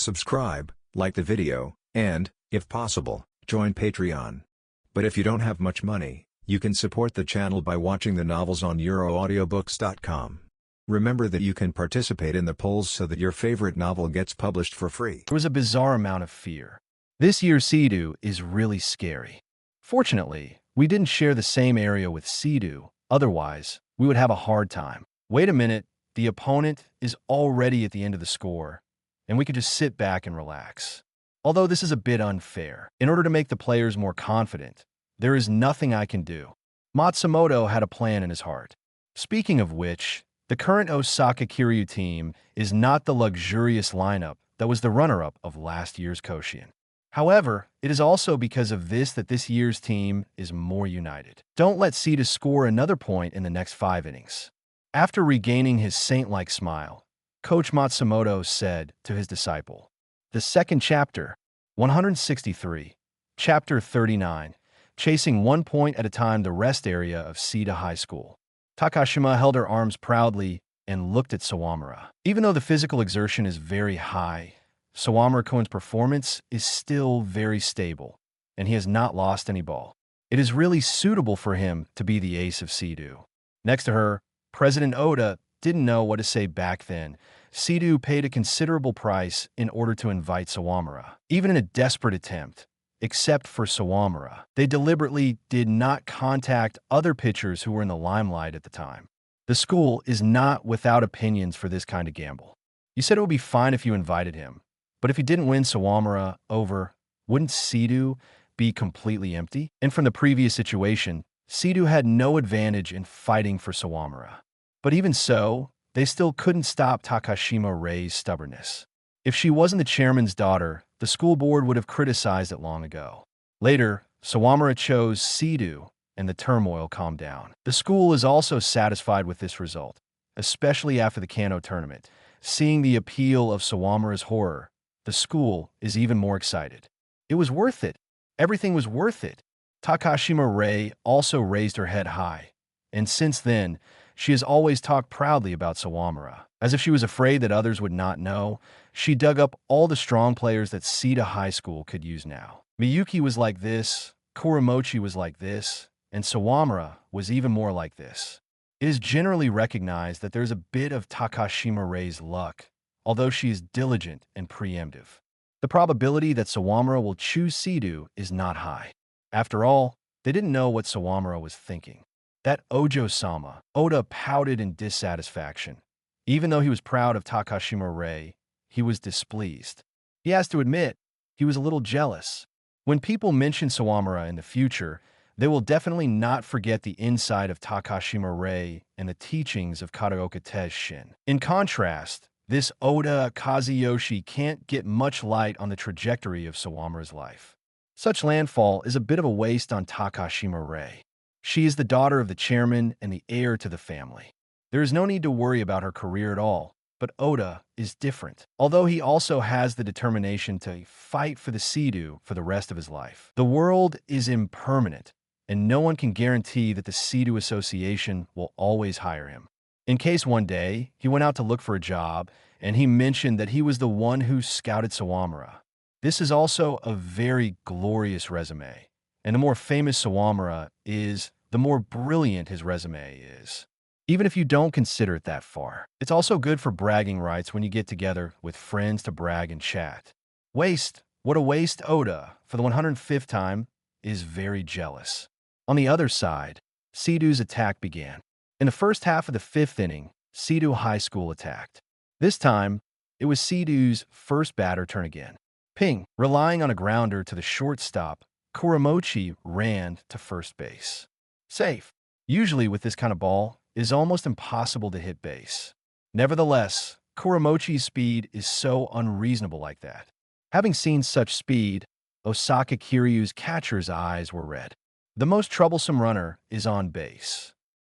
subscribe, like the video, and, if possible, join Patreon. But if you don't have much money, you can support the channel by watching the novels on euroaudiobooks.com. Remember that you can participate in the polls so that your favorite novel gets published for free. There was a bizarre amount of fear. This year's Seedoo is really scary. Fortunately, we didn't share the same area with Seedoo, otherwise, we would have a hard time. Wait a minute, the opponent is already at the end of the score, and we could just sit back and relax. Although this is a bit unfair, in order to make the players more confident, there is nothing I can do. Matsumoto had a plan in his heart. Speaking of which, the current Osaka Kiryu team is not the luxurious lineup that was the runner-up of last year's Koshien. However, it is also because of this that this year's team is more united. Don't let Seedoo score another point in the next 5 innings. After regaining his saint-like smile, Coach Matsumoto said to his disciple, "The second chapter, 163, Chapter 39, chasing 1 point at a time the rest area of Seedoo High School." Takashima held her arms proudly and looked at Sawamura. Even though the physical exertion is very high, Sawamura-kun's performance is still very stable, and he has not lost any ball. It is really suitable for him to be the ace of Seedoo. Next to her, President Oda didn't know what to say back then. Seedoo paid a considerable price in order to invite Sawamura, even in a desperate attempt. Except for Sawamura, they deliberately did not contact other pitchers who were in the limelight at the time. The school is not without opinions for this kind of gamble. You said it would be fine if you invited him, but if you didn't win Sawamura over, wouldn't Seedoo be completely empty? And from the previous situation, Seedoo had no advantage in fighting for Sawamura. But even so, they still couldn't stop Takashima Rei's stubbornness. If she wasn't the chairman's daughter, the school board would have criticized it long ago. Later, Sawamura chose Seedoo, and the turmoil calmed down. The school is also satisfied with this result, especially after the Kanto tournament. Seeing the appeal of Sawamura's horror, the school is even more excited. It was worth it. Everything was worth it. Takashima Rei also raised her head high, and since then, she has always talked proudly about Sawamura. As if she was afraid that others would not know, she dug up all the strong players that Seedoo High School could use now. Miyuki was like this, Kuramochi was like this, and Sawamura was even more like this. It is generally recognized that there's a bit of Takashima Rei's luck, although she is diligent and preemptive. The probability that Sawamura will choose Seedoo is not high. After all, they didn't know what Sawamura was thinking. That Ojo-sama, Oda pouted in dissatisfaction. Even though he was proud of Takashima Rei, he was displeased. He has to admit, he was a little jealous. When people mention Sawamura in the future, they will definitely not forget the inside of Takashima Rei and the teachings of Karaoke Teishin. In contrast, this Oda Kazuyoshi can't get much light on the trajectory of Sawamura's life. Such landfall is a bit of a waste on Takashima Rei. She is the daughter of the chairman and the heir to the family. There is no need to worry about her career at all, but Oda is different, although he also has the determination to fight for the Seedoo for the rest of his life. The world is impermanent, and no one can guarantee that the Seedoo Association will always hire him. In case one day, he went out to look for a job, and he mentioned that he was the one who scouted Sawamura. This is also a very glorious resume, and the more famous Sawamura is, the more brilliant his resume is. Even if you don't consider it that far. It's also good for bragging rights when you get together with friends to brag and chat. Waste, what a waste. Oda, for the 105th time, is very jealous. On the other side, Seedoo's attack began. In the first half of the 5th inning, Seedoo High School attacked. This time, it was Seedoo's first batter turn again. Ping, relying on a grounder to the shortstop, Kuramochi ran to first base. Safe. Usually with this kind of ball, it is almost impossible to hit base. Nevertheless, Kuramochi's speed is so unreasonable like that. Having seen such speed, Osaka Kiryu's catcher's eyes were red. The most troublesome runner is on base.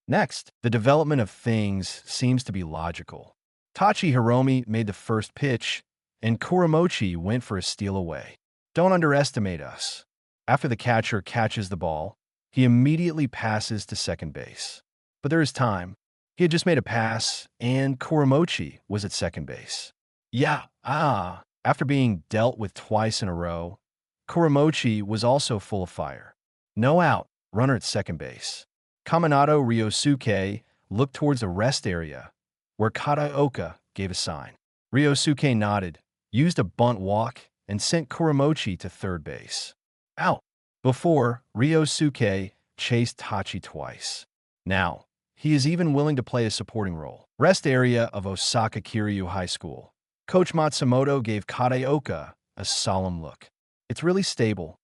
Next, the development of things seems to be logical. Tachi Hiromi made the first pitch, and Kuramochi went for a steal away. Don't underestimate us. After the catcher catches the ball, he immediately passes to second base. But there is time. He had just made a pass, and Kuramochi was at second base. Yeah, After being dealt with twice in a row, Kuramochi was also full of fire. No out, runner at second base. Kaminato Ryosuke looked towards the rest area, where Kataoka gave a sign. Ryosuke nodded, used a bunt walk, and sent Kuramochi to third base. Out. Before, Ryosuke chased Tachi twice. Now, he is even willing to play a supporting role. Rest area of Osaka Kiryu High School. Coach Matsumoto gave Kataoka a solemn look. It's really stable.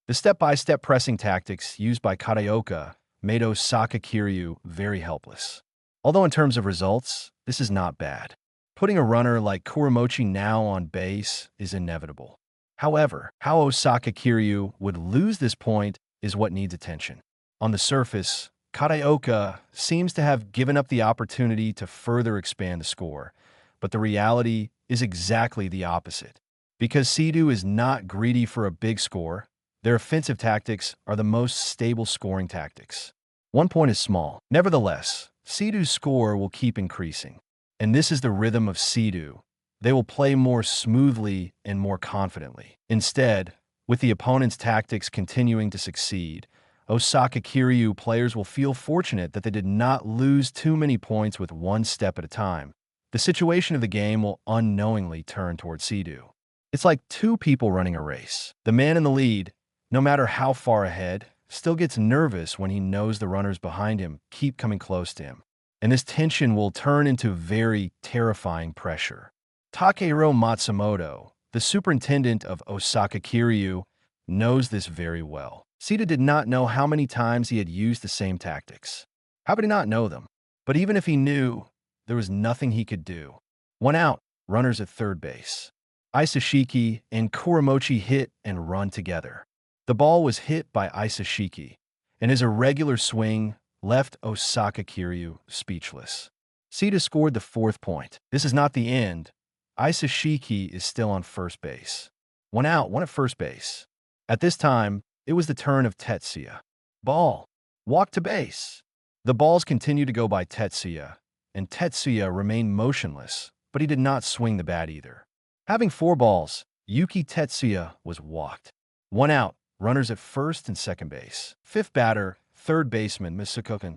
The step-by-step pressing tactics used by Kataoka made Osaka Kiryu very helpless. Although in terms of results, this is not bad. Putting a runner like Kuramochi now on base is inevitable. However, how Osaka Kiryu would lose this point is what needs attention. On the surface, Kataoka seems to have given up the opportunity to further expand the score, but the reality is exactly the opposite. Because Seedoo is not greedy for a big score, their offensive tactics are the most stable scoring tactics. 1 point is small. Nevertheless, Seedoo's score will keep increasing. And this is the rhythm of Seedoo. They will play more smoothly and more confidently. Instead, with the opponent's tactics continuing to succeed, Osaka Kiryu players will feel fortunate that they did not lose too many points with one step at a time. The situation of the game will unknowingly turn toward Seedoo. It's like two people running a race. The man in the lead, no matter how far ahead, still gets nervous when he knows the runners behind him keep coming close to him. And this tension will turn into very terrifying pressure. Takehiro Matsumoto, the superintendent of Osaka Kiryu, knows this very well. Seedoo did not know how many times he had used the same tactics. How could he not know them? But even if he knew, there was nothing he could do. 1 out, runners at third base. Isashiki and Kuramochi hit and run together. The ball was hit by Isashiki, and his irregular swing left Osaka Kiryu speechless. Seedoo scored the 4th point. This is not the end. Isashiki is still on first base. 1 out, 1 at first base. At this time, it was the turn of Tetsuya. Ball. Walk to base. The balls continued to go by Tetsuya, and Tetsuya remained motionless, but he did not swing the bat either. Having 4 balls, Yuki Tetsuya was walked. 1 out, runners at first and second base. 5th batter, third baseman Masuko.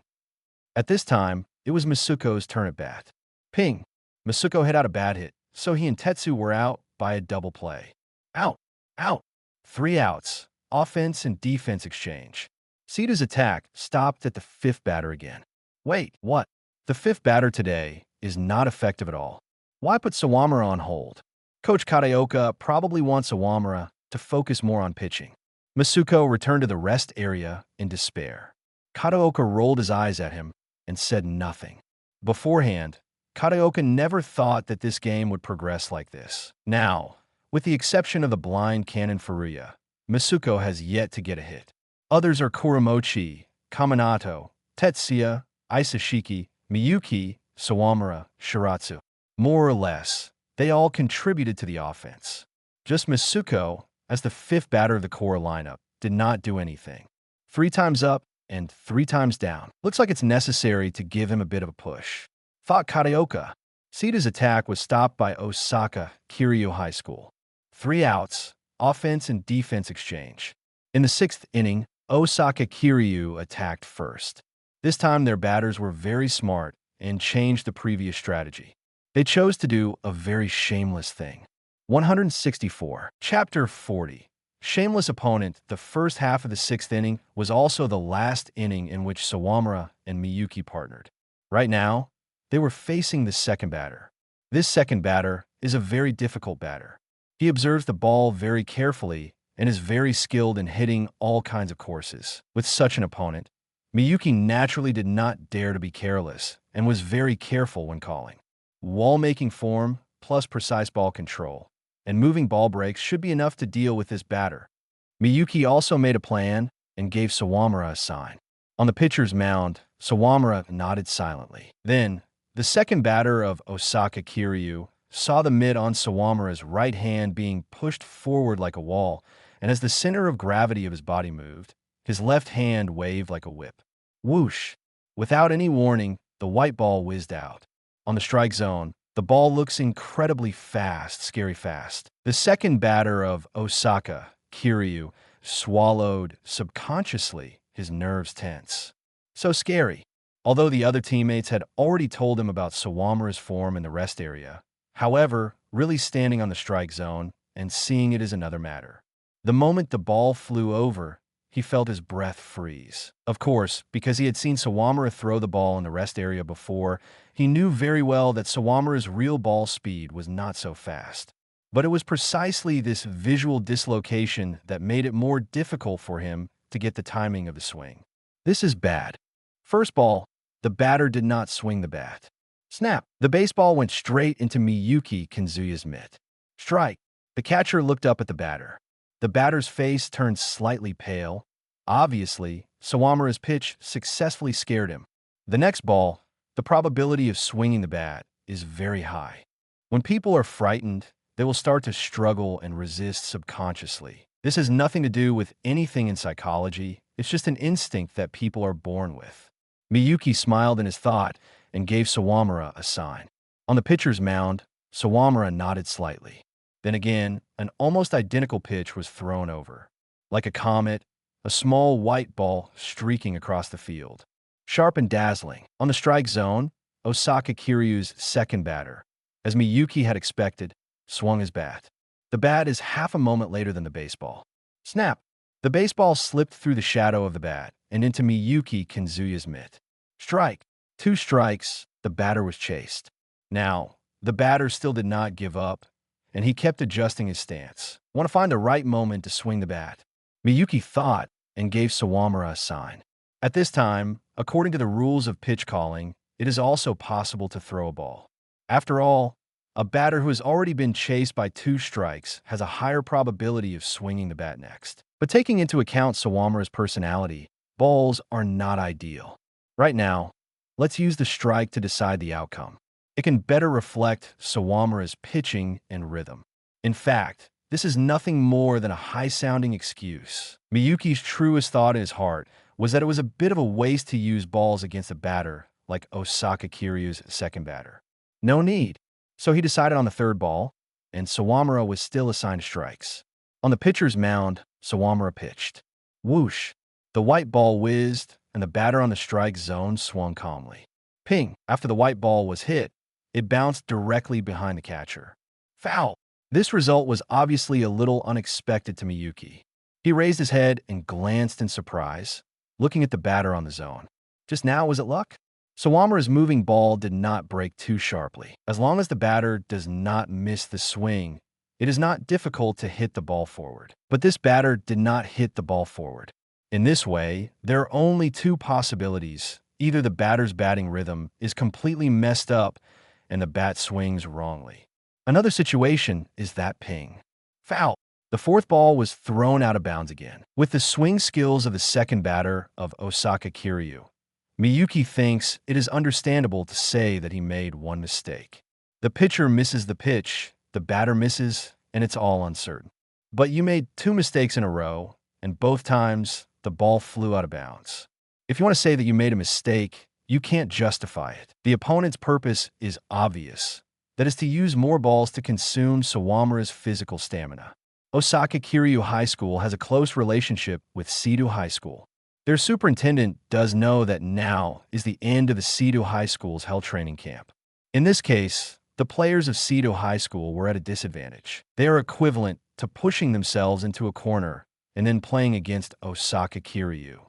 At this time, it was Masuko's turn at bat. Ping. Masuko hit out a bad hit, so he and Tetsu were out by a double play. Out. Out. 3 outs. Offense and defense exchange. Seedoo's attack stopped at the 5th batter again. Wait, what? The 5th batter today is not effective at all. Why put Sawamura on hold? Coach Kataoka probably wants Sawamura to focus more on pitching. Masuko returned to the rest area in despair. Kataoka rolled his eyes at him and said nothing. Beforehand, Kataoka never thought that this game would progress like this. Now, with the exception of the blind cannon Furuya, Masuko has yet to get a hit. Others are Kuramochi, Kaminato, Tetsuya, Isashiki, Miyuki, Sawamura, Shiratsu. More or less, they all contributed to the offense. Just Masuko, as the 5th batter of the core lineup, did not do anything. 3 times up and 3 times down. Looks like it's necessary to give him a bit of a push. Thought Kataoka. Seedoo's attack was stopped by Osaka Kiryu High School. 3 outs, offense and defense exchange. In the 6th inning, Osaka Kiryu attacked first. This time their batters were very smart and changed the previous strategy. They chose to do a very shameless thing. 164. Chapter 40. Shameless opponent. The first half of the 6th inning was also the last inning in which Sawamura and Miyuki partnered. Right now, they were facing the second batter. This second batter is a very difficult batter. He observes the ball very carefully and is very skilled in hitting all kinds of courses. With such an opponent, Miyuki naturally did not dare to be careless and was very careful when calling. Wall-making form plus precise ball control and moving ball breaks should be enough to deal with this batter. Miyuki also made a plan and gave Sawamura a sign. On the pitcher's mound, Sawamura nodded silently. Then, the second batter of Osaka Kiryu saw the mitt on Sawamura's right hand being pushed forward like a wall, and as the center of gravity of his body moved, his left hand waved like a whip. Whoosh! Without any warning, the white ball whizzed out. On the strike zone, The ball looks incredibly fast, scary fast. The second batter of Osaka, Kiryu, swallowed subconsciously, his nerves tense. So scary. Although the other teammates had already told him about Sawamura's form in the rest area, however, really standing on the strike zone and seeing it is another matter. The moment the ball flew over, he felt his breath freeze. Of course, because he had seen Sawamura throw the ball in the rest area before, he knew very well that Sawamura's real ball speed was not so fast. But it was precisely this visual dislocation that made it more difficult for him to get the timing of the swing. This is bad. First ball, the batter did not swing the bat. Snap! The baseball went straight into Miyuki Kinzuya's mitt. Strike! The catcher looked up at the batter. The batter's face turned slightly pale. Obviously, Sawamura's pitch successfully scared him. The next ball, the probability of swinging the bat is very high. When people are frightened, they will start to struggle and resist subconsciously. This has nothing to do with anything in psychology. It's just an instinct that people are born with. Miyuki smiled in his thought and gave Sawamura a sign. On the pitcher's mound, Sawamura nodded slightly. Then again, an almost identical pitch was thrown over. Like a comet, a small white ball streaking across the field. Sharp and dazzling. On the strike zone, Osaka Kiryu's second batter, as Miyuki had expected, swung his bat. The bat is half a moment later than the baseball. Snap! The baseball slipped through the shadow of the bat and into Miyuki Kinzuya's mitt. Strike! 2 strikes, the batter was chased. Now, the batter still did not give up, and he kept adjusting his stance. Want to find the right moment to swing the bat. Miyuki thought and gave Sawamura a sign. At this time, according to the rules of pitch calling, it is also possible to throw a ball. After all, a batter who has already been chased by 2 strikes has a higher probability of swinging the bat next. But taking into account Sawamura's personality, balls are not ideal. Right now, let's use the strike to decide the outcome. It can better reflect Sawamura's pitching and rhythm. In fact, this is nothing more than a high-sounding excuse. Miyuki's truest thought in his heart was that it was a bit of a waste to use balls against a batter like Osaka Kiryu's second batter. No need. So he decided on the third ball, and Sawamura was still assigned strikes. On the pitcher's mound, Sawamura pitched. Whoosh! The white ball whizzed, and the batter on the strike zone swung calmly. Ping! After the white ball was hit, it bounced directly behind the catcher. Foul! This result was obviously a little unexpected to Miyuki. He raised his head and glanced in surprise, looking at the batter on the zone. Just now, was it luck? Sawamura's moving ball did not break too sharply. As long as the batter does not miss the swing, it is not difficult to hit the ball forward. But this batter did not hit the ball forward. In this way, there are only 2 possibilities. Either the batter's batting rhythm is completely messed up and the bat swings wrongly. Another situation is that ping. Foul! The 4th ball was thrown out of bounds again. With the swing skills of the second batter of Osaka Kiryu, Miyuki thinks it is understandable to say that he made one mistake. The pitcher misses the pitch, the batter misses, and it's all uncertain. But you made 2 mistakes in a row, and both times the ball flew out of bounds. If you want to say that you made a mistake, you can't justify it. The opponent's purpose is obvious. That is to use more balls to consume Sawamura's physical stamina. Osaka Kiryu High School has a close relationship with Seto High School. Their superintendent does know that now is the end of the Seto High School's hell training camp. In this case, the players of Seto High School were at a disadvantage. They are equivalent to pushing themselves into a corner and then playing against Osaka Kiryu.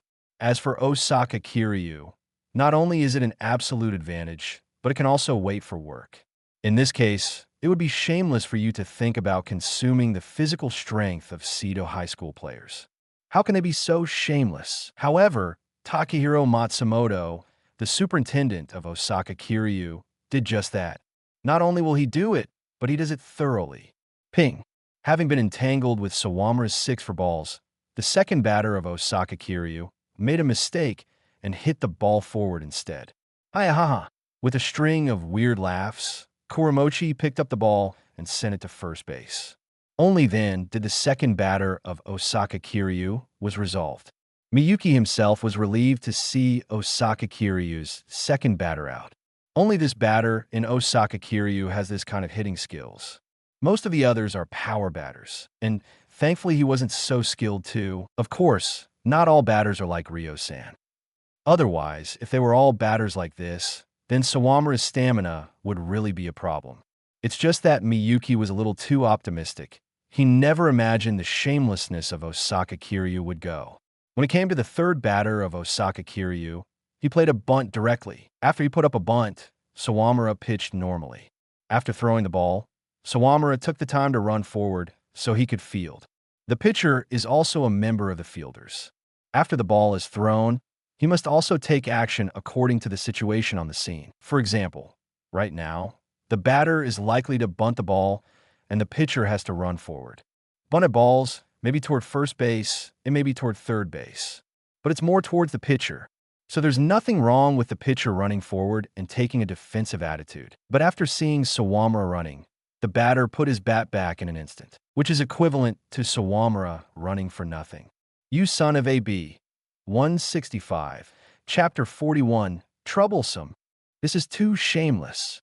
As for Osaka Kiryu, not only is it an absolute advantage, but it can also wait for work. In this case, it would be shameless for you to think about consuming the physical strength of Seto High School players. How can they be so shameless? However, Takahiro Matsumoto, the superintendent of Osaka Kiryu, did just that. Not only will he do it, but he does it thoroughly. Ping! Having been entangled with Sawamura's 6 for balls, the second batter of Osaka Kiryu made a mistake and hit the ball forward instead. Hi-ha-ha! With a string of weird laughs, Kuramochi picked up the ball and sent it to first base. Only then did the second batter of Osaka Kiryu was resolved. Miyuki himself was relieved to see Osaka Kiryu's second batter out. Only this batter in Osaka Kiryu has this kind of hitting skills. Most of the others are power batters, and thankfully he wasn't so skilled too. Of course, not all batters are like Ryo-san. Otherwise, if they were all batters like this, then Sawamura's stamina would really be a problem. It's just that Miyuki was a little too optimistic. He never imagined the shamelessness of Osaka Kiryu would go. When it came to the third batter of Osaka Kiryu, he played a bunt directly. After he put up a bunt, Sawamura pitched normally. After throwing the ball, Sawamura took the time to run forward so he could field. The pitcher is also a member of the fielders. After the ball is thrown, he must also take action according to the situation on the scene. For example, right now, the batter is likely to bunt the ball and the pitcher has to run forward. Bunted balls may be toward first base, it may be toward third base, but it's more towards the pitcher. So there's nothing wrong with the pitcher running forward and taking a defensive attitude. But after seeing Sawamura running, the batter put his bat back in an instant, which is equivalent to Sawamura running for nothing. You son of a b. 165. Chapter 41. Troublesome. This is too shameless.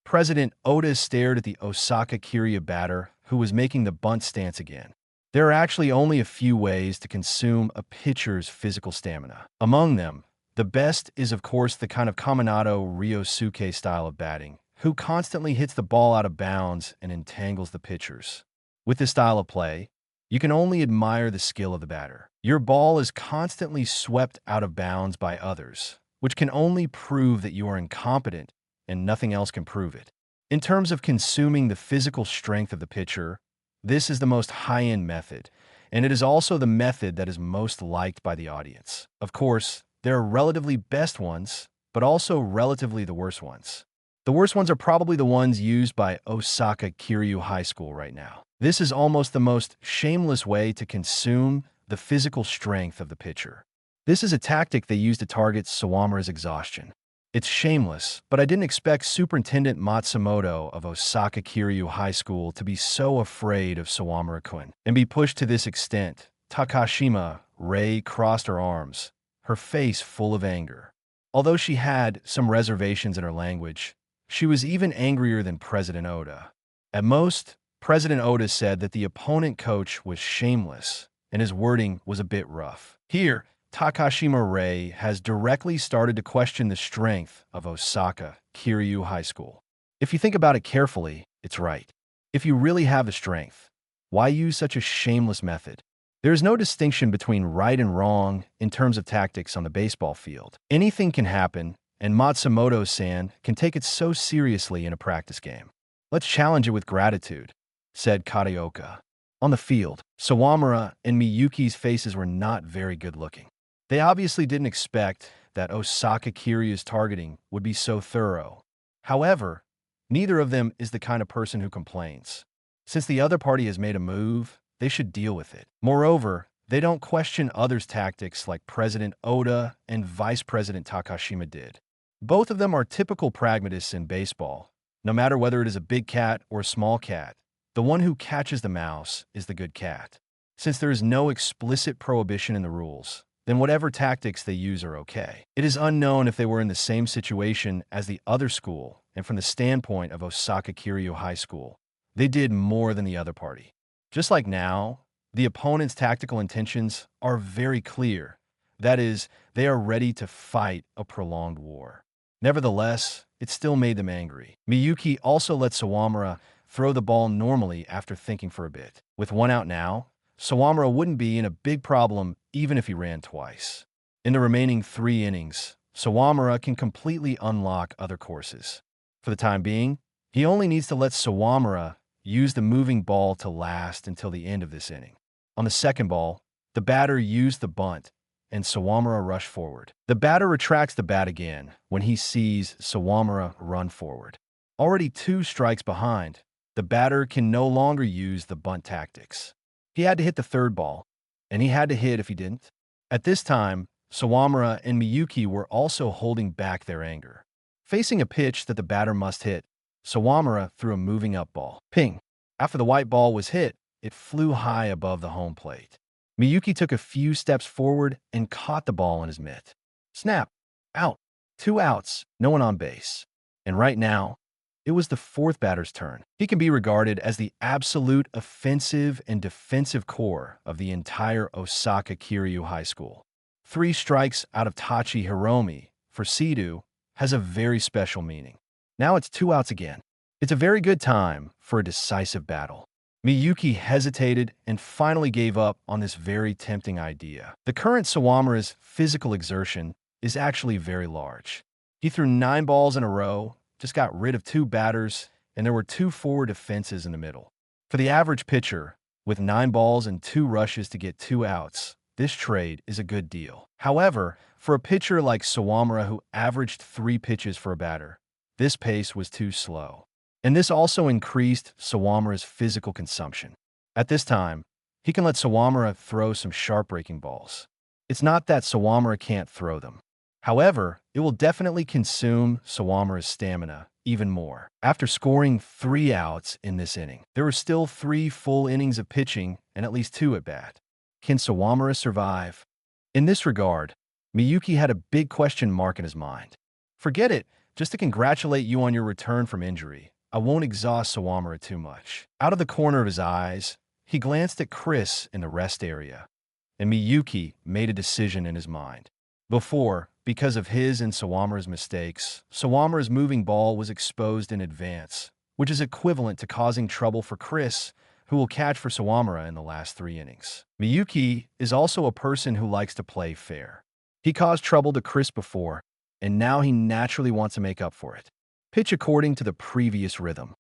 President Oda stared at the Osaka Kiryu batter who was making the bunt stance again. There are actually only a few ways to consume a pitcher's physical stamina. Among them, the best is of course the kind of Kaminado Ryosuke style of batting, who constantly hits the ball out of bounds and entangles the pitchers. With this style of play, you can only admire the skill of the batter. Your ball is constantly swept out of bounds by others, which can only prove that you are incompetent and nothing else can prove it. In terms of consuming the physical strength of the pitcher, this is the most high-end method, and it is also the method that is most liked by the audience. Of course, there are relatively best ones, but also relatively the worst ones. The worst ones are probably the ones used by Osaka Kiryu High School right now. This is almost the most shameless way to consume the physical strength of the pitcher. This is a tactic they use to target Sawamura's exhaustion. It's shameless, but I didn't expect Superintendent Matsumoto of Osaka Kiryu High School to be so afraid of Sawamura-kun and be pushed to this extent. Takashima Rei crossed her arms, her face full of anger. Although she had some reservations in her language, she was even angrier than President Oda. At most, President Oda said that the opponent coach was shameless, and his wording was a bit rough. Here, Takashima Rei has directly started to question the strength of Osaka Kiryu High School. If you think about it carefully, it's right. If you really have the strength, why use such a shameless method? There is no distinction between right and wrong in terms of tactics on the baseball field. Anything can happen, and Matsumoto-san can take it so seriously in a practice game. Let's challenge it with gratitude, said Kataoka. On the field, Sawamura and Miyuki's faces were not very good looking. They obviously didn't expect that Osaka Kiryu's targeting would be so thorough. However, neither of them is the kind of person who complains. Since the other party has made a move, they should deal with it. Moreover, they don't question others' tactics like President Oda and Vice President Takashima did. Both of them are typical pragmatists in baseball. No matter whether it is a big cat or a small cat, the one who catches the mouse is the good cat. Since there is no explicit prohibition in the rules, then whatever tactics they use are okay. It is unknown if they were in the same situation as the other school, and from the standpoint of Osaka Kiryu High School, they did more than the other party. Just like now, the opponent's tactical intentions are very clear. That is, they are ready to fight a prolonged war. Nevertheless, it still made them angry. Miyuki also let Sawamura throw the ball normally after thinking for a bit. With one out now, Sawamura wouldn't be in a big problem even if he ran twice. In the remaining 3 innings, Sawamura can completely unlock other courses. For the time being, he only needs to let Sawamura use the moving ball to last until the end of this inning. On the second ball, the batter used the bunt, and Sawamura rushed forward. The batter retracts the bat again when he sees Sawamura run forward. Already 2 strikes behind, the batter can no longer use the bunt tactics. He had to hit the third ball, and he had to hit if he didn't. At this time, Sawamura and Miyuki were also holding back their anger. Facing a pitch that the batter must hit, Sawamura threw a moving up ball. Ping! After the white ball was hit, it flew high above the home plate. Miyuki took a few steps forward and caught the ball in his mitt. Snap! Out! 2 outs, no one on base. And right now, it was the fourth batter's turn. He can be regarded as the absolute offensive and defensive core of the entire Osaka Kiryu High School. 3 strikes out of Tachi Hiromi for Sidu has a very special meaning. Now it's 2 outs again. It's a very good time for a decisive battle. Miyuki hesitated and finally gave up on this very tempting idea. The current Sawamura's physical exertion is actually very large. He threw 9 balls in a row, just got rid of 2 batters, and there were 2 forward defenses in the middle. For the average pitcher, with 9 balls and 2 rushes to get 2 outs, this trade is a good deal. However, for a pitcher like Sawamura who averaged 3 pitches for a batter, this pace was too slow. And this also increased Sawamura's physical consumption. At this time, he can let Sawamura throw some sharp breaking balls. It's not that Sawamura can't throw them. However, it will definitely consume Sawamura's stamina even more. After scoring 3 outs in this inning, there were still 3 full innings of pitching and at least 2 at bat. Can Sawamura survive? In this regard, Miyuki had a big question mark in his mind. Forget it, just to congratulate you on your return from injury. I won't exhaust Sawamura too much. Out of the corner of his eyes, he glanced at Chris in the rest area, and Miyuki made a decision in his mind. Before, because of his and Sawamura's mistakes, Sawamura's moving ball was exposed in advance, which is equivalent to causing trouble for Chris, who will catch for Sawamura in the last 3 innings. Miyuki is also a person who likes to play fair. He caused trouble to Chris before, and now he naturally wants to make up for it. Pitch according to the previous rhythm.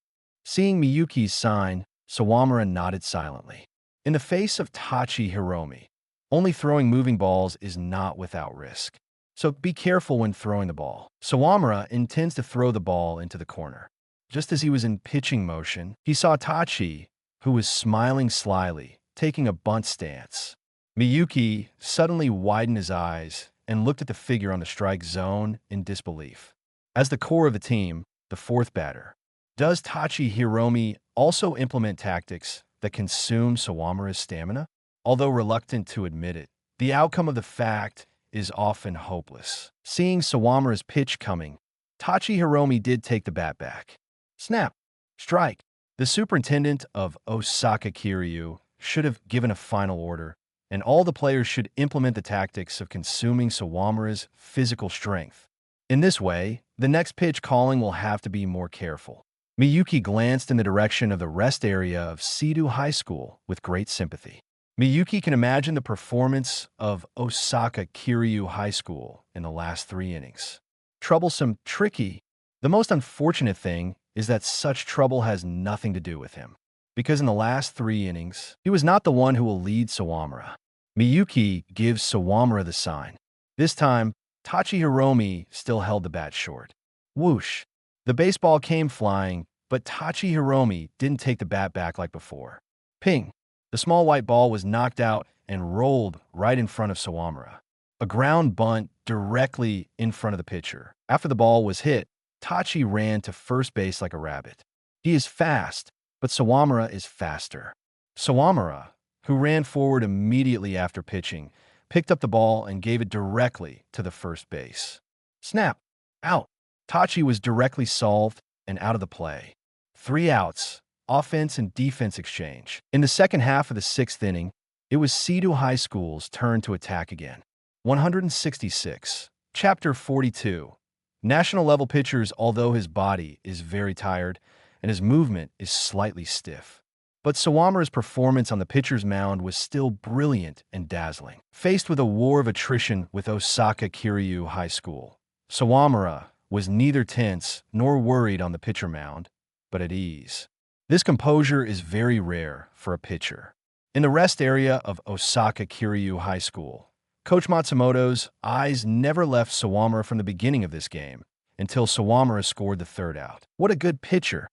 Seeing Miyuki's sign, Sawamura nodded silently. In the face of Tachi Hiromi, only throwing moving balls is not without risk. So be careful when throwing the ball. Sawamura intends to throw the ball into the corner. Just as he was in pitching motion, he saw Tachi, who was smiling slyly, taking a bunt stance. Miyuki suddenly widened his eyes and looked at the figure on the strike zone in disbelief. As the core of the team, the 4th batter, does Tachi Hiromi also implement tactics that consume Sawamura's stamina? Although reluctant to admit it, the outcome of the fact is often hopeless. Seeing Sawamura's pitch coming, Tachi Hiromi did take the bat back. Snap! Strike! The superintendent of Osaka Kiryu should have given a final order, and all the players should implement the tactics of consuming Sawamura's physical strength. In this way, the next pitch calling will have to be more careful. Miyuki glanced in the direction of the rest area of Sidu High School with great sympathy. Miyuki can imagine the performance of Osaka Kiryu High School in the last 3 innings. Troublesome, tricky. The most unfortunate thing is that such trouble has nothing to do with him, because in the last 3 innings, he was not the one who will lead Sawamura. Miyuki gives Sawamura the sign. This time, Tachi Hiromi still held the bat short. Whoosh! The baseball came flying, but Tachi Hiromi didn't take the bat back like before. Ping! The small white ball was knocked out and rolled right in front of Sawamura. A ground bunt directly in front of the pitcher. After the ball was hit, Tachi ran to first base like a rabbit. He is fast, but Sawamura is faster. Sawamura, who ran forward immediately after pitching, picked up the ball and gave it directly to the first base. Snap! Out! Tachi was directly solved and out of the play. 3 outs, offense and defense exchange. In the second half of the 6th inning, it was Sidu High School's turn to attack again. 166. Chapter 42. National level pitchers, although his body is very tired and his movement is slightly stiff. But Sawamura's performance on the pitcher's mound was still brilliant and dazzling. Faced with a war of attrition with Osaka Kiryu High School, Sawamura was neither tense nor worried on the pitcher mound, but at ease. This composure is very rare for a pitcher. In the rest area of Osaka Kiryu High School, Coach Matsumoto's eyes never left Sawamura from the beginning of this game until Sawamura scored the 3rd out. What a good pitcher!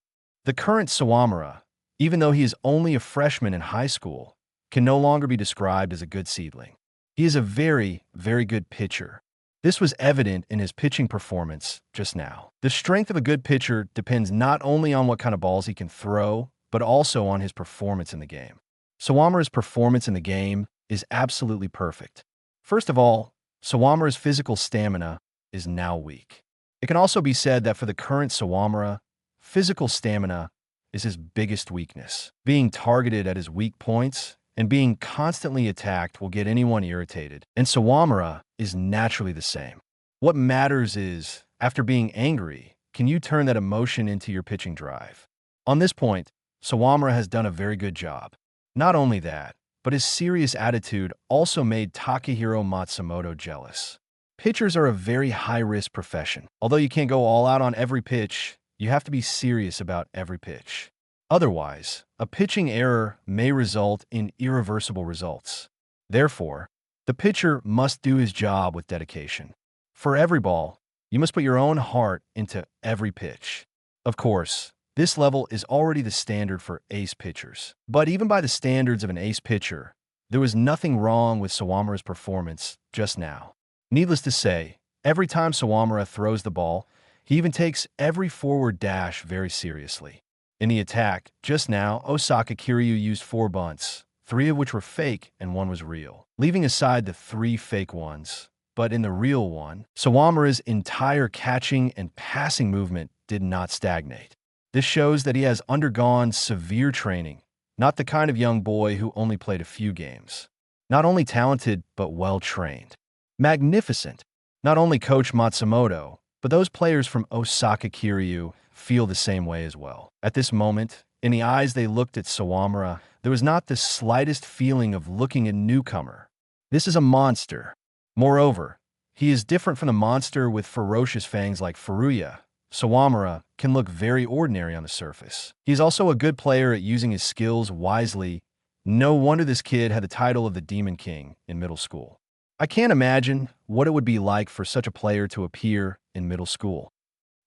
The current Sawamura, even though he is only a freshman in high school, can no longer be described as a good seedling. He is a very, very good pitcher. This was evident in his pitching performance just now. The strength of a good pitcher depends not only on what kind of balls he can throw, but also on his performance in the game. Sawamura's performance in the game is absolutely perfect. First of all, Sawamura's physical stamina is now weak. It can also be said that for the current Sawamura, physical stamina is his biggest weakness. Being targeted at his weak points and being constantly attacked will get anyone irritated, and Sawamura is naturally the same. What matters is, after being angry, can you turn that emotion into your pitching drive? On this point, Sawamura has done a very good job. Not only that, but his serious attitude also made Takahiro Matsumoto jealous. Pitchers are a very high-risk profession. Although you can't go all out on every pitch, you have to be serious about every pitch. Otherwise, a pitching error may result in irreversible results. Therefore, the pitcher must do his job with dedication. For every ball, you must put your own heart into every pitch. Of course, this level is already the standard for ace pitchers. But even by the standards of an ace pitcher, there was nothing wrong with Sawamura's performance just now. Needless to say, every time Sawamura throws the ball, he even takes every forward dash very seriously. In the attack, just now, Osaka Kiryu used 4 bunts, 3 of which were fake and 1 was real, leaving aside the 3 fake ones. But in the real one, Sawamura's entire catching and passing movement did not stagnate. This shows that he has undergone severe training, not the kind of young boy who only played a few games. Not only talented, but well-trained. Magnificent. Not only Coach Matsumoto, but those players from Osaka Kiryu feel the same way as well. At this moment, in the eyes they looked at Sawamura, there was not the slightest feeling of looking at a newcomer. This is a monster. Moreover, he is different from the monster with ferocious fangs like Furuya. Sawamura can look very ordinary on the surface. He's also a good player at using his skills wisely. No wonder this kid had the title of the Demon King in middle school. I can't imagine what it would be like for such a player to appear in middle school.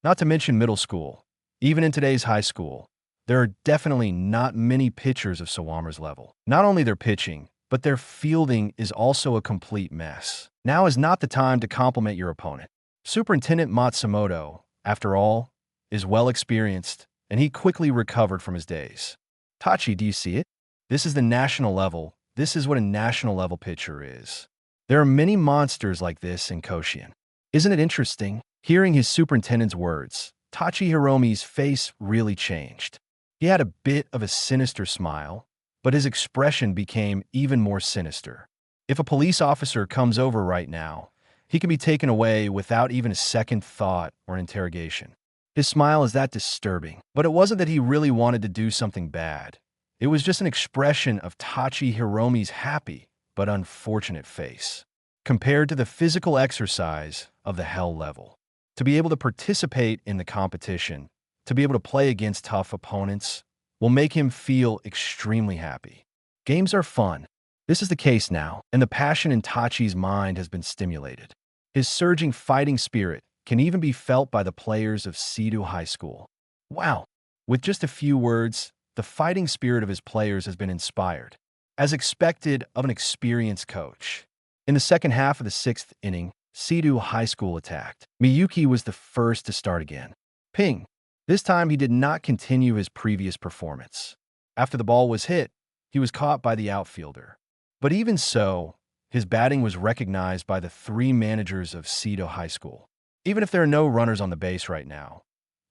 Not to mention middle school. Even in today's high school, there are definitely not many pitchers of Sawamura's level. Not only their pitching, but their fielding is also a complete mess. Now is not the time to compliment your opponent. Superintendent Matsumoto, after all, is well experienced, and he quickly recovered from his days. Tachi, do you see it? This is the national level. This is what a national level pitcher is. There are many monsters like this in Koshien. Isn't it interesting? Hearing his superintendent's words, Tachi Hiromi's face really changed. He had a bit of a sinister smile, but his expression became even more sinister. If a police officer comes over right now, he can be taken away without even a second thought or interrogation. His smile is that disturbing. But it wasn't that he really wanted to do something bad. It was just an expression of Tachi Hiromi's happy but unfortunate face, compared to the physical exercise of the hell level. To be able to participate in the competition, to be able to play against tough opponents, will make him feel extremely happy. Games are fun. This is the case now, and the passion in Tachi's mind has been stimulated. His surging fighting spirit can even be felt by the players of Seto High School. Wow! With just a few words, the fighting spirit of his players has been inspired, as expected of an experienced coach. In the second half of the 6th inning, Seto High School attacked. Miyuki was the first to start again. Ping! This time he did not continue his previous performance. After the ball was hit, he was caught by the outfielder. But even so, his batting was recognized by the 3 managers of Seto High School. Even if there are no runners on the base right now,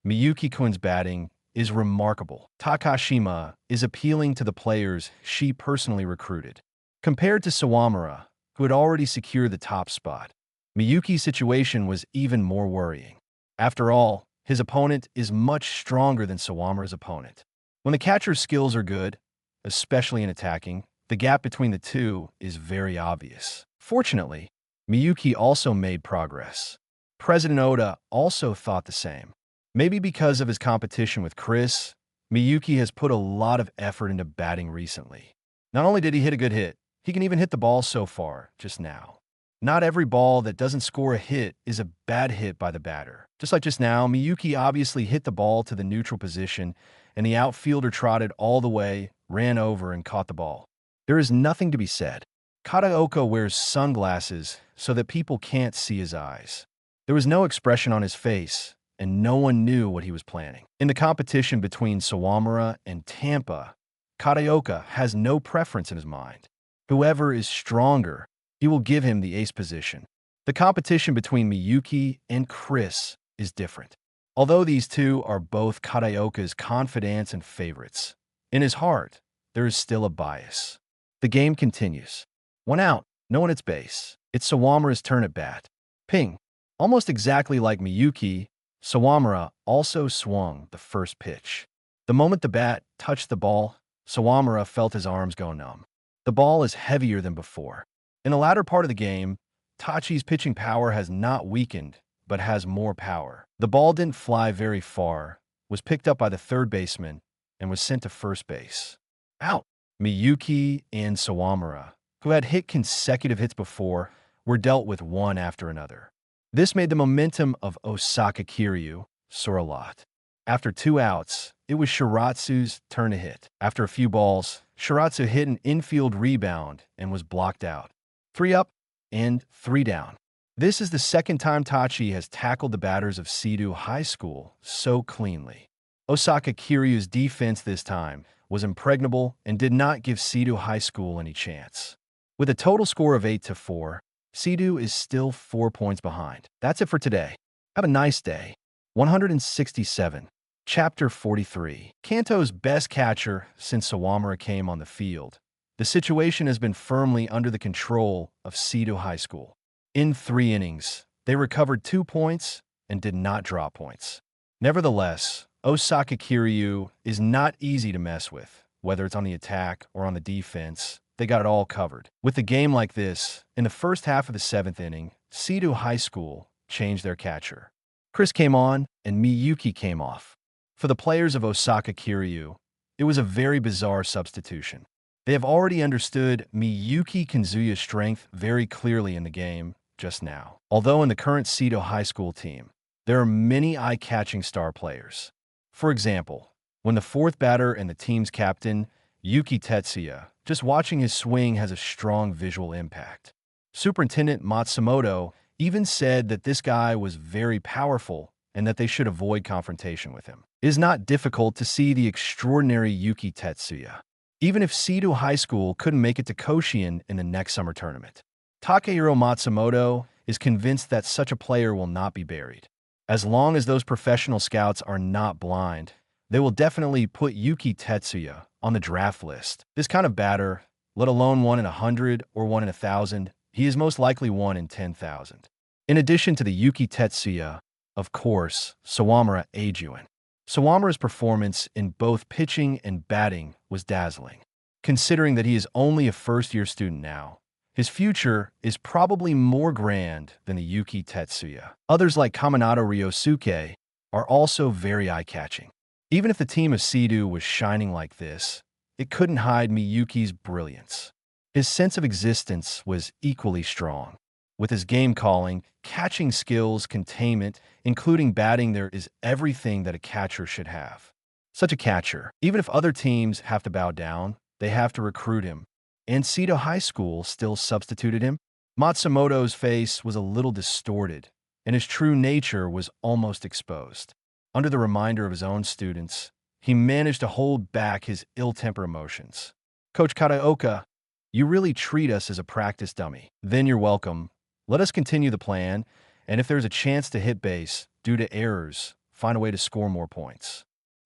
Miyuki-kun's batting is remarkable. Takashima is appealing to the players she personally recruited. Compared to Sawamura, who had already secured the top spot, Miyuki's situation was even more worrying. After all, his opponent is much stronger than Sawamura's opponent. When the catcher's skills are good, especially in attacking, the gap between the two is very obvious. Fortunately, Miyuki also made progress. President Oda also thought the same. Maybe because of his competition with Chris, Miyuki has put a lot of effort into batting recently. Not only did he hit a good hit, he can even hit the ball so far, just now. Not every ball that doesn't score a hit is a bad hit by the batter. Just like just now, Miyuki obviously hit the ball to the neutral position, and the outfielder trotted all the way, ran over, and caught the ball. There is nothing to be said. Kataoka wears sunglasses so that people can't see his eyes. There was no expression on his face, and no one knew what he was planning. In the competition between Sawamura and Tampa, Kataoka has no preference in his mind. Whoever is stronger, he will give him the ace position. The competition between Miyuki and Chris is different. Although these two are both Kataoka's confidants and favorites, in his heart, there is still a bias. The game continues. 1 out, no one at base. It's Sawamura's turn at bat. Ping. Almost exactly like Miyuki, Sawamura also swung the first pitch. The moment the bat touched the ball, Sawamura felt his arms go numb. The ball is heavier than before. In the latter part of the game, Tachi's pitching power has not weakened, but has more power. The ball didn't fly very far, was picked up by the third baseman, and was sent to first base. Out. Miyuki and Sawamura, who had hit consecutive hits before, were dealt with one after another. This made the momentum of Osaka Kiryu soar a lot. After 2 outs, it was Shiratsu's turn to hit. After a few balls, Shiratsu hit an infield rebound and was blocked out. 3 up and 3 down. This is the second time Tachi has tackled the batters of Seido High School so cleanly. Osaka Kiryu's defense this time was impregnable and did not give Seido High School any chance. With a total score of 8-4, Seido is still 4 points behind. That's it for today. Have a nice day. 167. Chapter 43. Kanto's best catcher since Sawamura came on the field. The situation has been firmly under the control of Seido High School. In 3 innings, they recovered 2 points and did not draw points. Nevertheless, Osaka Kiryu is not easy to mess with, whether it's on the attack or on the defense. They got it all covered. With a game like this, in the first half of the 7th inning, Seido High School changed their catcher. Chris came on and Miyuki came off. For the players of Osaka Kiryu, it was a very bizarre substitution. They have already understood Miyuki Kanzuya's strength very clearly in the game just now. Although in the current Seido High School team, there are many eye-catching star players. For example, when the 4th batter and the team's captain, Yuki Tetsuya, just watching his swing has a strong visual impact. Superintendent Matsumoto even said that this guy was very powerful and that they should avoid confrontation with him. It is not difficult to see the extraordinary Yuki Tetsuya, even if Seido High School couldn't make it to Koshien in the next summer tournament. Takehiro Matsumoto is convinced that such a player will not be buried. As long as those professional scouts are not blind, they will definitely put Yuki Tetsuya on the draft list. This kind of batter, let alone 1 in 100 or 1 in 1,000, he is most likely 1 in 10,000. In addition to the Yuki Tetsuya, of course, Sawamura Eijun. Sawamura's performance in both pitching and batting was dazzling. Considering that he is only a first-year student now, his future is probably more grand than the Yuki Tetsuya. Others like Kaminato Ryosuke are also very eye-catching. Even if the team of Seido was shining like this, it couldn't hide Miyuki's brilliance. His sense of existence was equally strong. With his game calling, catching skills, containment, including batting, there is everything that a catcher should have. Such a catcher, even if other teams have to bow down, they have to recruit him. And Seido High School still substituted him. Matsumoto's face was a little distorted, and his true nature was almost exposed. Under the reminder of his own students, he managed to hold back his ill-temper emotions. Coach Kataoka, you really treat us as a practice dummy. Then you're welcome. Let us continue the plan, and if there's a chance to hit base due to errors, find a way to score more points.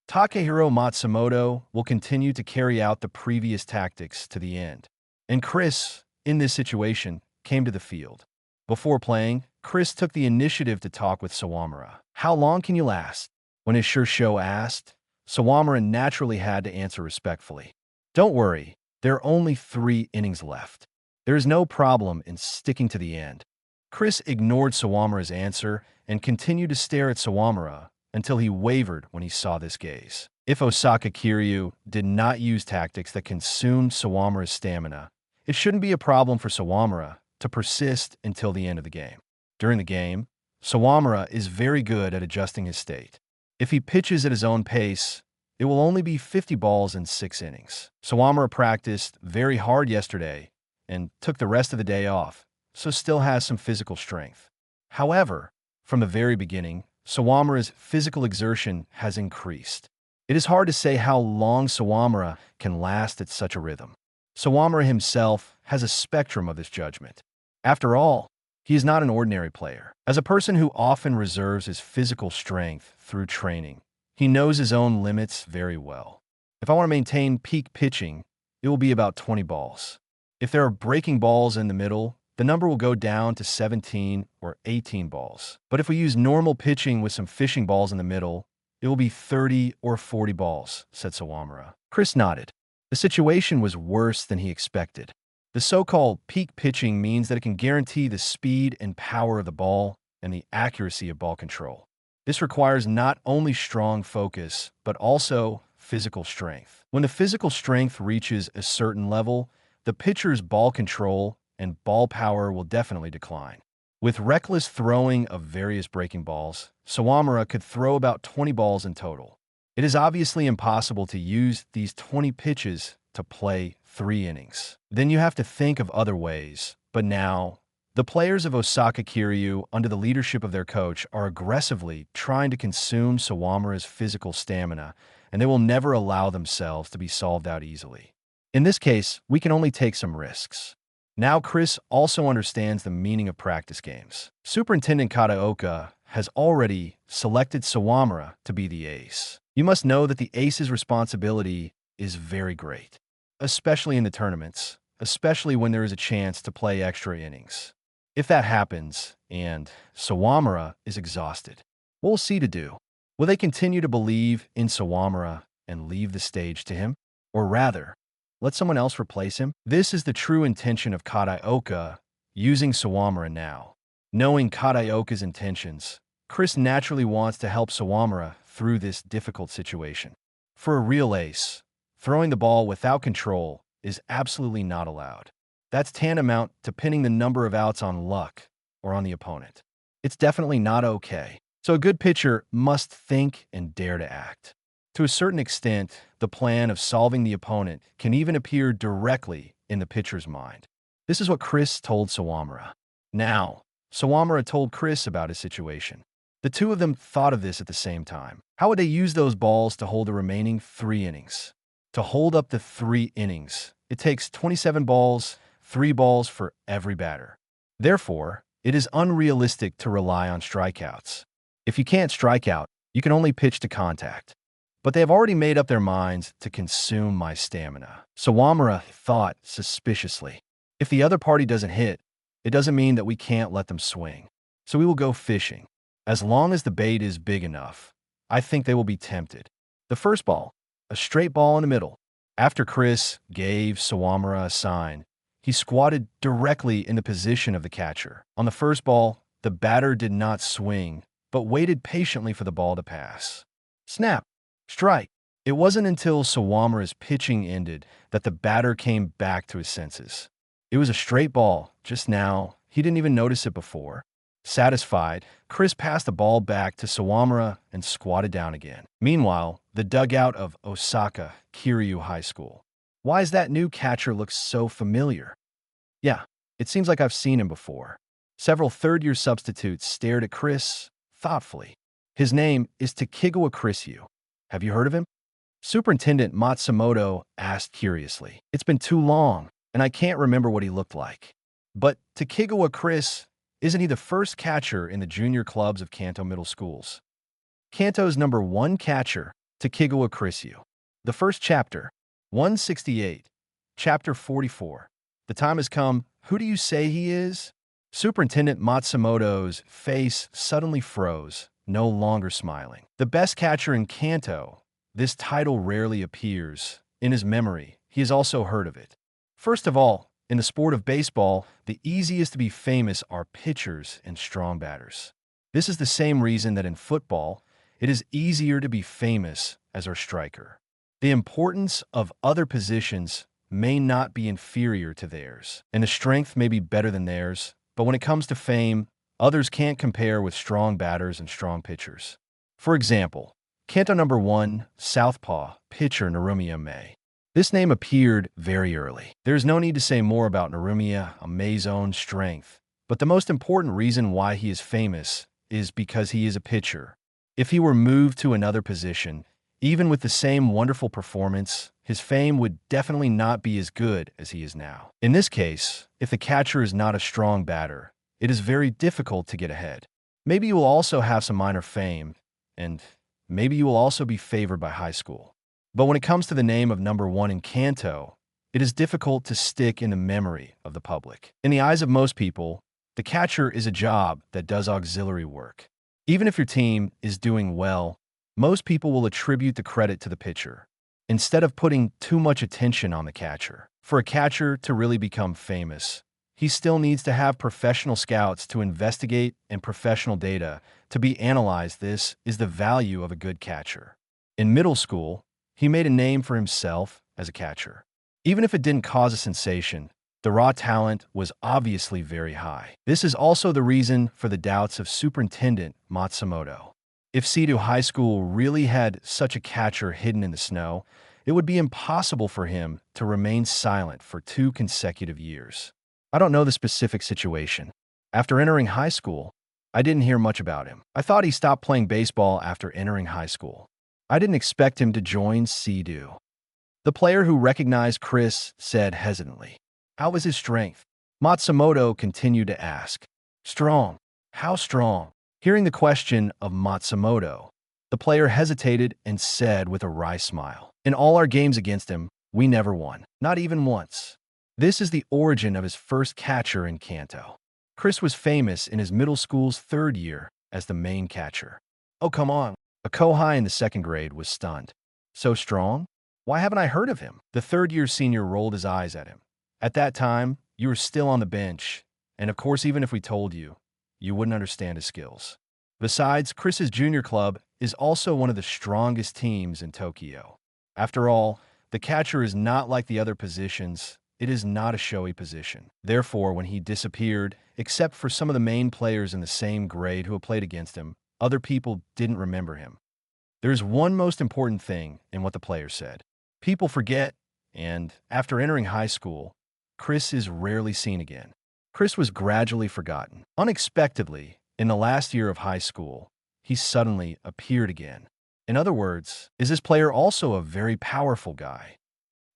Takehiro Matsumoto will continue to carry out the previous tactics to the end. And Chris, in this situation, came to the field. Before playing, Chris took the initiative to talk with Sawamura. How long can you last? When his Shursho asked, Sawamura naturally had to answer respectfully. Don't worry, there are only 3 innings left. There is no problem in sticking to the end. Chris ignored Sawamura's answer and continued to stare at Sawamura until he wavered when he saw this gaze. If Osaka Kiryu did not use tactics that consumed Sawamura's stamina, it shouldn't be a problem for Sawamura to persist until the end of the game. During the game, Sawamura is very good at adjusting his state. If he pitches at his own pace, it will only be 50 balls in 6 innings. Sawamura practiced very hard yesterday and took the rest of the day off, so still has some physical strength. However, from the very beginning, Sawamura's physical exertion has increased. It is hard to say how long Sawamura can last at such a rhythm. Sawamura himself has a spectrum of this judgment. After all, He is not an ordinary player. As a person who often reserves his physical strength through training, he knows his own limits very well. If I want to maintain peak pitching, it will be about 20 balls. If there are breaking balls in the middle, the number will go down to 17 or 18 balls. But if we use normal pitching with some fishing balls in the middle, it will be 30 or 40 balls, said Sawamura. Chris nodded. The situation was worse than he expected. The so-called peak pitching means that it can guarantee the speed and power of the ball and the accuracy of ball control. This requires not only strong focus, but also physical strength. When the physical strength reaches a certain level, the pitcher's ball control and ball power will definitely decline. With reckless throwing of various breaking balls, Sawamura could throw about 20 balls in total. It is obviously impossible to use these 20 pitches to play 3 innings. Then you have to think of other ways. But now, the players of Osaka Kiryu, under the leadership of their coach, are aggressively trying to consume Sawamura's physical stamina, and they will never allow themselves to be solved out easily. In this case, we can only take some risks. Now Chris also understands the meaning of practice games. Superintendent Kataoka has already selected Sawamura to be the ace. You must know that the ace's responsibility is very great, especially in the tournaments, especially when there is a chance to play extra innings. If that happens, and Sawamura is exhausted, what will Sita do? Will they continue to believe in Sawamura and leave the stage to him? Or rather, let someone else replace him? This is the true intention of Kataoka using Sawamura now. Knowing Kataoka's intentions, Chris naturally wants to help Sawamura through this difficult situation. For a real ace, throwing the ball without control is absolutely not allowed. That's tantamount to pinning the number of outs on luck or on the opponent. It's definitely not okay. So a good pitcher must think and dare to act. To a certain extent, the plan of solving the opponent can even appear directly in the pitcher's mind. This is what Chris told Sawamura. Now, Sawamura told Chris about his situation. The two of them thought of this at the same time. How would they use those balls to hold the remaining 3 innings? To hold up the 3 innings, it takes 27 balls, 3 balls for every batter. Therefore, it is unrealistic to rely on strikeouts. If you can't strike out, you can only pitch to contact. But they have already made up their minds to consume my stamina. Sawamura thought suspiciously. If the other party doesn't hit, it doesn't mean that we can't let them swing. So we will go fishing. As long as the bait is big enough, I think they will be tempted. The first ball, a straight ball in the middle. After Chris gave Sawamura a sign, he squatted directly in the position of the catcher. On the first ball, the batter did not swing, but waited patiently for the ball to pass. Snap! Strike! It wasn't until Sawamura's pitching ended that the batter came back to his senses. It was a straight ball, just now. He didn't even notice it before. Satisfied, Chris passed the ball back to Sawamura and squatted down again. Meanwhile, the dugout of Osaka Kiryu High School. Why does that new catcher look so familiar? Yeah, it seems like I've seen him before. Several third-year substitutes stared at Chris thoughtfully. His name is Takigawa Chrisyu. Have you heard of him? Superintendent Matsumoto asked curiously. It's been too long, and I can't remember what he looked like. But Takigawa Chris, isn't he the first catcher in the junior clubs of Kanto middle schools? Kanto's number 1 catcher, Takigawa Chrisyu. The first chapter, 168, chapter 44. The time has come. Who do you say he is? Superintendent Matsumoto's face suddenly froze, no longer smiling. The best catcher in Kanto. This title rarely appears. In his memory, he has also heard of it. First of all, in the sport of baseball, the easiest to be famous are pitchers and strong batters. This is the same reason that in football, it is easier to be famous as our striker. The importance of other positions may not be inferior to theirs, and the strength may be better than theirs, but when it comes to fame, others can't compare with strong batters and strong pitchers. For example, Kanto number 1, southpaw, pitcher Narumiya Mei. This name appeared very early. There's no need to say more about Narumiya Mei's own strength, but the most important reason why he is famous is because he is a pitcher. If he were moved to another position, even with the same wonderful performance, his fame would definitely not be as good as he is now. In this case, if the catcher is not a strong batter, it is very difficult to get ahead. Maybe you will also have some minor fame, and maybe you will also be favored by high school. But when it comes to the name of number one in Kanto, it is difficult to stick in the memory of the public. In the eyes of most people, the catcher is a job that does auxiliary work. Even if your team is doing well, most people will attribute the credit to the pitcher, instead of putting too much attention on the catcher. For a catcher to really become famous, he still needs to have professional scouts to investigate and professional data to be analyzed. This is the value of a good catcher. In middle school, he made a name for himself as a catcher. Even if it didn't cause a sensation, the raw talent was obviously very high. This is also the reason for the doubts of Superintendent Matsumoto. If Seto High School really had such a catcher hidden in the snow, it would be impossible for him to remain silent for 2 consecutive years. I don't know the specific situation. After entering high school, I didn't hear much about him. I thought he stopped playing baseball after entering high school. I didn't expect him to join Seto. The player who recognized Chris said hesitantly, "How is his strength?" Matsumoto continued to ask, "Strong. How strong?" Hearing the question of Matsumoto, the player hesitated and said with a wry smile, "In all our games against him, we never won. Not even once." This is the origin of his first catcher in Kanto. Chris was famous in his middle school's 3rd year as the main catcher. "Oh, come on." A kohai in the 2nd grade was stunned. "So strong? Why haven't I heard of him?" The 3rd-year senior rolled his eyes at him. "At that time, you were still on the bench, and of course even if we told you, you wouldn't understand his skills. Besides, Chris's junior club is also one of the strongest teams in Tokyo. After all, the catcher is not like the other positions. It is not a showy position. Therefore, when he disappeared, except for some of the main players in the same grade who had played against him, other people didn't remember him. There is one most important thing in what the player said. People forget, and after entering high school, Chris is rarely seen again. Chris was gradually forgotten. Unexpectedly, in the last year of high school, he suddenly appeared again. In other words, is this player also a very powerful guy?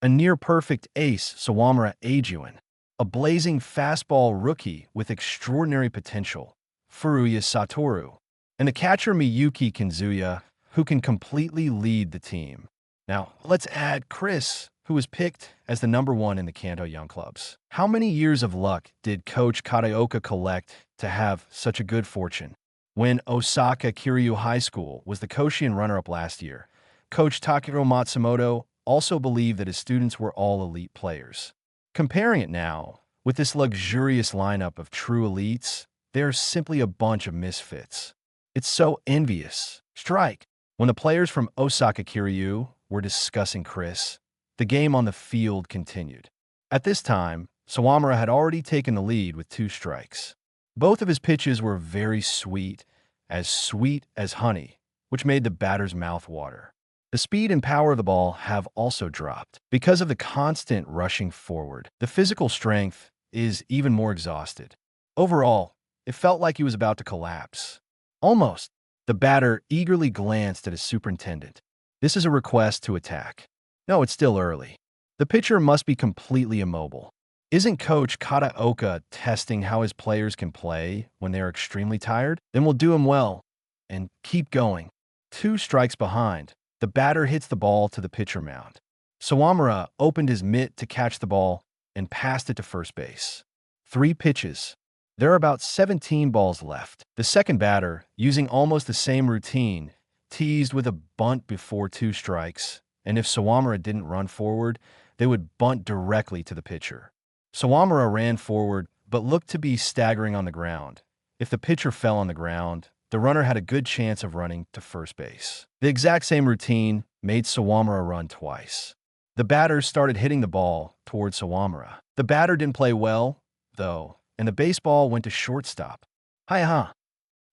A near-perfect ace, Sawamura Eijun, a blazing fastball rookie with extraordinary potential, Furuya Satoru, and the catcher Miyuki Kinzuya, who can completely lead the team. Now, let's add Chris, who was picked as the number 1 in the Kanto Young Clubs. How many years of luck did Coach Kataoka collect to have such a good fortune? When Osaka Kiryu High School was the Koshien runner-up last year, Coach Takiro Matsumoto also believed that his students were all elite players. Comparing it now, with this luxurious lineup of true elites, they're simply a bunch of misfits. It's so envious. Strike. When the players from Osaka Kiryu were discussing Chris, the game on the field continued. At this time, Sawamura had already taken the lead with 2 strikes. Both of his pitches were very sweet as honey, which made the batter's mouth water. The speed and power of the ball have also dropped. Because of the constant rushing forward, the physical strength is even more exhausted. Overall, it felt like he was about to collapse. Almost. The batter eagerly glanced at his superintendent. This is a request to attack. No, it's still early. The pitcher must be completely immobile. Isn't Coach Kataoka testing how his players can play when they are extremely tired? Then we'll do him well. And keep going. 2 strikes behind. The batter hits the ball to the pitcher mound. Sawamura opened his mitt to catch the ball and passed it to first base. 3 pitches. There are about 17 balls left. The second batter, using almost the same routine, teased with a bunt before 2 strikes, and if Sawamura didn't run forward, they would bunt directly to the pitcher. Sawamura ran forward, but looked to be staggering on the ground. If the pitcher fell on the ground, the runner had a good chance of running to first base. The exact same routine made Sawamura run twice. The batter started hitting the ball toward Sawamura. The batter didn't play well, though, and the baseball went to shortstop. Hi-ha.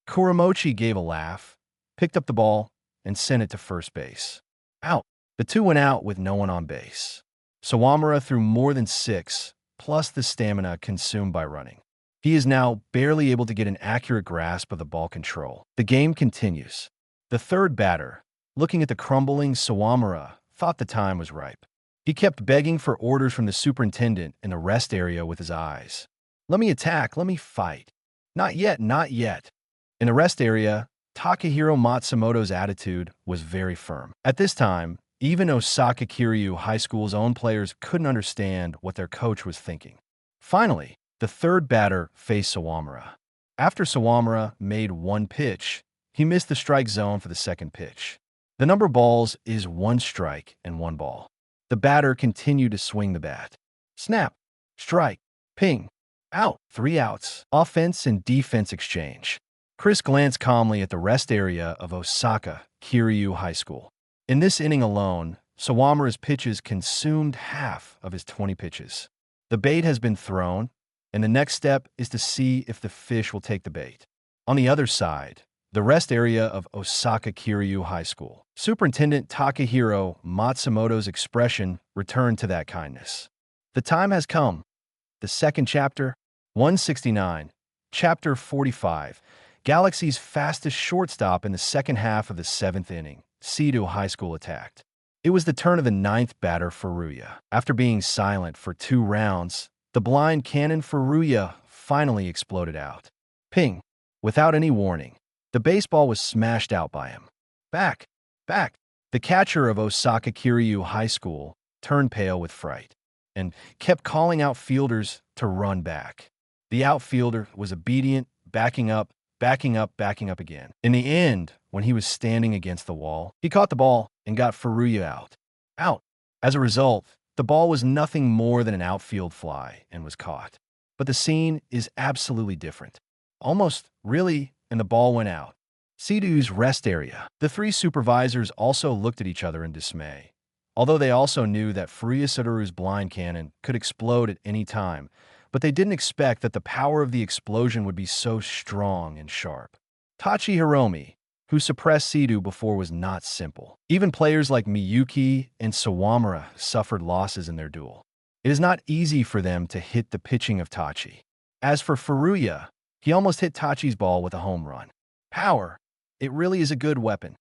Kuramochi gave a laugh, picked up the ball, and sent it to first base. Out. The 2 went out with no one on base. Sawamura threw more than 6, plus the stamina consumed by running. He is now barely able to get an accurate grasp of the ball control. The game continues. The third batter, looking at the crumbling Sawamura, thought the time was ripe. He kept begging for orders from the superintendent in the rest area with his eyes. Let me attack, let me fight. Not yet, not yet. In the rest area, Takahiro Matsumoto's attitude was very firm. At this time, even Osaka Kiryu High School's own players couldn't understand what their coach was thinking. Finally, the third batter faced Sawamura. After Sawamura made one pitch, he missed the strike zone for the second pitch. The number of balls is 1 strike and 1 ball. The batter continued to swing the bat. Snap, strike, ping, out, 3 outs, offense and defense exchange. Chris glanced calmly at the rest area of Osaka Kiryu High School. In this inning alone, Sawamura's pitches consumed half of his 20 pitches. The bait has been thrown, and the next step is to see if the fish will take the bait. On the other side, the rest area of Osaka Kiryu High School. Superintendent Takahiro Matsumoto's expression returned to that kindness. The time has come. The second chapter, 169, Chapter 45, Galaxy's fastest shortstop in the second half of the 7th inning, Seco High School attacked. It was the turn of the 9th batter, Furuya. After being silent for 2 rounds, the blind cannon Furuya finally exploded out. Ping! Without any warning, the baseball was smashed out by him. Back! Back! The catcher of Osaka Kiryu High School turned pale with fright and kept calling out fielders to run back. The outfielder was obedient, backing up again. In the end, when he was standing against the wall, he caught the ball and got Furuya out. Out! As a result, the ball was nothing more than an outfield fly and was caught. But the scene is absolutely different. Almost, really, and the ball went out. Seco's rest area. The 3 supervisors also looked at each other in dismay. Although they also knew that Furuya Satoru's blind cannon could explode at any time, but they didn't expect that the power of the explosion would be so strong and sharp. Tachi Hiromi, who suppressed Seco before, was not simple. Even players like Miyuki and Sawamura suffered losses in their duel. It is not easy for them to hit the pitching of Tachi. As for Furuya, he almost hit Tachi's ball with a home run. Power. It really is a good weapon.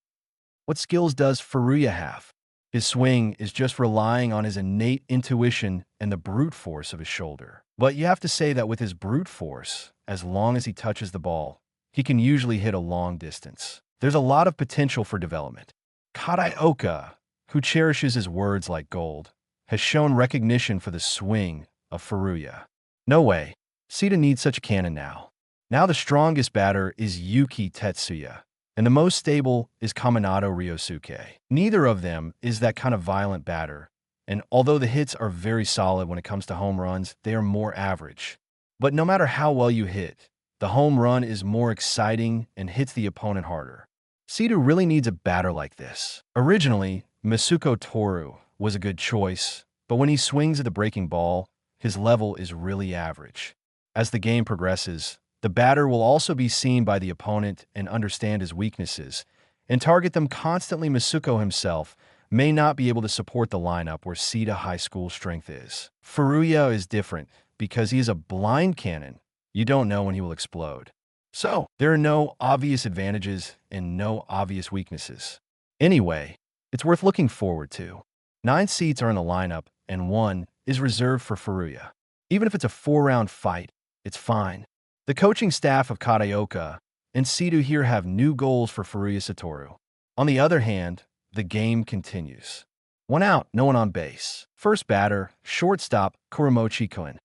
What skills does Furuya have? His swing is just relying on his innate intuition and the brute force of his shoulder. But you have to say that with his brute force, as long as he touches the ball, he can usually hit a long distance. There's a lot of potential for development. Kataoka, who cherishes his words like gold, has shown recognition for the swing of Furuya. No way. Seco needs such a cannon now. Now the strongest batter is Yuki Tetsuya, and the most stable is Kaminato Ryosuke. Neither of them is that kind of violent batter, and although the hits are very solid when it comes to home runs, they are more average. But no matter how well you hit, the home run is more exciting and hits the opponent harder. Seco really needs a batter like this. Originally, Masuko Toru was a good choice, but when he swings at the breaking ball, his level is really average. As the game progresses, the batter will also be seen by the opponent and understand his weaknesses, and target them constantly. Masuko himself may not be able to support the lineup where Seco High School strength is. Furuya is different because he is a blind cannon. You don't know when he will explode. So, there are no obvious advantages and no obvious weaknesses. Anyway, it's worth looking forward to. 9 seats are in the lineup, and 1 is reserved for Furuya. Even if it's a 4-round fight, it's fine. The coaching staff of Kataoka and Seco here have new goals for Furuya Satoru. On the other hand, the game continues. 1 out, no one on base. First batter, shortstop Kuramochi Koen.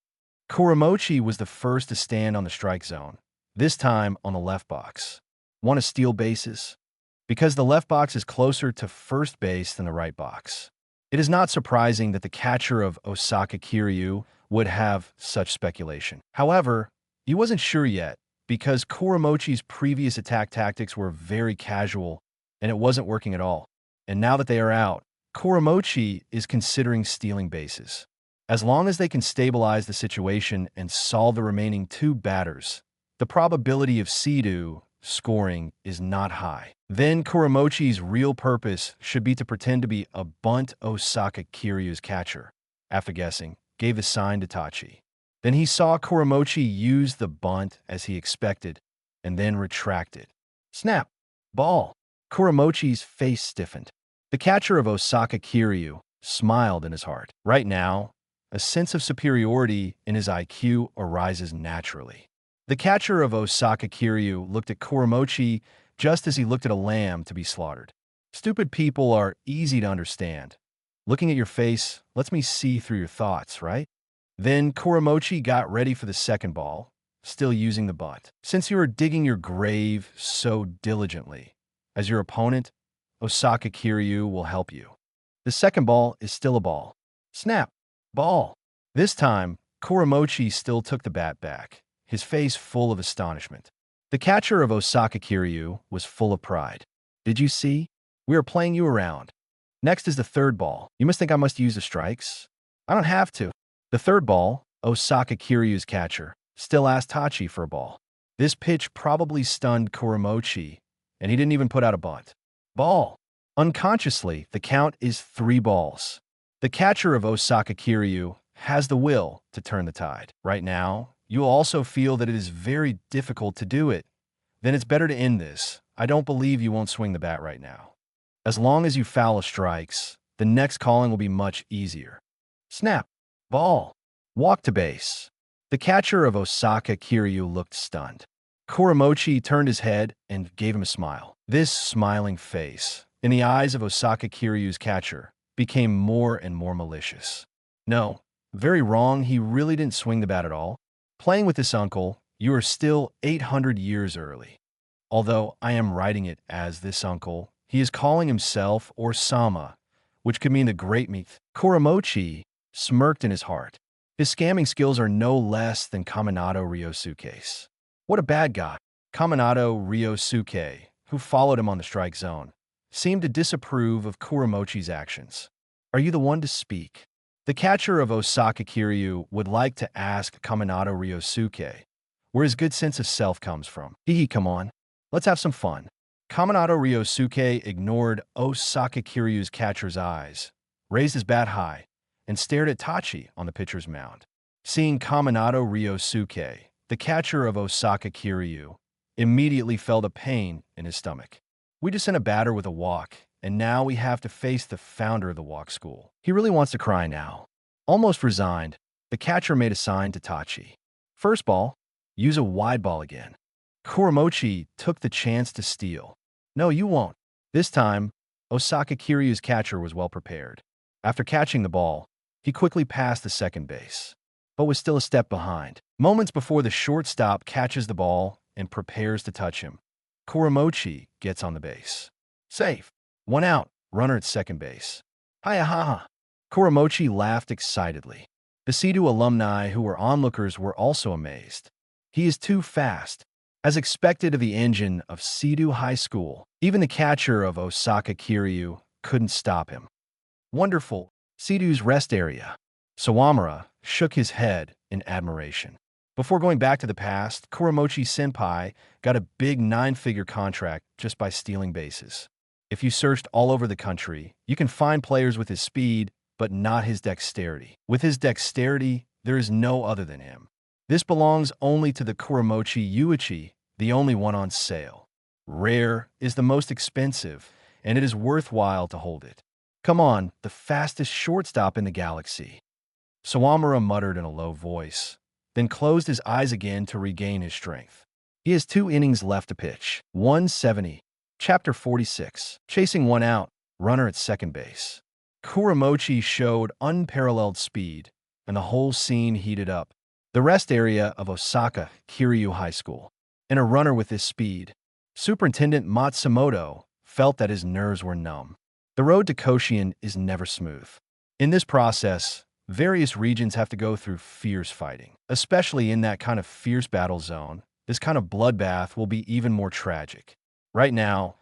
Kuramochi was the first to stand on the strike zone, this time on the left box. Want to steal bases? Because the left box is closer to first base than the right box. It is not surprising that the catcher of Osaka Kiryu would have such speculation. However, he wasn't sure yet because Kuramochi's previous attack tactics were very casual and it wasn't working at all. And now that they are out, Kuramochi is considering stealing bases. As long as they can stabilize the situation and solve the remaining 2 batters, the probability of Seco scoring is not high. Then Kuramochi's real purpose should be to pretend to be a bunt Osaka Kiryu's catcher. After guessing, gave the sign to Tachi. Then he saw Kuramochi use the bunt as he expected, and then retracted. Snap! Ball! Kuramochi's face stiffened. The catcher of Osaka Kiryu smiled in his heart. Right now, a sense of superiority in his IQ arises naturally. The catcher of Osaka Kiryu looked at Kuramochi just as he looked at a lamb to be slaughtered. Stupid people are easy to understand. Looking at your face lets me see through your thoughts, right? Then Kuramochi got ready for the second ball, still using the butt. Since you are digging your grave so diligently, as your opponent, Osaka Kiryu will help you. The second ball is still a ball. Snap. Ball. This time, Kuramochi still took the bat back, his face full of astonishment. The catcher of Osaka Kiryu was full of pride. Did you see? We are playing you around. Next is the third ball. You must think I must use the strikes? I don't have to. The third ball, Osaka Kiryu's catcher, still asked Tachi for a ball. This pitch probably stunned Kuramochi, and he didn't even put out a bunt. Ball. Unconsciously, the count is 3 balls. The catcher of Osaka Kiryu has the will to turn the tide. Right now, you will also feel that it is very difficult to do it. Then it's better to end this. I don't believe you won't swing the bat right now. As long as you foul strikes, the next calling will be much easier. Snap. Ball. Walk to base. The catcher of Osaka Kiryu looked stunned. Kuramochi turned his head and gave him a smile. This smiling face, in the eyes of Osaka Kiryu's catcher, became more and more malicious. No, very wrong, he really didn't swing the bat at all. Playing with this uncle, you are still 800 years early. Although I am writing it as this uncle, he is calling himself or Sama, which could mean the great meat. Kuramochi smirked in his heart. His scamming skills are no less than Kaminato Ryosuke's. What a bad guy. Kaminato Ryosuke, who followed him on the strike zone, seemed to disapprove of Kuramochi's actions. Are you the one to speak? The catcher of Osaka Kiryu would like to ask Kaminato Ryosuke where his good sense of self comes from. Come on. Let's have some fun. Kaminato Ryosuke ignored Osaka Kiryu's catcher's eyes, raised his bat high, and stared at Tachi on the pitcher's mound. Seeing Kaminato Ryosuke, the catcher of Osaka Kiryu, immediately felt a pain in his stomach. We just sent a batter with a walk, and now we have to face the founder of the walk school. He really wants to cry now. Almost resigned, the catcher made a sign to Tachi. First ball, use a wide ball again. Kuramochi took the chance to steal. No, you won't. This time, Osaka Kiryu's catcher was well prepared. After catching the ball, he quickly passed the second base, but was still a step behind. Moments before the shortstop catches the ball and prepares to touch him, Kuramochi gets on the base. Safe. 1 out, runner at second base. Hiya ha ha. Kuramochi laughed excitedly. The Sedo alumni who were onlookers were also amazed. He is too fast. As expected of the engine of Sedo High School, even the catcher of Osaka Kiryu couldn't stop him. Wonderful. Sedo's rest area. Sawamura shook his head in admiration. Before going back to the past, Kuramochi Senpai got a big 9-figure contract just by stealing bases. If you searched all over the country, you can find players with his speed, but not his dexterity. With his dexterity, there is no other than him. This belongs only to the Kuramochi Yuichi, the only one on sale. Rare is the most expensive, and it is worthwhile to hold it. Come on, the fastest shortstop in the galaxy. Sawamura muttered in a low voice, then closed his eyes again to regain his strength. He has 2 innings left to pitch. 170. Chapter 46. Chasing 1 out, runner at second base. Kuramochi showed unparalleled speed, and the whole scene heated up. The rest area of Osaka Kiryu High School. And a runner with this speed. Superintendent Matsumoto felt that his nerves were numb. The road to Koshien is never smooth. In this process, various regions have to go through fierce fighting. Especially in that kind of fierce battle zone, this kind of bloodbath will be even more tragic. Right now,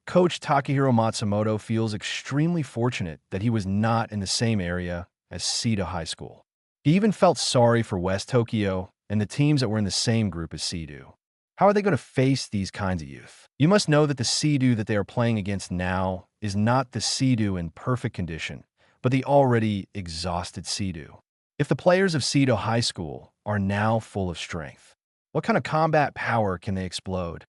Coach Takahiro Matsumoto feels extremely fortunate that he was not in the same area as Sedo High School. He even felt sorry for West Tokyo and the teams that were in the same group as Sedo. How are they going to face these kinds of youth? You must know that the Sedo that they are playing against now is not the Sedo in perfect condition, but the already exhausted Sedo. If the players of Sedo High School are now full of strength, what kind of combat power can they explode?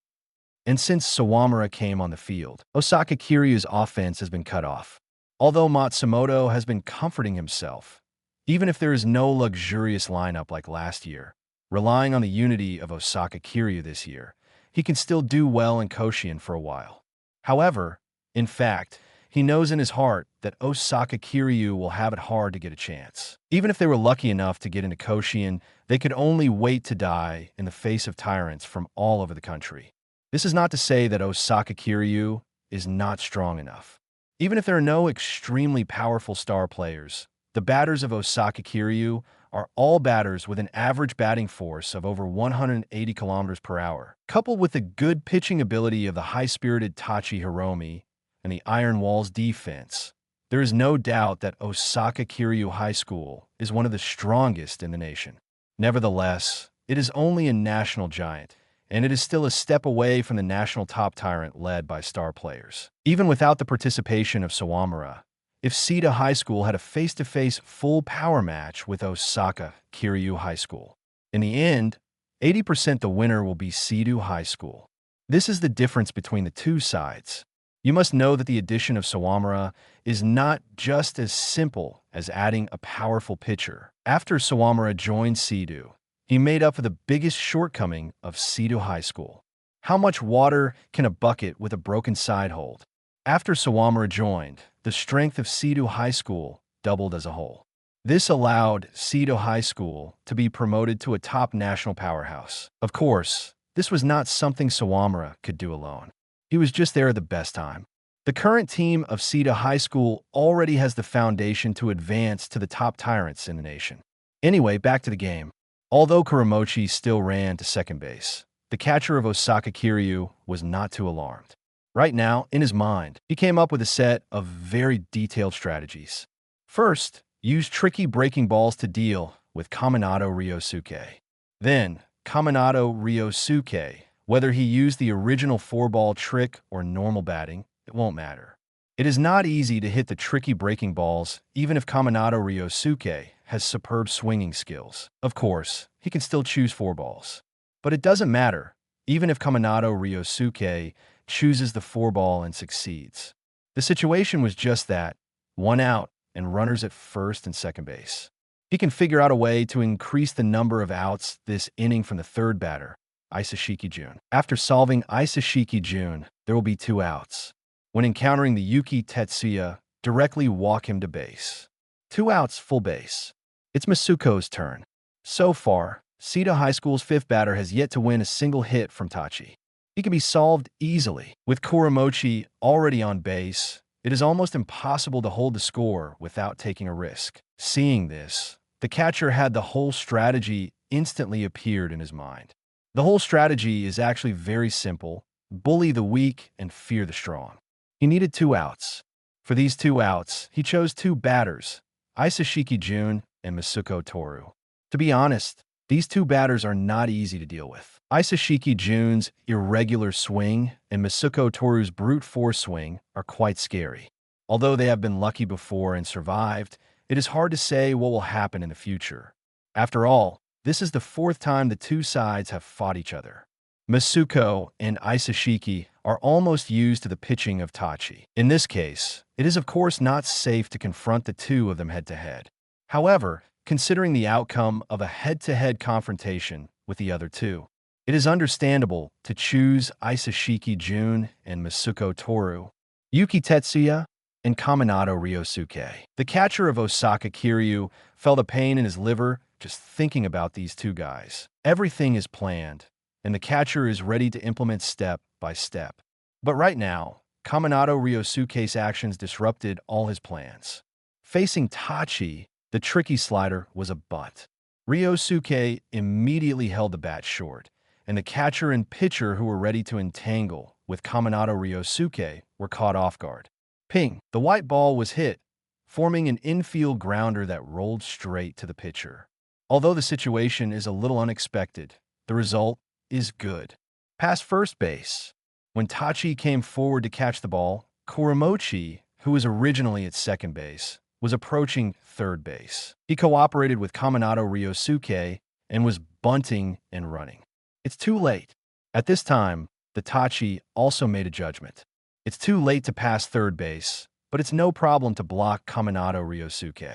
And since Sawamura came on the field, Osaka Kiryu's offense has been cut off. Although Matsumoto has been comforting himself, even if there is no luxurious lineup like last year, Relying on the unity of Osaka Kiryu this year, he can still do well in Koshien for a while. However, in fact, he knows in his heart that Osaka Kiryu will have it hard to get a chance. Even if they were lucky enough to get into Koshien, they could only wait to die in the face of tyrants from all over the country. This is not to say that Osaka Kiryu is not strong enough. Even if there are no extremely powerful star players, the batters of Osaka Kiryu are all batters with an average batting force of over 180 kilometers per hour. Coupled with the good pitching ability of the high-spirited Tachi Hiromi and the Iron Wall's defense, there is no doubt that Osaka Kiryu High School is one of the strongest in the nation. Nevertheless, it is only a national giant, and it is still a step away from the national top tyrant led by star players. Even without the participation of Sawamura, if Sita High School had a face-to-face full power match with Osaka Kiryu High School, in the end, 80% the winner will be Sita High School. This is the difference between the two sides. You must know that the addition of Sawamura is not just as simple as adding a powerful pitcher. After Sawamura joined Sita, he made up for the biggest shortcoming of Sita High School. How much water can a bucket with a broken side hold? After Sawamura joined, the strength of Sita High School doubled as a whole. This allowed Sita High School to be promoted to a top national powerhouse. Of course, this was not something Sawamura could do alone. He was just there at the best time. The current team of Sita High School already has the foundation to advance to the top tyrants in the nation. Anyway, back to the game. Although Kuramochi still ran to second base, the catcher of Osaka Kiryu was not too alarmed. Right now, in his mind, he came up with a set of very detailed strategies. First, use tricky breaking balls to deal with Kaminado Ryosuke. Then, Kaminado Ryosuke, whether he used the original four-ball trick or normal batting, it won't matter. It is not easy to hit the tricky breaking balls, even if Kaminado Ryosuke has superb swinging skills. Of course, he can still choose four balls. But it doesn't matter, even if Kaminado Ryosuke chooses the four ball and succeeds. The situation was just that, one out and runners at first and second base. He can figure out a way to increase the number of outs this inning from the third batter, Isashiki Jun. After solving Isashiki Jun, there will be 2 outs. When encountering the Yuki Tetsuya, directly walk him to base. 2 outs, full base. It's Masuko's turn. So far, Sita High School's 5th batter has yet to win a single hit from Tachi. He can be solved easily. With Kuramochi already on base, it is almost impossible to hold the score without taking a risk. Seeing this, the catcher had the whole strategy instantly appeared in his mind. The whole strategy is actually very simple: bully the weak and fear the strong. He needed 2 outs. For these 2 outs, he chose 2 batters, Isashiki Jun and Masuko Toru. To be honest, these 2 batters are not easy to deal with. Isashiki Jun's irregular swing and Masuko Toru's brute force swing are quite scary. Although they have been lucky before and survived, it is hard to say what will happen in the future. After all, this is the 4th time the 2 sides have fought each other. Masuko and Isashiki are almost used to the pitching of Tachi. In this case, it is of course not safe to confront the 2 of them head-to-head. However, considering the outcome of a head-to-head confrontation with the other 2, it is understandable to choose Isashiki Jun and Masuko Toru, Yuki Tetsuya, and Kaminado Ryosuke. The catcher of Osaka Kiryu felt a pain in his liver just thinking about these 2 guys. Everything is planned, and the catcher is ready to implement step by step. But right now, Kaminado Ryosuke's actions disrupted all his plans. Facing Tachi, the tricky slider was a bunt. Ryosuke immediately held the bat short, and the catcher and pitcher who were ready to entangle with Kaminado Ryosuke were caught off guard. Ping! The white ball was hit, forming an infield grounder that rolled straight to the pitcher. Although the situation is a little unexpected, the result is good. Past first base. When Tachi came forward to catch the ball, Kuramochi, who was originally at second base, was approaching third base. He cooperated with Kaminado Ryosuke and was bunting and running. It's too late. At this time, the Tachi also made a judgment. It's too late to pass third base, but it's no problem to block Kaminado Ryosuke.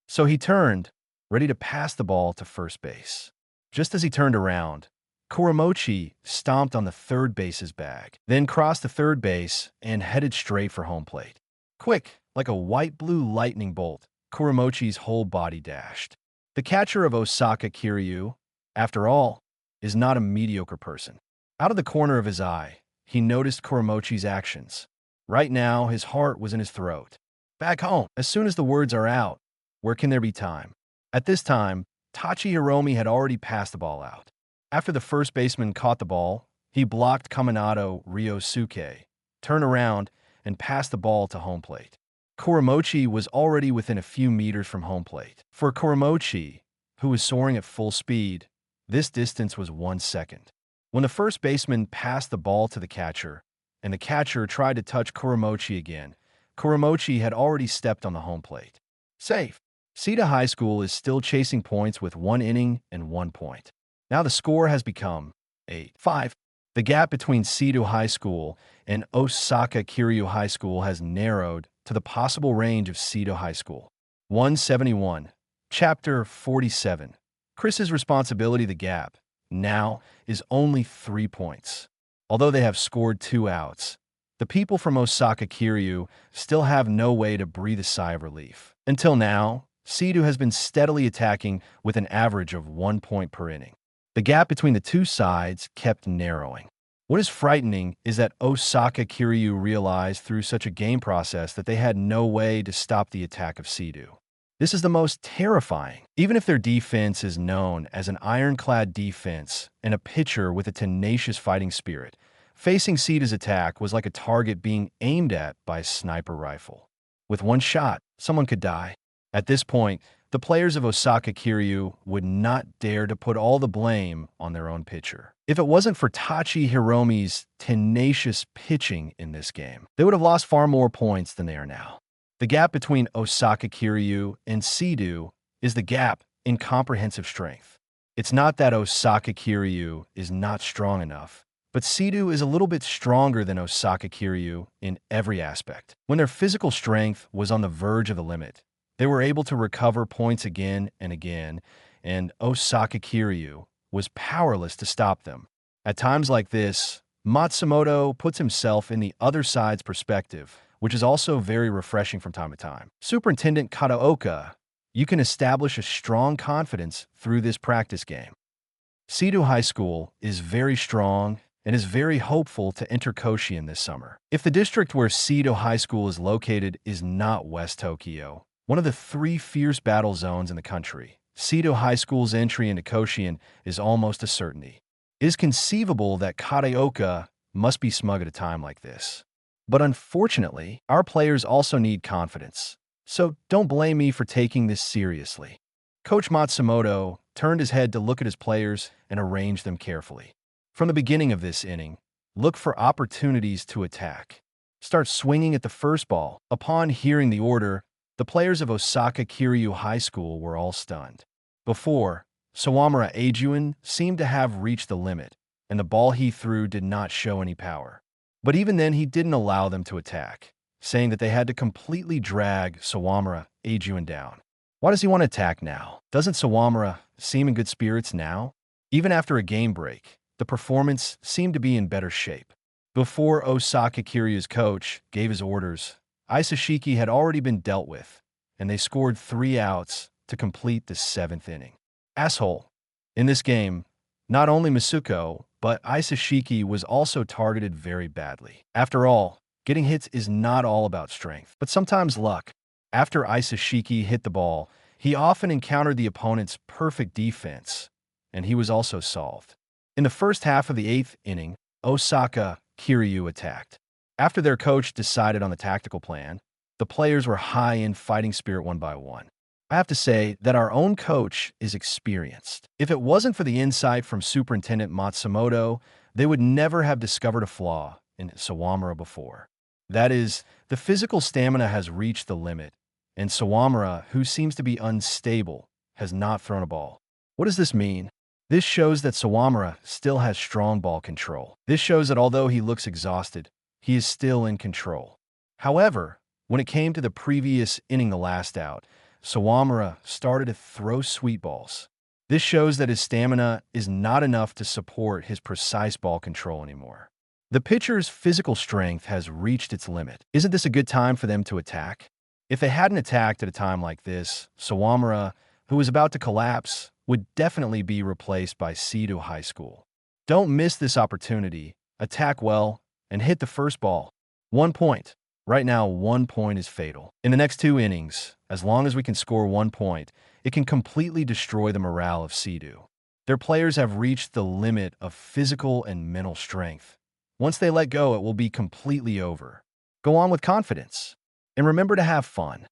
So he turned, ready to pass the ball to first base. Just as he turned around, Kuramochi stomped on the third base's bag, then crossed the third base and headed straight for home plate. Quick, like a white-blue lightning bolt, Kuramochi's whole body dashed. The catcher of Osaka Kiryu, after all, is not a mediocre person. Out of the corner of his eye, he noticed Kuramochi's actions. Right now, his heart was in his throat. Back home, as soon as the words are out, where can there be time? At this time, Tachi Hiromi had already passed the ball out. After the first baseman caught the ball, he blocked Kaminato Ryosuke, turned around, and passed the ball to home plate. Kuramochi was already within a few meters from home plate. For Kuramochi, who was soaring at full speed, this distance was 1 second. When the first baseman passed the ball to the catcher, and the catcher tried to touch Kuramochi again, Kuramochi had already stepped on the home plate. Safe. Sita High School is still chasing points with 1 inning and 1 point. Now the score has become 8-5. The gap between Sita High School and Osaka Kiryu High School has narrowed to the possible range of Sita High School. 171. Chapter 47. Chris's responsibility. The gap now is only 3 points. Although they have scored 2 outs, the people from Osaka Kiryu still have no way to breathe a sigh of relief. Until now, Sita has been steadily attacking with an average of 1 point per inning. The gap between the two sides kept narrowing. What is frightening is that Osaka Kiryu realized through such a game process that they had no way to stop the attack of Sita. This is the most terrifying. Even if their defense is known as an ironclad defense and a pitcher with a tenacious fighting spirit, facing Sita's attack was like a target being aimed at by a sniper rifle. With 1 shot, someone could die. At this point, the players of Osaka Kiryu would not dare to put all the blame on their own pitcher. If it wasn't for Tachi Hiromi's tenacious pitching in this game, they would have lost far more points than they are now. The gap between Osaka Kiryu and Sita is the gap in comprehensive strength. It's not that Osaka Kiryu is not strong enough, but Sita is a little bit stronger than Osaka Kiryu in every aspect. When their physical strength was on the verge of the limit, they were able to recover points again and again, and Osaka Kiryu was powerless to stop them. At times like this, Matsumoto puts himself in the other side's perspective, which is also very refreshing from time to time. Superintendent Kataoka, you can establish a strong confidence through this practice game. Sita High School is very strong and is very hopeful to enter Koshien this summer. If the district where Sita High School is located is not West Tokyo, one of the 3 fierce battle zones in the country, Sita High School's entry into Koshien is almost a certainty. It is conceivable that Kataoka must be smug at a time like this. But unfortunately, our players also need confidence. So don't blame me for taking this seriously. Coach Matsumoto turned his head to look at his players and arrange them carefully. From the beginning of this inning, look for opportunities to attack. Start swinging at the first ball. Upon hearing the order, the players of Osaka Kiryu High School were all stunned. Before, Sawamura Eijun seemed to have reached the limit, and the ball he threw did not show any power. But even then, he didn't allow them to attack, saying that they had to completely drag Sawamura Eijun down. Why does he want to attack now? Doesn't Sawamura seem in good spirits now? Even after a game break, the performance seemed to be in better shape. Before Osaka Kiryu's coach gave his orders, Isashiki had already been dealt with, and they scored 3 outs to complete the 7th inning. Asshole. In this game, not only Masuko, but Isashiki was also targeted very badly. After all, getting hits is not all about strength, but sometimes luck. After Isashiki hit the ball, he often encountered the opponent's perfect defense, and he was also solved. In the first half of the 8th inning, Osaka Kiryu attacked. After their coach decided on the tactical plan, the players were high in fighting spirit one by one. I have to say that our own coach is experienced. If it wasn't for the insight from Superintendent Matsumoto, they would never have discovered a flaw in Sawamura before. That is, the physical stamina has reached the limit, and Sawamura, who seems to be unstable, has not thrown a ball. What does this mean? This shows that Sawamura still has strong ball control. This shows that although he looks exhausted, he is still in control. However, when it came to the previous inning, the last out, Sawamura started to throw sweet balls. This shows that his stamina is not enough to support his precise ball control anymore. The pitcher's physical strength has reached its limit. Isn't this a good time for them to attack? If they hadn't attacked at a time like this, Sawamura, who was about to collapse, would definitely be replaced by Seco High School. Don't miss this opportunity. Attack well and hit the first ball. 1 point. Right now, 1 point is fatal. In the next 2 innings, as long as we can score 1 point, it can completely destroy the morale of Seco. Their players have reached the limit of physical and mental strength. Once they let go, it will be completely over. Go on with confidence. And remember to have fun.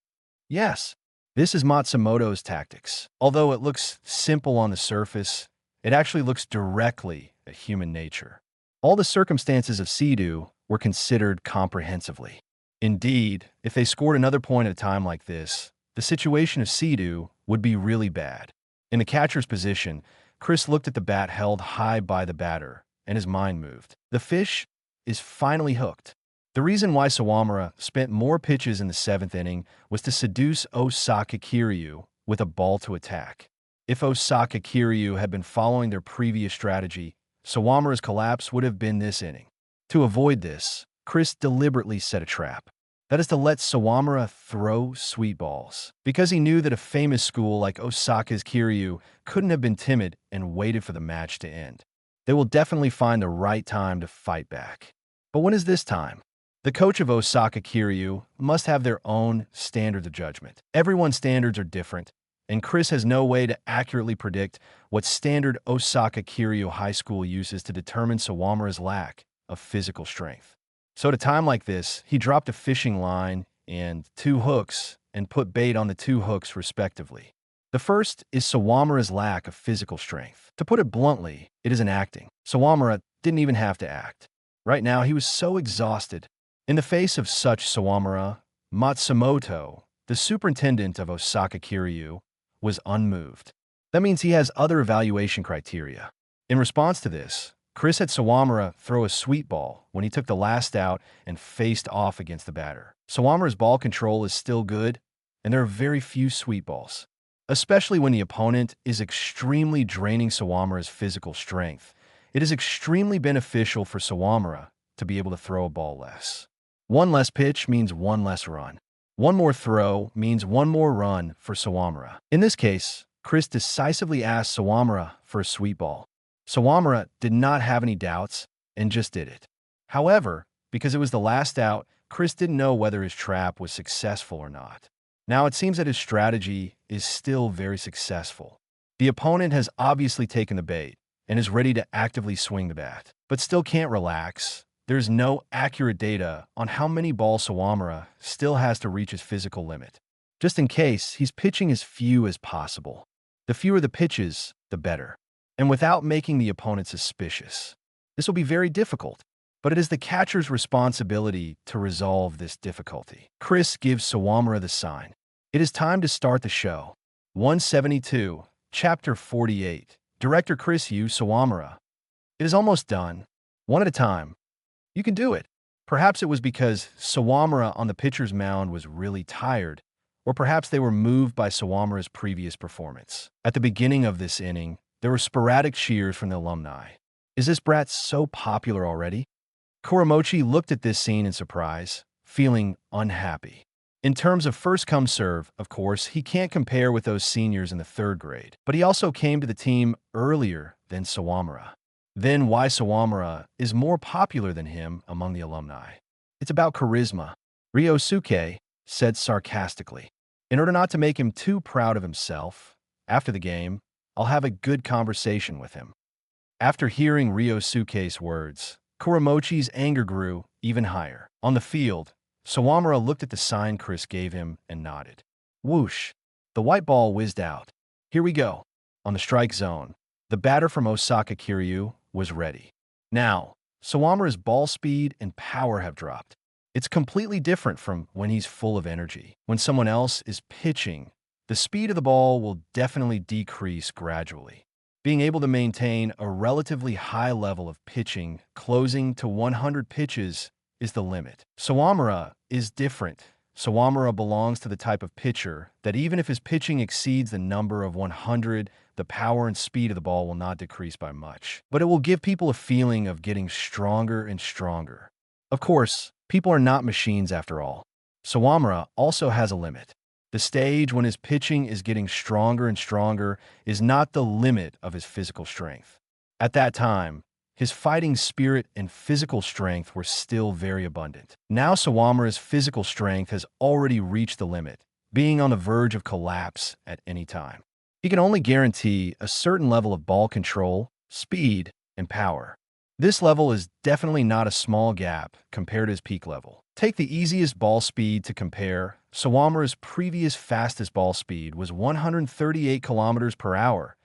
Yes, this is Matsumoto's tactics. Although it looks simple on the surface, it actually looks directly at human nature. All the circumstances of Seco were considered comprehensively. Indeed, if they scored another point at a time like this, the situation of Seco would be really bad. In the catcher's position, Chris looked at the bat held high by the batter, and his mind moved. The fish is finally hooked. The reason why Sawamura spent more pitches in the 7th inning was to seduce Osaka Kiryu with a ball to attack. If Osaka Kiryu had been following their previous strategy, Sawamura's collapse would have been this inning. To avoid this, Chris deliberately set a trap. That is to let Sawamura throw sweet balls. Because he knew that a famous school like Osaka's Kiryu couldn't have been timid and waited for the match to end. They will definitely find the right time to fight back. But when is this time? The coach of Osaka Kiryu must have their own standards of judgment. Everyone's standards are different, and Chris has no way to accurately predict what standard Osaka Kiryu High School uses to determine Sawamura's lack of physical strength. So at a time like this, he dropped a fishing line and 2 hooks and put bait on the 2 hooks respectively. The first is Sawamura's lack of physical strength. To put it bluntly, it is an acting. Sawamura didn't even have to act. Right now, he was so exhausted. In the face of such Sawamura, Matsumoto, the superintendent of Osaka Kiryu, was unmoved. That means he has other evaluation criteria. In response to this, Chris had Sawamura throw a sweet ball when he took the last out and faced off against the batter. Sawamura's ball control is still good, and there are very few sweet balls, especially when the opponent is extremely draining Sawamura's physical strength. It is extremely beneficial for Sawamura to be able to throw a ball less. 1 less pitch means 1 less run. 1 more throw means 1 more run for Sawamura. In this case, Chris decisively asked Sawamura for a sweet ball. Sawamura did not have any doubts and just did it. However, because it was the last out, Chris didn't know whether his trap was successful or not. Now it seems that his strategy is still very successful. The opponent has obviously taken the bait and is ready to actively swing the bat, but still can't relax. There's no accurate data on how many balls Sawamura still has to reach his physical limit. Just in case, he's pitching as few as possible. The fewer the pitches, the better. And without making the opponent suspicious. This will be very difficult, but it is the catcher's responsibility to resolve this difficulty. Chris gives Sawamura the sign. It is time to start the show. 172, Chapter 48. Director Chris Yu Sawamura. It is almost done. 1 at a time. You can do it. Perhaps it was because Sawamura on the pitcher's mound was really tired, or perhaps they were moved by Sawamura's previous performance. At the beginning of this inning, there were sporadic cheers from the alumni. Is this brat so popular already? Kuramochi looked at this scene in surprise, feeling unhappy. In terms of first-come serve, of course, he can't compare with those seniors in the 3rd grade, but he also came to the team earlier than Sawamura. Then why Sawamura is more popular than him among the alumni? It's about charisma, Ryosuke said sarcastically. In order not to make him too proud of himself, after the game, I'll have a good conversation with him. After hearing Ryosuke's words, Kuramochi's anger grew even higher. On the field, Sawamura looked at the sign Chris gave him and nodded. Whoosh! The white ball whizzed out. Here we go. On the strike zone, the batter from Osaka Kiryu was ready. Now, Sawamura's ball speed and power have dropped. It's completely different from when he's full of energy. When someone else is pitching, the speed of the ball will definitely decrease gradually. Being able to maintain a relatively high level of pitching, closing to 100 pitches, is the limit. Sawamura is different. Sawamura belongs to the type of pitcher that even if his pitching exceeds the number of 100, the power and speed of the ball will not decrease by much. But it will give people a feeling of getting stronger and stronger. Of course, people are not machines after all. Sawamura also has a limit. The stage when his pitching is getting stronger and stronger is not the limit of his physical strength. At that time, his fighting spirit and physical strength were still very abundant. Now Sawamura's physical strength has already reached the limit, being on the verge of collapse at any time. He can only guarantee a certain level of ball control, speed, and power. This level is definitely not a small gap compared to his peak level. Take the easiest ball speed to compare. Sawamura's previous fastest ball speed was 138 kilometers per hour,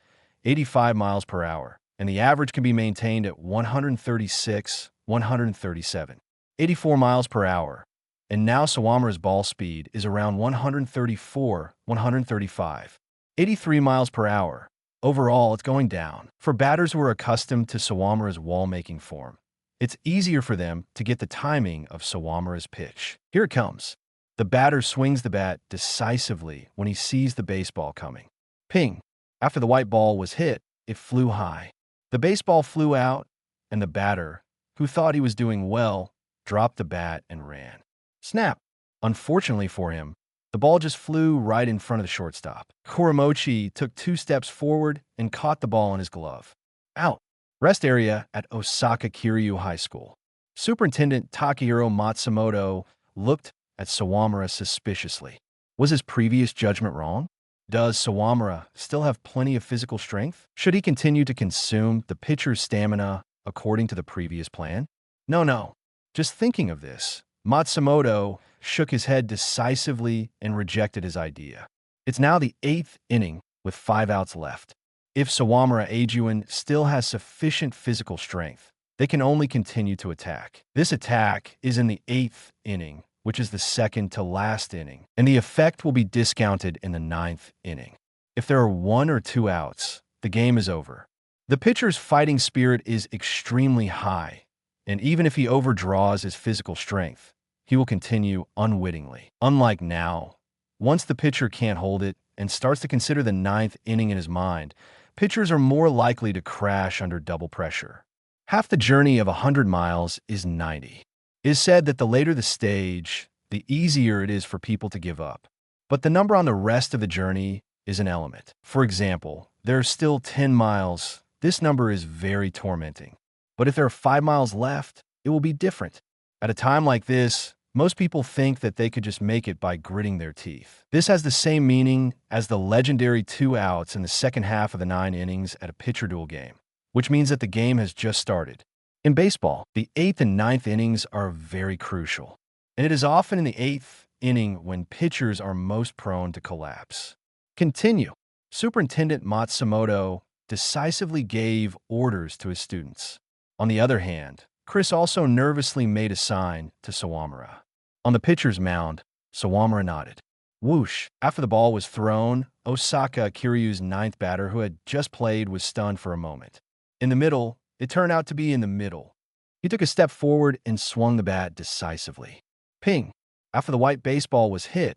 85 miles per hour, and the average can be maintained at 136, 137, 84 miles per hour. And now Sawamura's ball speed is around 134, 135, 83 miles per hour. Overall, it's going down. For batters who are accustomed to Sawamura's wall-making form, it's easier for them to get the timing of Sawamura's pitch. Here it comes. The batter swings the bat decisively when he sees the baseball coming. Ping! After the white ball was hit, it flew high. The baseball flew out, and the batter, who thought he was doing well, dropped the bat and ran. Snap! Unfortunately for him, the ball just flew right in front of the shortstop. Kuramochi took 2 steps forward and caught the ball in his glove. Out! Rest area at Osaka Kiryu High School. Superintendent Takahiro Matsumoto looked at Sawamura suspiciously. Was his previous judgment wrong? Does Sawamura still have plenty of physical strength? Should he continue to consume the pitcher's stamina according to the previous plan? No. Just thinking of this, Matsumoto shook his head decisively and rejected his idea. It's now the 8th inning with 5 outs left. If Sawamura Eijun still has sufficient physical strength, they can only continue to attack. This attack is in the 8th inning, which is the second to last inning, and the effect will be discounted in the 9th inning. If there are 1 or 2 outs, the game is over. The pitcher's fighting spirit is extremely high, and even if he overdraws his physical strength, he will continue unwittingly. Unlike now, once the pitcher can't hold it and starts to consider the 9th inning in his mind, pitchers are more likely to crash under double pressure. Half the journey of 100 miles is 90. It is said that the later the stage, the easier it is for people to give up. But the number on the rest of the journey is an element. For example, there are still 10 miles. This number is very tormenting. But if there are 5 miles left, it will be different. At a time like this, most people think that they could just make it by gritting their teeth. This has the same meaning as the legendary 2 outs in the second half of the 9 innings at a pitcher duel game, which means that the game has just started. In baseball, the 8th and 9th innings are very crucial, and it is often in the 8th inning when pitchers are most prone to collapse. Continue. Superintendent Matsumoto decisively gave orders to his students. On the other hand, Chris also nervously made a sign to Sawamura. On the pitcher's mound, Sawamura nodded. Whoosh! After the ball was thrown, Osaka Kiryu's 9th batter, who had just played, was stunned for a moment. In the middle, it turned out to be in the middle. He took a step forward and swung the bat decisively. Ping! After the white baseball was hit,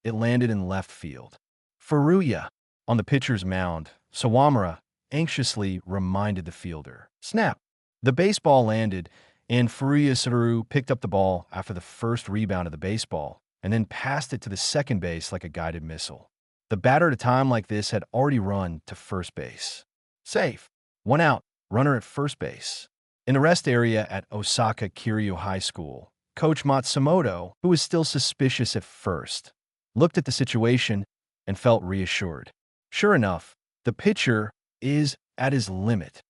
it landed in left field. Furuya! On the pitcher's mound, Sawamura anxiously reminded the fielder. Snap! The baseball landed, and Furuya Saru picked up the ball after the first rebound of the baseball, and then passed it to the second base like a guided missile. The batter at a time like this had already run to first base. Safe! 1 out, runner at first base. In the rest area at Osaka Kiryu High School, Coach Matsumoto, who was still suspicious at first, looked at the situation and felt reassured. Sure enough, the pitcher is at his limit.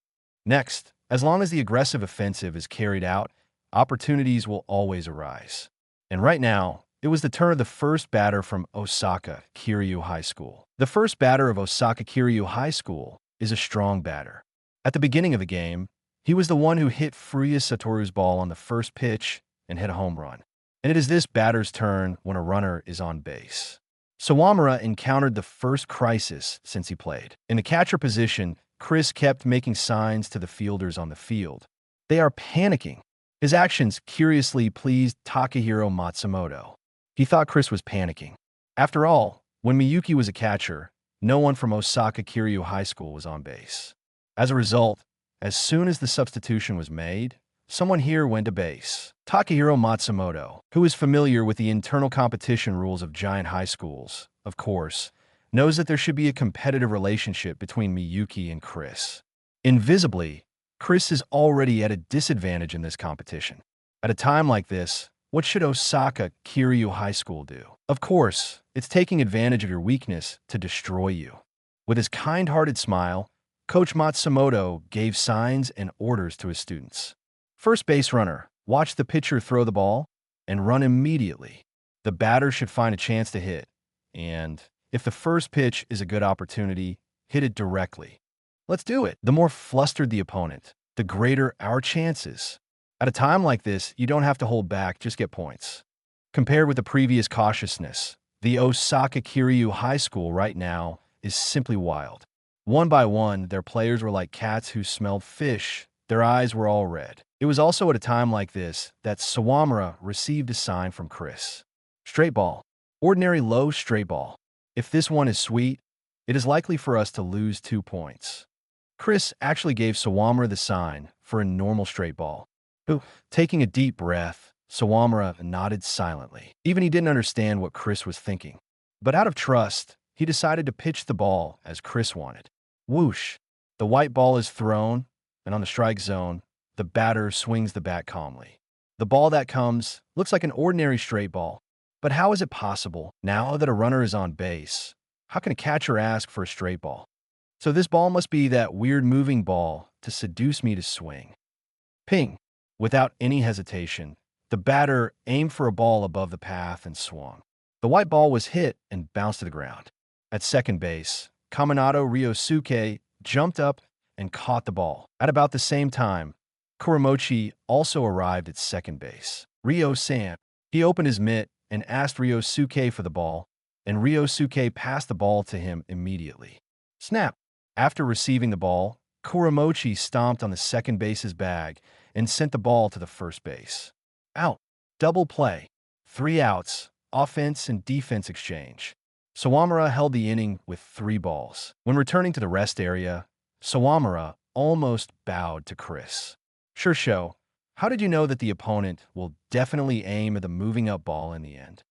Next, as long as the aggressive offensive is carried out, opportunities will always arise. And right now, it was the turn of the first batter from Osaka Kiryu High School. The first batter of Osaka Kiryu High School is a strong batter. At the beginning of the game, he was the one who hit Furuya Satoru's ball on the first pitch and hit a home run. And it is this batter's turn when a runner is on base. Sawamura encountered the first crisis since he played. In the catcher position, Chris kept making signs to the fielders on the field. They are panicking. His actions curiously pleased Takahiro Matsumoto. He thought Chris was panicking. After all, when Miyuki was a catcher, no one from Osaka Kiryu High School was on base. As a result, as soon as the substitution was made, someone here went to base. Takahiro Matsumoto, who is familiar with the internal competition rules of giant high schools, of course, knows that there should be a competitive relationship between Miyuki and Chris. Invisibly, Chris is already at a disadvantage in this competition. At a time like this, what should Osaka Kiryu High School do? Of course, it's taking advantage of your weakness to destroy you. With his kind-hearted smile, Coach Matsumoto gave signs and orders to his students. First base runner, watch the pitcher throw the ball and run immediately. The batter should find a chance to hit, and if the first pitch is a good opportunity, hit it directly. Let's do it. The more flustered the opponent, the greater our chances. At a time like this, you don't have to hold back, just get points. Compared with the previous cautiousness, the Osaka Kiryu High School right now is simply wild. One by one, their players were like cats who smelled fish. Their eyes were all red. It was also at a time like this that Sawamura received a sign from Chris. Straight ball. Ordinary low straight ball. If this one is sweet, it is likely for us to lose 2 points. Chris actually gave Sawamura the sign for a normal straight ball. Taking a deep breath, Sawamura nodded silently. Even he didn't understand what Chris was thinking. But out of trust, he decided to pitch the ball as Chris wanted. Whoosh! The white ball is thrown, and on the strike zone, the batter swings the bat calmly. The ball that comes looks like an ordinary straight ball. But how is it possible, now that a runner is on base? How can a catcher ask for a straight ball? So this ball must be that weird moving ball to seduce me to swing. Ping! Without any hesitation, the batter aimed for a ball above the path and swung. The white ball was hit and bounced to the ground. At second base, Kaminato Ryosuke jumped up and caught the ball. At about the same time, Kuramochi also arrived at second base. Ryo-san, he opened his mitt and asked Ryosuke for the ball, and Ryosuke passed the ball to him immediately. Snap! After receiving the ball, Kuramochi stomped on the second base's bag and sent the ball to the first base. Out. Double play. 3 outs. Offense and defense exchange. Sawamura held the inning with 3 balls. When returning to the rest area, Sawamura almost bowed to Chris. Sure, Sho, how did you know that the opponent will definitely aim at the moving up ball in the end?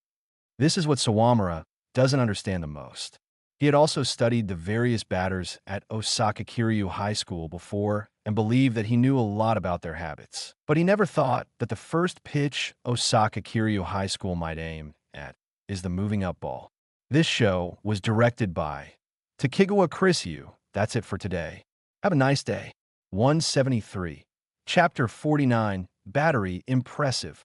This is what Sawamura doesn't understand the most. He had also studied the various batters at Osaka Kiryu High School before and believed that he knew a lot about their habits. But he never thought that the first pitch Osaka Kiryu High School might aim at is the moving up ball. This show was directed by Takigawa Chrisyu. That's it for today. Have a nice day. 173. Chapter 49, Battery Impressive.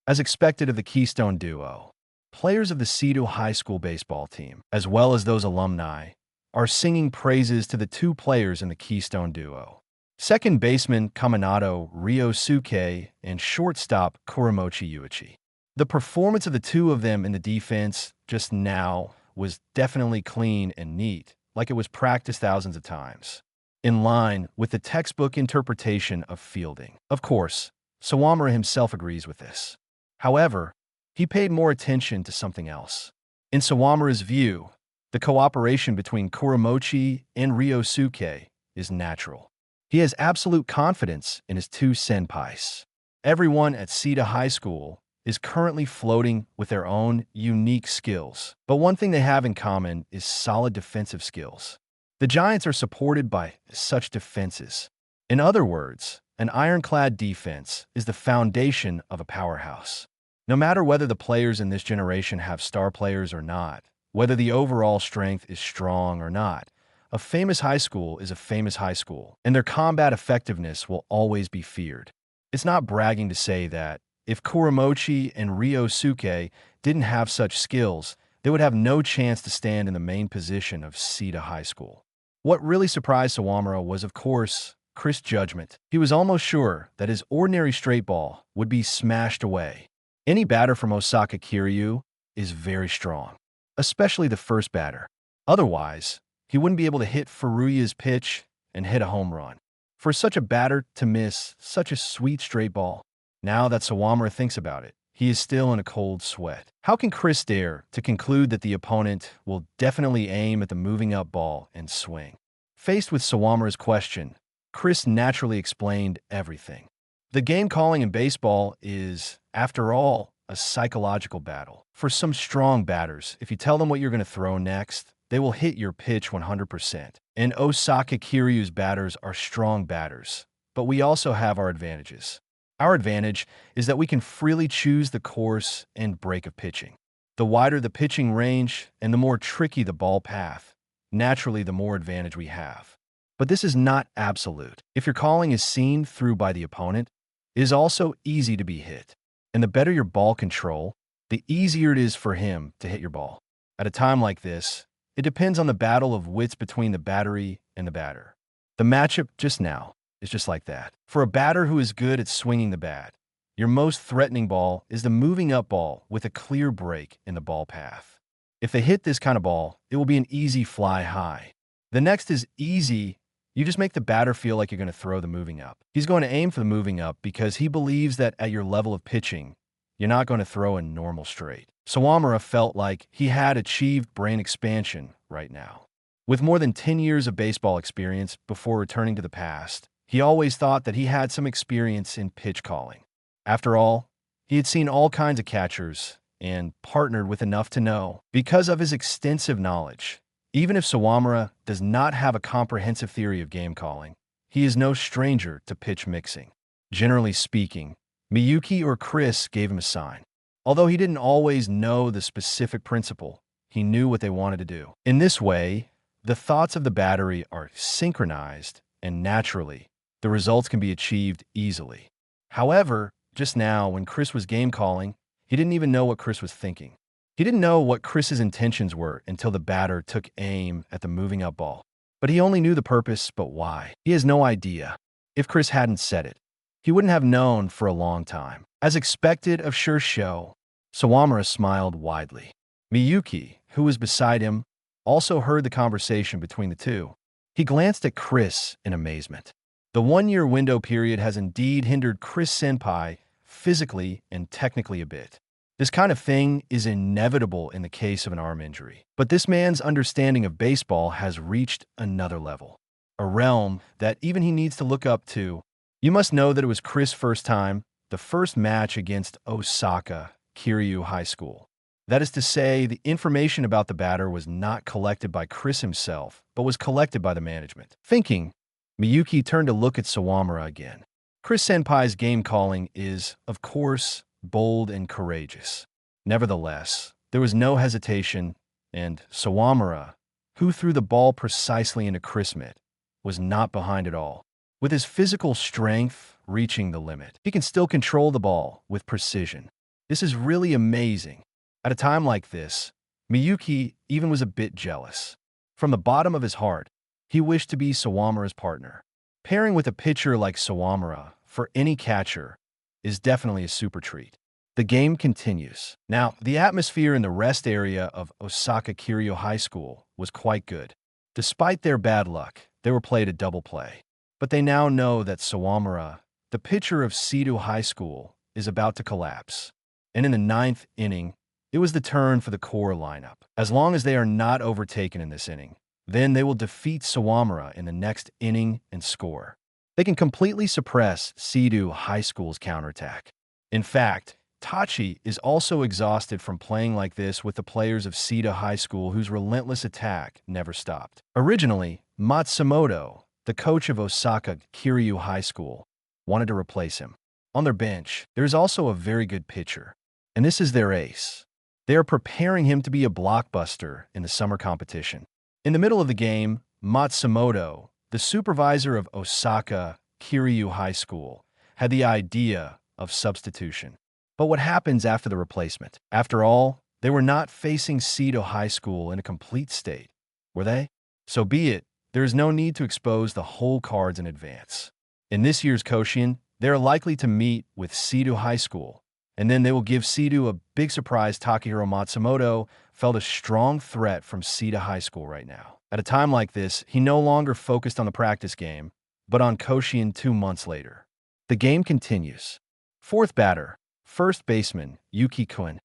As expected of the Keystone Duo, players of the Seto High School baseball team, as well as those alumni, are singing praises to the 2 players in the Keystone Duo. Second baseman Kaminato Ryosuke and shortstop Kuramochi Yuichi. The performance of the 2 of them in the defense just now was definitely clean and neat, like it was practiced thousands of times, in line with the textbook interpretation of fielding. Of course, Sawamura himself agrees with this. However, he paid more attention to something else. In Sawamura's view, the cooperation between Kuramochi and Ryosuke is natural. He has absolute confidence in his 2 senpais. Everyone at Seto High School is currently floating with their own unique skills, but one thing they have in common is solid defensive skills. The Giants are supported by such defenses. In other words, an ironclad defense is the foundation of a powerhouse. No matter whether the players in this generation have star players or not, whether the overall strength is strong or not, a famous high school is a famous high school, and their combat effectiveness will always be feared. It's not bragging to say that if Kuramochi and Ryosuke didn't have such skills, they would have no chance to stand in the main position of Seto High School. What really surprised Sawamura was, of course, Chris' judgment. He was almost sure that his ordinary straight ball would be smashed away. Any batter from Osaka Kiryu is very strong, especially the first batter. Otherwise, he wouldn't be able to hit Furuya's pitch and hit a home run. For such a batter to miss such a sweet straight ball, now that Sawamura thinks about it, he is still in a cold sweat. How can Chris dare to conclude that the opponent will definitely aim at the moving up ball and swing? Faced with Sawamura's question, Chris naturally explained everything. The game calling in baseball is, after all, a psychological battle. For some strong batters, if you tell them what you're going to throw next, they will hit your pitch 100%. And Osaka Kiryu's batters are strong batters, but we also have our advantages. Our advantage is that we can freely choose the course and break of pitching. The wider the pitching range and the more tricky the ball path, naturally the more advantage we have. But this is not absolute. If your calling is seen through by the opponent, it is also easy to be hit. And the better your ball control, the easier it is for him to hit your ball. At a time like this, it depends on the battle of wits between the battery and the batter. The matchup just now is just like that. For a batter who is good at swinging the bat, your most threatening ball is the moving up ball with a clear break in the ball path. If they hit this kind of ball, it will be an easy fly high. The next is easy. You just make the batter feel like you're going to throw the moving up. He's going to aim for the moving up because he believes that at your level of pitching, you're not going to throw a normal straight. Sawamura felt like he had achieved brain expansion right now. With more than 10 years of baseball experience before returning to the past, he always thought that he had some experience in pitch calling. After all, he had seen all kinds of catchers and partnered with enough to know. Because of his extensive knowledge, even if Sawamura does not have a comprehensive theory of game calling, he is no stranger to pitch mixing. Generally speaking, Miyuki or Chris gave him a sign. Although he didn't always know the specific principle, he knew what they wanted to do. In this way, the thoughts of the battery are synchronized, and naturally, the results can be achieved easily. However, just now, when Chris was game calling, he didn't even know what Chris was thinking. He didn't know what Chris's intentions were until the batter took aim at the moving up ball. But he only knew the purpose, but why? He has no idea. If Chris hadn't said it, he wouldn't have known for a long time. As expected of sure show, Sawamura smiled widely. Miyuki, who was beside him, also heard the conversation between the two. He glanced at Chris in amazement. The one-year window period has indeed hindered Chris Senpai physically and technically a bit. This kind of thing is inevitable in the case of an arm injury. But this man's understanding of baseball has reached another level, a realm that even he needs to look up to. You must know that it was Chris' first time, the first match against Osaka Kiryu High School. That is to say, the information about the batter was not collected by Chris himself, but was collected by the management. Thinking, Miyuki turned to look at Sawamura again. Chris Senpai's game calling is, of course, bold and courageous. Nevertheless, there was no hesitation, and Sawamura, who threw the ball precisely into Chris mitt, was not behind at all. With his physical strength reaching the limit, he can still control the ball with precision. This is really amazing. At a time like this, Miyuki even was a bit jealous. From the bottom of his heart, he wished to be Sawamura's partner. Pairing with a pitcher like Sawamura for any catcher is definitely a super treat. The game continues. Now, the atmosphere in the rest area of Osaka Kiryu High School was quite good. Despite their bad luck, they were played a double play. But they now know that Sawamura, the pitcher of Seto High School, is about to collapse. And in the 9th inning, it was the turn for the core lineup. As long as they are not overtaken in this inning, then they will defeat Sawamura in the next inning and score. They can completely suppress Seto High School's counterattack. In fact, Tachi is also exhausted from playing like this with the players of Seto High School whose relentless attack never stopped. Originally, Matsumoto, the coach of Osaka Kiryu High School, wanted to replace him. On their bench, there is also a very good pitcher, and this is their ace. They are preparing him to be a blockbuster in the summer competition. In the middle of the game, Matsumoto, the supervisor of Osaka Kiryu High School, had the idea of substitution. But what happens after the replacement? After all, they were not facing Seto High School in a complete state, were they? So be it. There is no need to expose the whole cards in advance. In this year's Koshien, they are likely to meet with Seto High School, and then they will give Seto a big surprise. Takahiro Matsumoto felt a strong threat from Seto High School right now. At a time like this, he no longer focused on the practice game, but on Koshien 2 months later. The game continues. Fourth batter, first baseman Yuki Kun.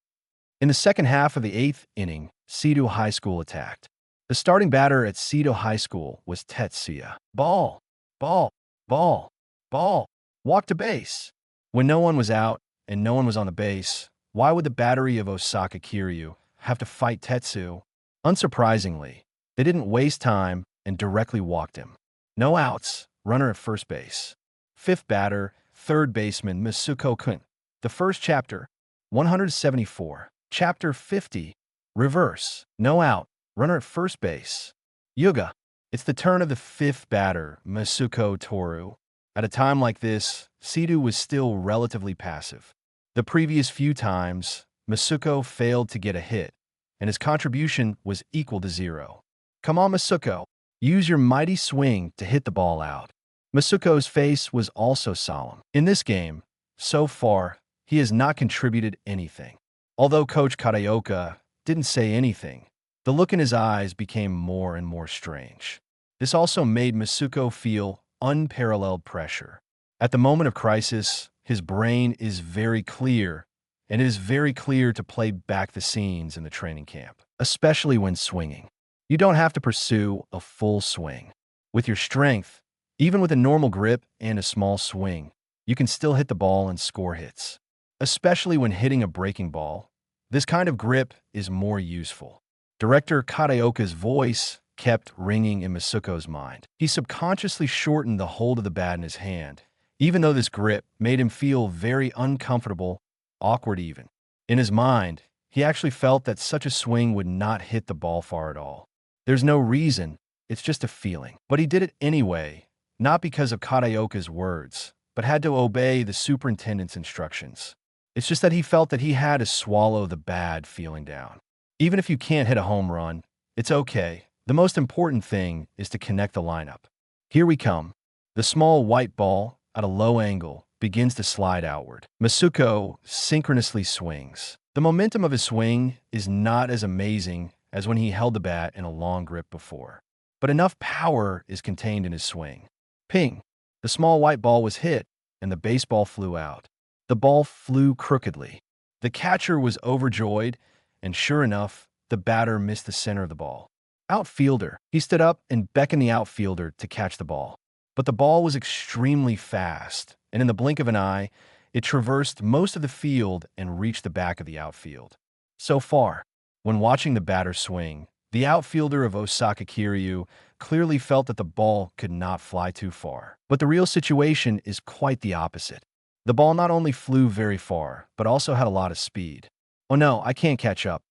In the second half of the 8th inning, Seto High School attacked. The starting batter at Seto High School was Tetsuya. Ball, ball, ball, ball. Walk to base. When no one was out and no one was on the base, why would the battery of Osaka Kiryu have to fight Tetsu? Unsurprisingly, they didn't waste time and directly walked him. No outs, runner at first base. Fifth batter, third baseman Masuko Kun. The first chapter, 174. Chapter 50. Reverse. No out, runner at first base. Yuga. It's the turn of the fifth batter, Masuko Toru. At a time like this, Seto was still relatively passive. The previous few times, Masuko failed to get a hit, and his contribution was equal to 0. Come on, Masuko. Use your mighty swing to hit the ball out. Masuko's face was also solemn. In this game, so far, he has not contributed anything. Although Coach Kataoka didn't say anything, the look in his eyes became more and more strange. This also made Masuko feel unparalleled pressure. At the moment of crisis, his brain is very clear, and it is very clear to play back the scenes in the training camp, especially when swinging. You don't have to pursue a full swing. With your strength, even with a normal grip and a small swing, you can still hit the ball and score hits. Especially when hitting a breaking ball, this kind of grip is more useful. Director Kataoka's voice kept ringing in Masuko's mind. He subconsciously shortened the hold of the bat in his hand, even though this grip made him feel very uncomfortable, awkward even. In his mind, he actually felt that such a swing would not hit the ball far at all. There's no reason, it's just a feeling. But he did it anyway, not because of Kataoka's words, but had to obey the superintendent's instructions. It's just that he felt that he had to swallow the bad feeling down. Even if you can't hit a home run, it's okay. The most important thing is to connect the lineup. Here we come. The small white ball, at a low angle, begins to slide outward. Masuko synchronously swings. The momentum of his swing is not as amazing as when he held the bat in a long grip before. But enough power is contained in his swing. Ping! The small white ball was hit, and the baseball flew out. The ball flew crookedly. The catcher was overjoyed, and sure enough, the batter missed the center of the ball. Outfielder. He stood up and beckoned the outfielder to catch the ball. But the ball was extremely fast, and in the blink of an eye, it traversed most of the field and reached the back of the outfield. So far, when watching the batter swing, the outfielder of Osaka Kiryu clearly felt that the ball could not fly too far. But the real situation is quite the opposite. The ball not only flew very far, but also had a lot of speed. Oh no, I can't catch up.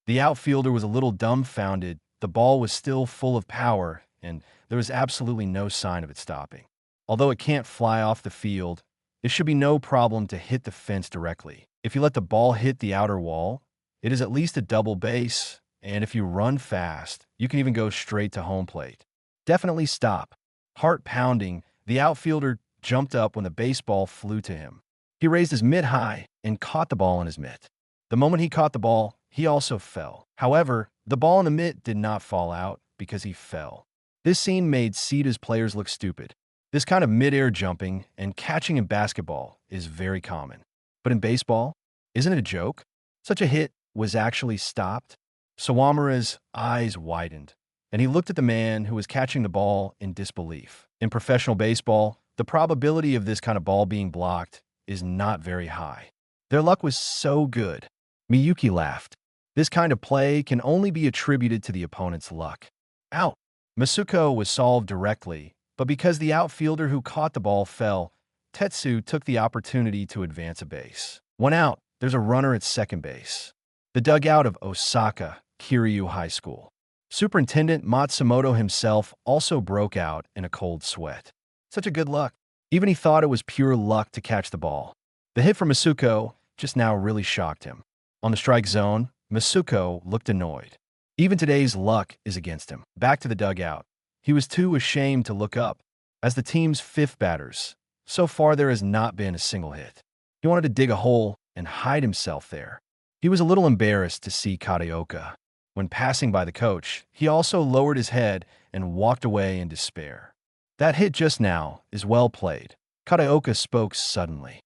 The outfielder was a little dumbfounded. The ball was still full of power, and there was absolutely no sign of it stopping. Although it can't fly off the field, it should be no problem to hit the fence directly. If you let the ball hit the outer wall, it is at least a double base, and if you run fast, you can even go straight to home plate. Definitely stop. Heart pounding, the outfielder jumped up when the baseball flew to him. He raised his mitt high and caught the ball in his mitt. The moment he caught the ball, he also fell. However, the ball in the mitt did not fall out because he fell. This scene made Seto's players look stupid. This kind of mid-air jumping and catching in basketball is very common. But in baseball, isn't it a joke? Such a hit was actually stopped. Sawamura's eyes widened, and he looked at the man who was catching the ball in disbelief. In professional baseball, the probability of this kind of ball being blocked is not very high. Their luck was so good. Miyuki laughed. This kind of play can only be attributed to the opponent's luck. Out! Masuko was solved directly, but because the outfielder who caught the ball fell, Tetsu took the opportunity to advance a base. 1 out, there's a runner at second base. The dugout of Osaka Kiryu High School. Superintendent Matsumoto himself also broke out in a cold sweat. Such a good luck. Even he thought it was pure luck to catch the ball. The hit from Masuko just now really shocked him. On the strike zone, Masuko looked annoyed. Even today's luck is against him. Back to the dugout. He was too ashamed to look up. As the team's fifth batters, so far there has not been a single hit. He wanted to dig a hole and hide himself there. He was a little embarrassed to see Kataoka. When passing by the coach, he also lowered his head and walked away in despair. That hit just now is well played. Kataoka spoke suddenly.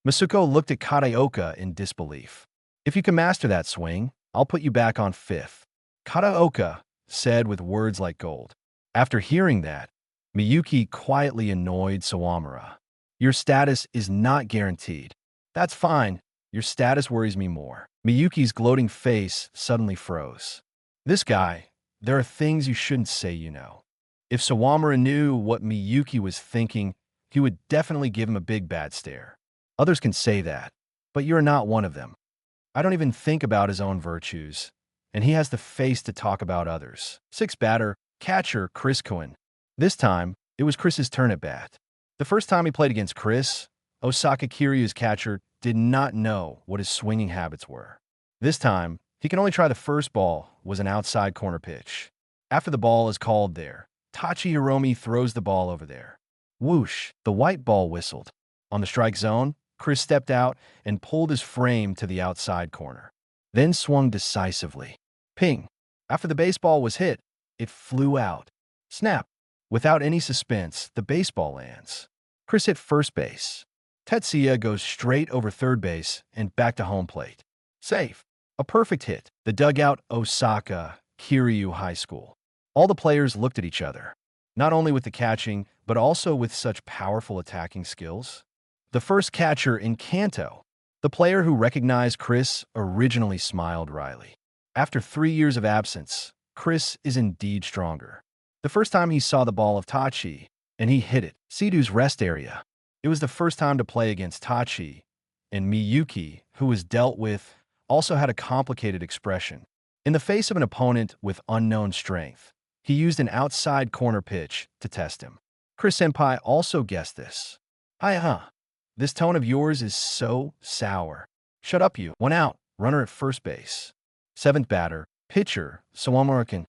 Masuko looked at Kataoka in disbelief. If you can master that swing, I'll put you back on fifth. Kataoka said with words like gold. After hearing that, Miyuki quietly annoyed Sawamura. Your status is not guaranteed. That's fine. Your status worries me more. Miyuki's gloating face suddenly froze. This guy, there are things you shouldn't say, you know. If Sawamura knew what Miyuki was thinking, he would definitely give him a big bad stare. Others can say that, but you're not one of them. I don't even think about his own virtues, and he has the face to talk about others. Sixth batter, catcher Chris Cohen. This time, it was Chris's turn at bat. The first time he played against Chris, Osaka Kiryu's catcher did not know what his swinging habits were. This time, he can only try the first ball was an outside corner pitch. After the ball is called there, Tachi Hiromi throws the ball over there. Whoosh, the white ball whistled. On the strike zone, Chris stepped out and pulled his frame to the outside corner, then swung decisively. Ping. After the baseball was hit, it flew out. Snap. Without any suspense, the baseball lands. Chris hit first base. Tetsuya goes straight over third base and back to home plate. Safe. A perfect hit. The dugout, Osaka Kiryu High School. All the players looked at each other, not only with the catching, but also with such powerful attacking skills. The first catcher in Kanto, the player who recognized Chris, originally smiled wryly. After 3 years of absence, Chris is indeed stronger. The first time he saw the ball of Tachi, and he hit it, Sidu's rest area. It was the first time to play against Tachi, and Miyuki, who was dealt with, also had a complicated expression. In the face of an opponent with unknown strength, he used an outside corner pitch to test him. Chris Senpai also guessed this. This tone of yours is so sour. Shut up, you. 1 out, runner at first base. Seventh batter, pitcher, Sawamura.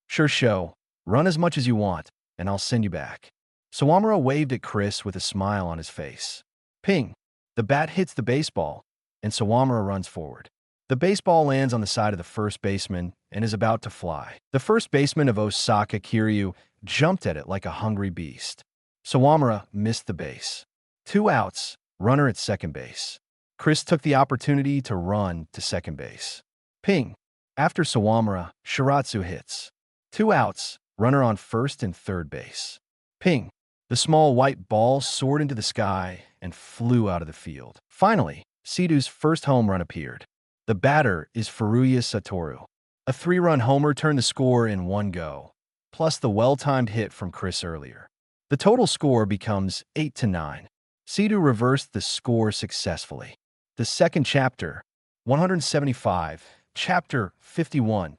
Sure show. Run as much as you want, and I'll send you back. Sawamura waved at Chris with a smile on his face. Ping. The bat hits the baseball, and Sawamura runs forward. The baseball lands on the side of the first baseman and is about to fly. The first baseman of Osaka Kiryu jumped at it like a hungry beast. Sawamura missed the base. 2 outs, runner at second base. Chris took the opportunity to run to second base. Ping. After Sawamura, Shiratsu hits. 2 outs, runner on first and third base. Ping. The small white ball soared into the sky and flew out of the field. Finally, Sidu's first home run appeared. The batter is Furuya Satoru. A 3-run homer turned the score in 1 go, plus the well-timed hit from Chris earlier. The total score becomes 8-9. Sidu reversed the score successfully. The second chapter, 175, chapter 51.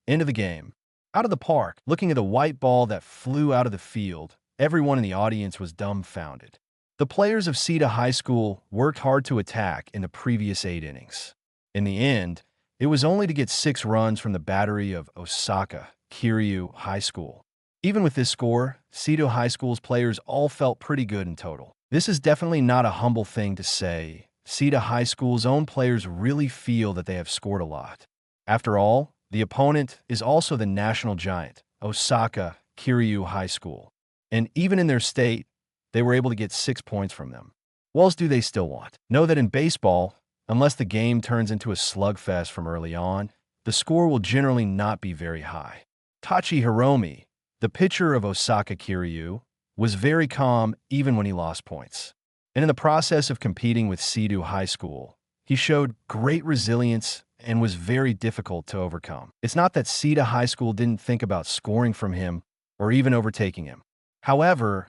End of the game. Out of the park, looking at the white ball that flew out of the field, everyone in the audience was dumbfounded. The players of Sita High School worked hard to attack in the previous 8 innings. In the end, it was only to get 6 runs from the battery of Osaka Kiryu High School. Even with this score, Sita High School's players all felt pretty good in total. This is definitely not a humble thing to say. Sita High School's own players really feel that they have scored a lot. After all, the opponent is also the national giant, Osaka Kiryu High School. And even in their state, they were able to get 6 points from them. What else do they still want? Know that in baseball, unless the game turns into a slugfest from early on, the score will generally not be very high. Tachi Hiromi, the pitcher of Osaka Kiryu, was very calm even when he lost points. And in the process of competing with Sidu High School, he showed great resilience and was very difficult to overcome. It's not that Sita High School didn't think about scoring from him or even overtaking him. However,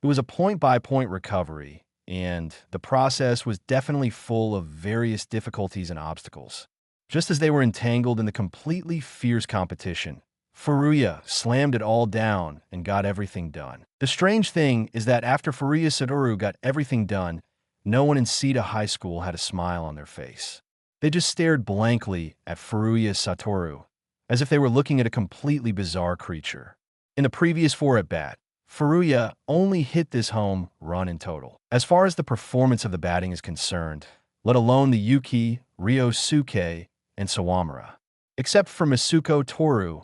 it was a point-by-point recovery, and the process was definitely full of various difficulties and obstacles. Just as they were entangled in the completely fierce competition, Furuya slammed it all down and got everything done. The strange thing is that after Furuya Satoru got everything done, no one in Sita High School had a smile on their face. They just stared blankly at Furuya Satoru, as if they were looking at a completely bizarre creature. In the previous 4 at-bat, Furuya only hit this home run in total. As far as the performance of the batting is concerned, let alone the Yuki, Ryosuke, and Sawamura. Except for Masuko Toru,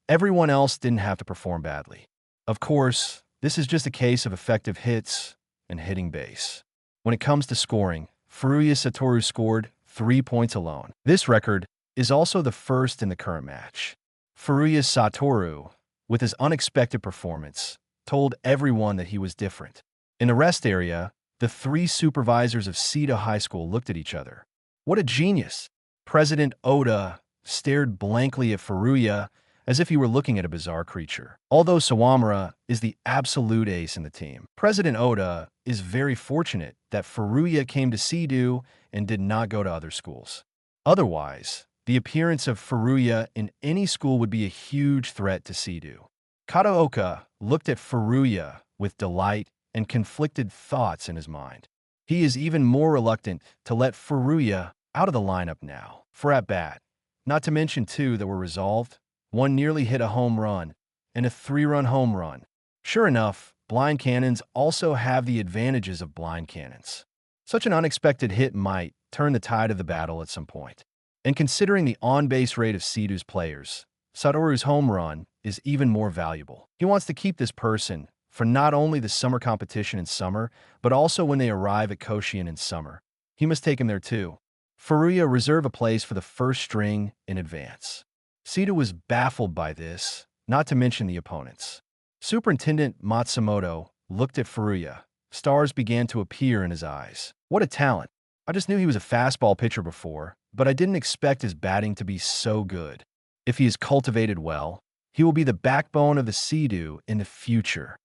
everyone else didn't have to perform badly. Of course, this is just a case of effective hits and hitting base. When it comes to scoring, Furuya Satoru scored 3 points alone. This record is also the first in the current match. Furuya Satoru, with his unexpected performance, told everyone that he was different. In the rest area, the 3 supervisors of Seto High School looked at each other. What a genius! President Oda stared blankly at Furuya as if he were looking at a bizarre creature. Although Sawamura is the absolute ace in the team, President Oda is very fortunate that Furuya came to Seto and did not go to other schools. Otherwise, the appearance of Furuya in any school would be a huge threat to Seto. Kataoka looked at Furuya with delight and conflicted thoughts in his mind. He is even more reluctant to let Furuya out of the lineup now for at-bat. Not to mention 2 that were resolved. One nearly hit a home run, and a 3-run home run. Sure enough, blind cannons also have the advantages of blind cannons. Such an unexpected hit might turn the tide of the battle at some point. And considering the on-base rate of Seto's players, Satoru's home run is even more valuable. He wants to keep this person for not only the summer competition in summer, but also when they arrive at Koshien in summer. He must take him there too. Furuya reserve a place for the first string in advance. Seto was baffled by this, not to mention the opponents. Superintendent Matsumoto looked at Furuya. Stars began to appear in his eyes. What a talent! I just knew he was a fastball pitcher before, but I didn't expect his batting to be so good. If he is cultivated well, he will be the backbone of the Seto in the future.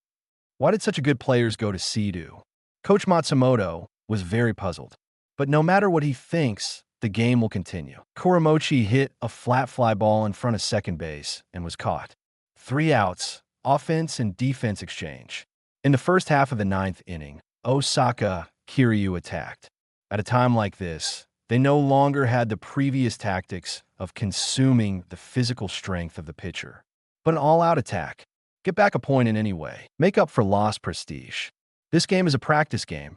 Why did such a good players go to Seto? Coach Matsumoto was very puzzled. But no matter what he thinks, the game will continue. Kuramochi hit a flat fly ball in front of second base and was caught. 3 outs, offense and defense exchange. In the first half of the 9th inning, Osaka Kiryu attacked. At a time like this, they no longer had the previous tactics of consuming the physical strength of the pitcher, but an all-out attack. Get back a point in any way. Make up for lost prestige. This game is a practice game,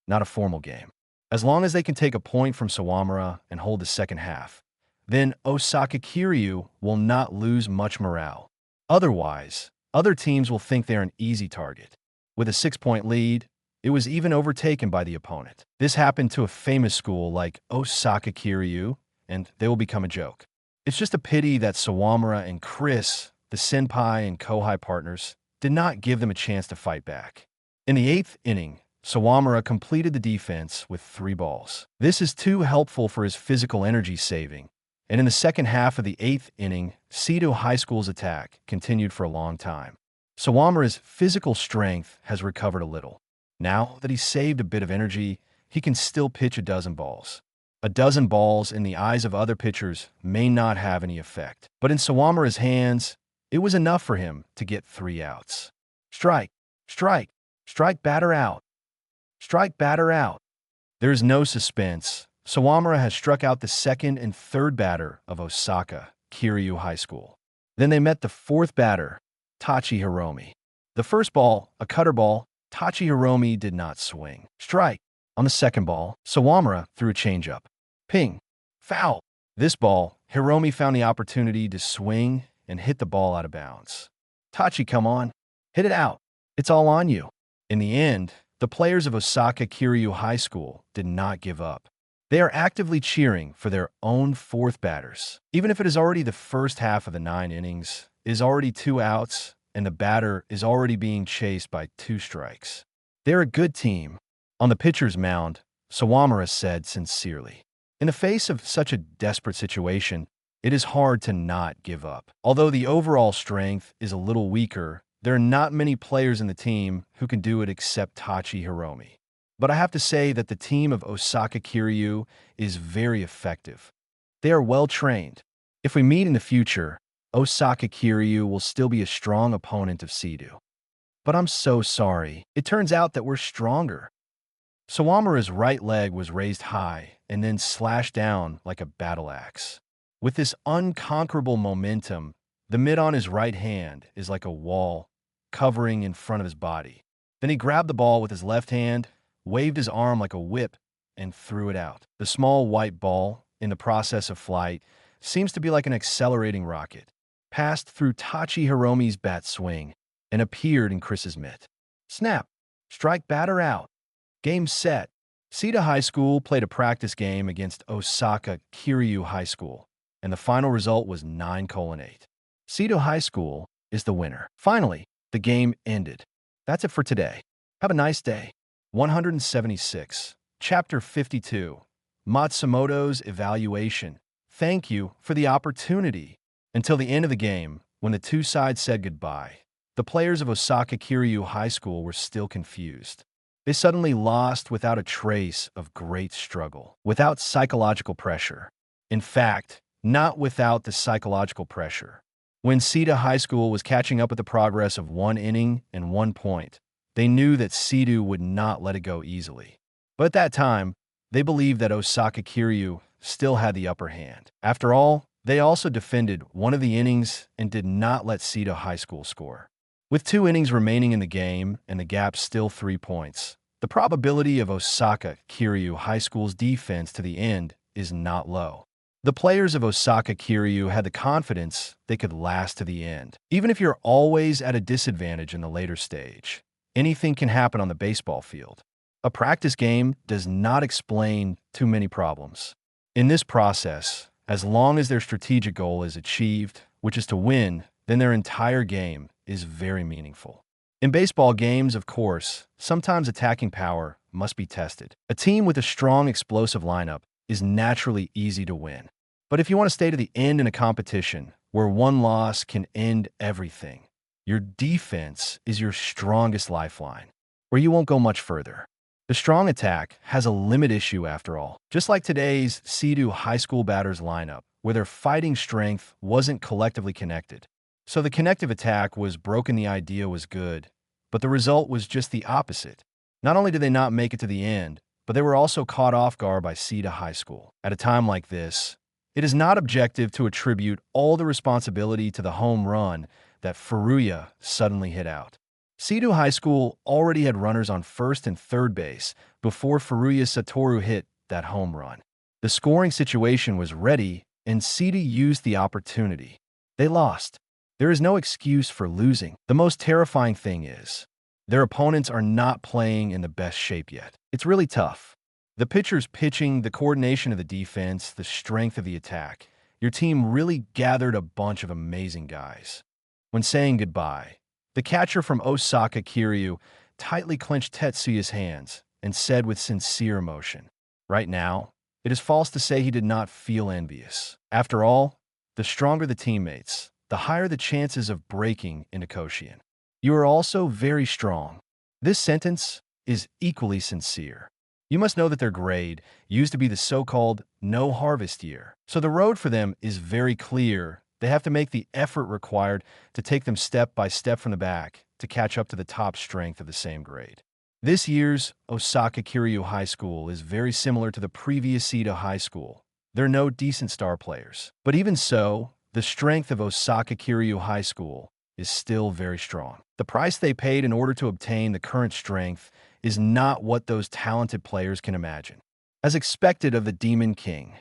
not a formal game. As long as they can take a point from Sawamura and hold the second half, then Osaka Kiryu will not lose much morale. Otherwise, other teams will think they're an easy target. With a 6-point lead, it was even overtaken by the opponent. This happened to a famous school like Osaka Kiryu, and they will become a joke. It's just a pity that Sawamura and Chris, the senpai and kohai partners, did not give them a chance to fight back. In the 8th inning, Sawamura completed the defense with 3 balls. This is too helpful for his physical energy saving, and in the second half of the 8th inning, Seto High School's attack continued for a long time. Sawamura's physical strength has recovered a little. Now that he's saved a bit of energy, he can still pitch a dozen balls. A dozen balls in the eyes of other pitchers may not have any effect, but in Sawamura's hands, it was enough for him to get 3 outs. Strike, strike, strike batter out. Strike batter out. There is no suspense. Sawamura has struck out the second and third batter of Osaka Kiryu High School. Then they met the 4th batter, Tachi Hiromi. The first ball, a cutter ball, Tachi Hiromi did not swing. Strike. On the second ball, Sawamura threw a changeup. Ping. Foul. This ball, Hiromi found the opportunity to swing and hit the ball out of bounds. Tachi, come on. Hit it out. It's all on you. In the end, the players of Osaka Kiryu High School did not give up. They are actively cheering for their own 4th batters. Even if it is already the first half of the 9 innings, it is already 2 outs, and the batter is already being chased by 2 strikes. They're a good team. On the pitcher's mound, Sawamura said sincerely. In the face of such a desperate situation, it is hard to not give up. Although the overall strength is a little weaker, there are not many players in the team who can do it except Tachi Hiromi. But I have to say that the team of Osaka Kiryu is very effective. They are well trained. If we meet in the future, Osaka Kiryu will still be a strong opponent of Seto. But I'm so sorry. It turns out that we're stronger. Sawamura's right leg was raised high and then slashed down like a battle axe. With this unconquerable momentum, the mid on his right hand is like a wall covering in front of his body. Then he grabbed the ball with his left hand, waved his arm like a whip, and threw it out. The small white ball, in the process of flight, seems to be like an accelerating rocket, passed through Tachi Hiromi's bat swing, and appeared in Chris's mitt. Snap! Strike batter out. Game set. Sita High School played a practice game against Osaka Kiryu High School, and the final result was 9-8. Sita High School is the winner. Finally, the game ended. That's it for today. Have a nice day. 176. Chapter 52. Matsumoto's Evaluation. Thank you for the opportunity. Until the end of the game, when the two sides said goodbye, the players of Osaka Kiryu High School were still confused. They suddenly lost without a trace of great struggle, without psychological pressure. In fact, not without the psychological pressure. When Sita High School was catching up with the progress of 1 inning and 1 point, they knew that Sita would not let it go easily. But at that time, they believed that Osaka Kiryu still had the upper hand. After all, they also defended one of the innings and did not let Sita High School score. With 2 innings remaining in the game and the gap still 3 points, the probability of Osaka Kiryu High School's defense to the end is not low. The players of Osaka Kiryu had the confidence they could last to the end. Even if you're always at a disadvantage in the later stage, anything can happen on the baseball field. A practice game does not explain too many problems. In this process, as long as their strategic goal is achieved, which is to win, then their entire game is very meaningful. In baseball games, of course, sometimes attacking power must be tested. A team with a strong explosive lineup is naturally easy to win. But if you want to stay to the end in a competition where one loss can end everything, your defense is your strongest lifeline, where you won't go much further. The strong attack has a limit issue after all, just like today's Seidu High School batters lineup, where their fighting strength wasn't collectively connected. So the connective attack was broken, the idea was good, but the result was just the opposite. Not only did they not make it to the end, but they were also caught off guard by Sita High School. At a time like this, it is not objective to attribute all the responsibility to the home run that Furuya suddenly hit out. Seidu High School already had runners on first and third base before Furuya Satoru hit that home run. The scoring situation was ready, and Seidu used the opportunity. They lost. There is no excuse for losing. The most terrifying thing is, their opponents are not playing in the best shape yet. It's really tough. The pitcher's pitching, the coordination of the defense, the strength of the attack. Your team really gathered a bunch of amazing guys. When saying goodbye, the catcher from Osaka Kiryu tightly clenched Tetsuya's hands and said with sincere emotion, "Right now, it is false to say he did not feel envious. After all, the stronger the teammates, the higher the chances of breaking into Koshien. You are also very strong." This sentence is equally sincere. You must know that their grade used to be the so-called no-harvest year. So the road for them is very clear. They have to make the effort required to take them step by step from the back to catch up to the top strength of the same grade. This year's Osaka Kiryu High School is very similar to the previous Sita High School. There are no decent star players. But even so, the strength of Osaka Kiryu High School is still very strong. The price they paid in order to obtain the current strength is not what those talented players can imagine. As expected of the Demon King,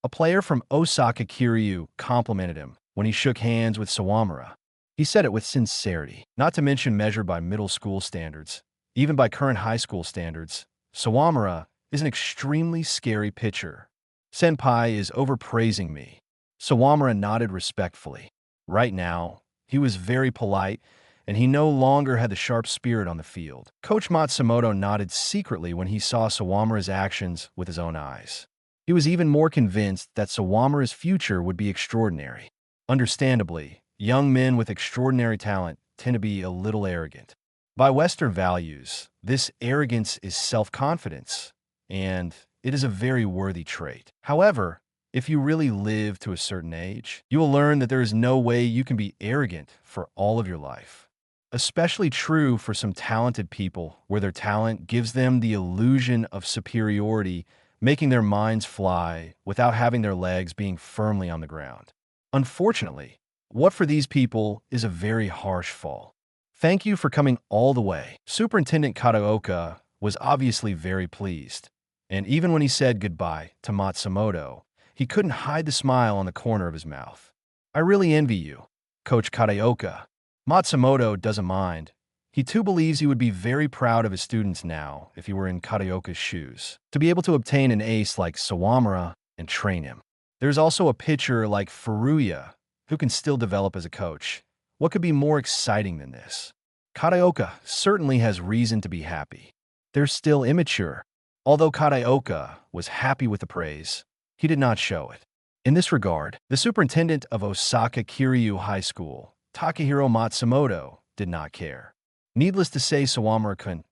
a player from Osaka Kiryu complimented him when he shook hands with Sawamura. He said it with sincerity, not to mention measured by middle school standards. Even by current high school standards, Sawamura is an extremely scary pitcher. Senpai is overpraising me. Sawamura nodded respectfully. Right now, he was very polite, and he no longer had the sharp spirit on the field. Coach Matsumoto nodded secretly when he saw Sawamura's actions with his own eyes. He was even more convinced that Sawamura's future would be extraordinary. Understandably, young men with extraordinary talent tend to be a little arrogant. By Western values, this arrogance is self-confidence, and it is a very worthy trait. However, if you really live to a certain age, you will learn that there is no way you can be arrogant for all of your life. Especially true for some talented people, where their talent gives them the illusion of superiority, making their minds fly without having their legs being firmly on the ground. Unfortunately, what for these people is a very harsh fall. Thank you for coming all the way. Superintendent Kataoka was obviously very pleased, and even when he said goodbye to Matsumoto, he couldn't hide the smile on the corner of his mouth. "I really envy you, Coach Kataoka." Matsumoto doesn't mind. He too believes he would be very proud of his students now if he were in Kataoka's shoes, to be able to obtain an ace like Sawamura and train him. There's also a pitcher like Furuya, who can still develop as a coach. What could be more exciting than this? Kataoka certainly has reason to be happy. They're still immature. Although Kataoka was happy with the praise, he did not show it. In this regard, the superintendent of Osaka Kiryu High School, Takahiro Matsumoto, did not care. Needless to say, Sawamura-kun,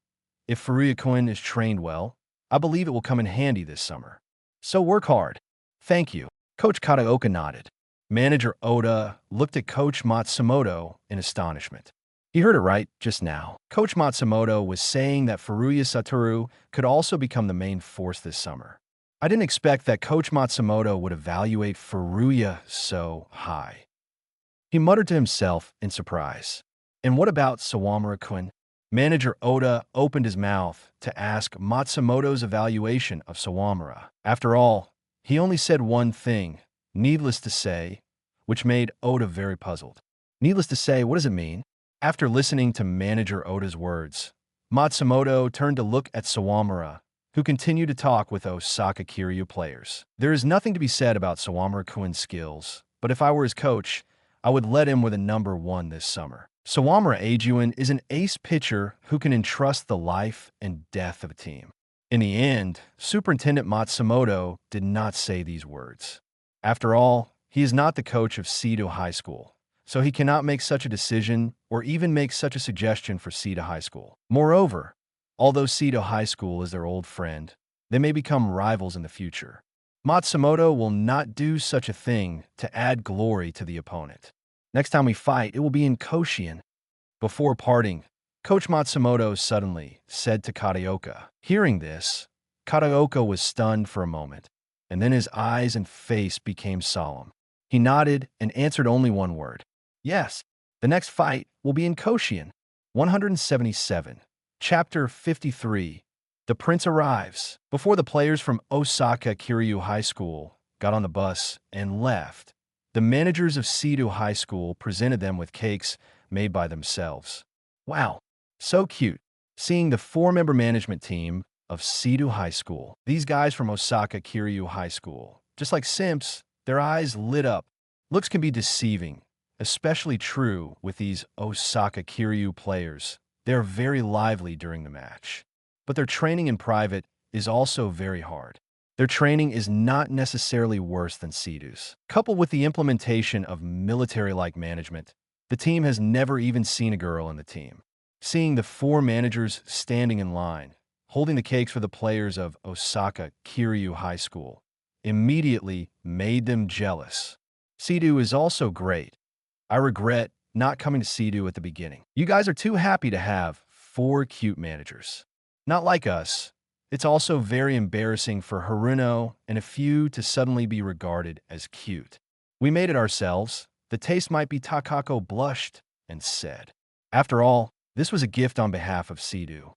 if Furuya-kun is trained well, I believe it will come in handy this summer. So work hard. Thank you. Coach Kataoka nodded. Manager Oda looked at Coach Matsumoto in astonishment. He heard it right just now. Coach Matsumoto was saying that Furuya Satoru could also become the main force this summer. I didn't expect that Coach Matsumoto would evaluate Furuya so high. He muttered to himself in surprise. And what about Sawamura-kun? Manager Oda opened his mouth to ask Matsumoto's evaluation of Sawamura. After all, he only said one thing, needless to say, which made Oda very puzzled. Needless to say, what does it mean? After listening to Manager Oda's words, Matsumoto turned to look at Sawamura, who continued to talk with Osaka Kiryu players. There is nothing to be said about Sawamura-kun's skills, but if I were his coach, I would let him with a number 1 this summer. Sawamura Eijun is an ace pitcher who can entrust the life and death of a team. In the end, Superintendent Matsumoto did not say these words. After all, he is not the coach of Seto High School, so he cannot make such a decision or even make such a suggestion for Seto High School. Moreover, although Seto High School is their old friend, they may become rivals in the future. Matsumoto will not do such a thing to add glory to the opponent. Next time we fight, it will be in Koshien. Before parting, Coach Matsumoto suddenly said to Kataoka. Hearing this, Kataoka was stunned for a moment, and then his eyes and face became solemn. He nodded and answered only one word. Yes, the next fight will be in Koshien. 177. Chapter 53. The Prince arrives. Before the players from Osaka Kiryu High School got on the bus and left, the managers of Seto High School presented them with cakes made by themselves. Wow, so cute. Seeing the 4-member management team of Seto High School, these guys from Osaka Kiryu High School, just like simps, their eyes lit up. Looks can be deceiving, especially true with these Osaka Kiryu players. They're very lively during the match, but their training in private is also very hard. Their training is not necessarily worse than Seto's. Coupled with the implementation of military-like management, the team has never even seen a girl in the team. Seeing the 4 managers standing in line, holding the cakes for the players of Osaka Kiryu High School, immediately made them jealous. Seto is also great. I regret not coming to Seto at the beginning. You guys are too happy to have 4 cute managers. Not like us. It's also very embarrassing for Haruno and a few to suddenly be regarded as cute. We made it ourselves. The taste might be. Takako blushed and said. After all, this was a gift on behalf of Seto.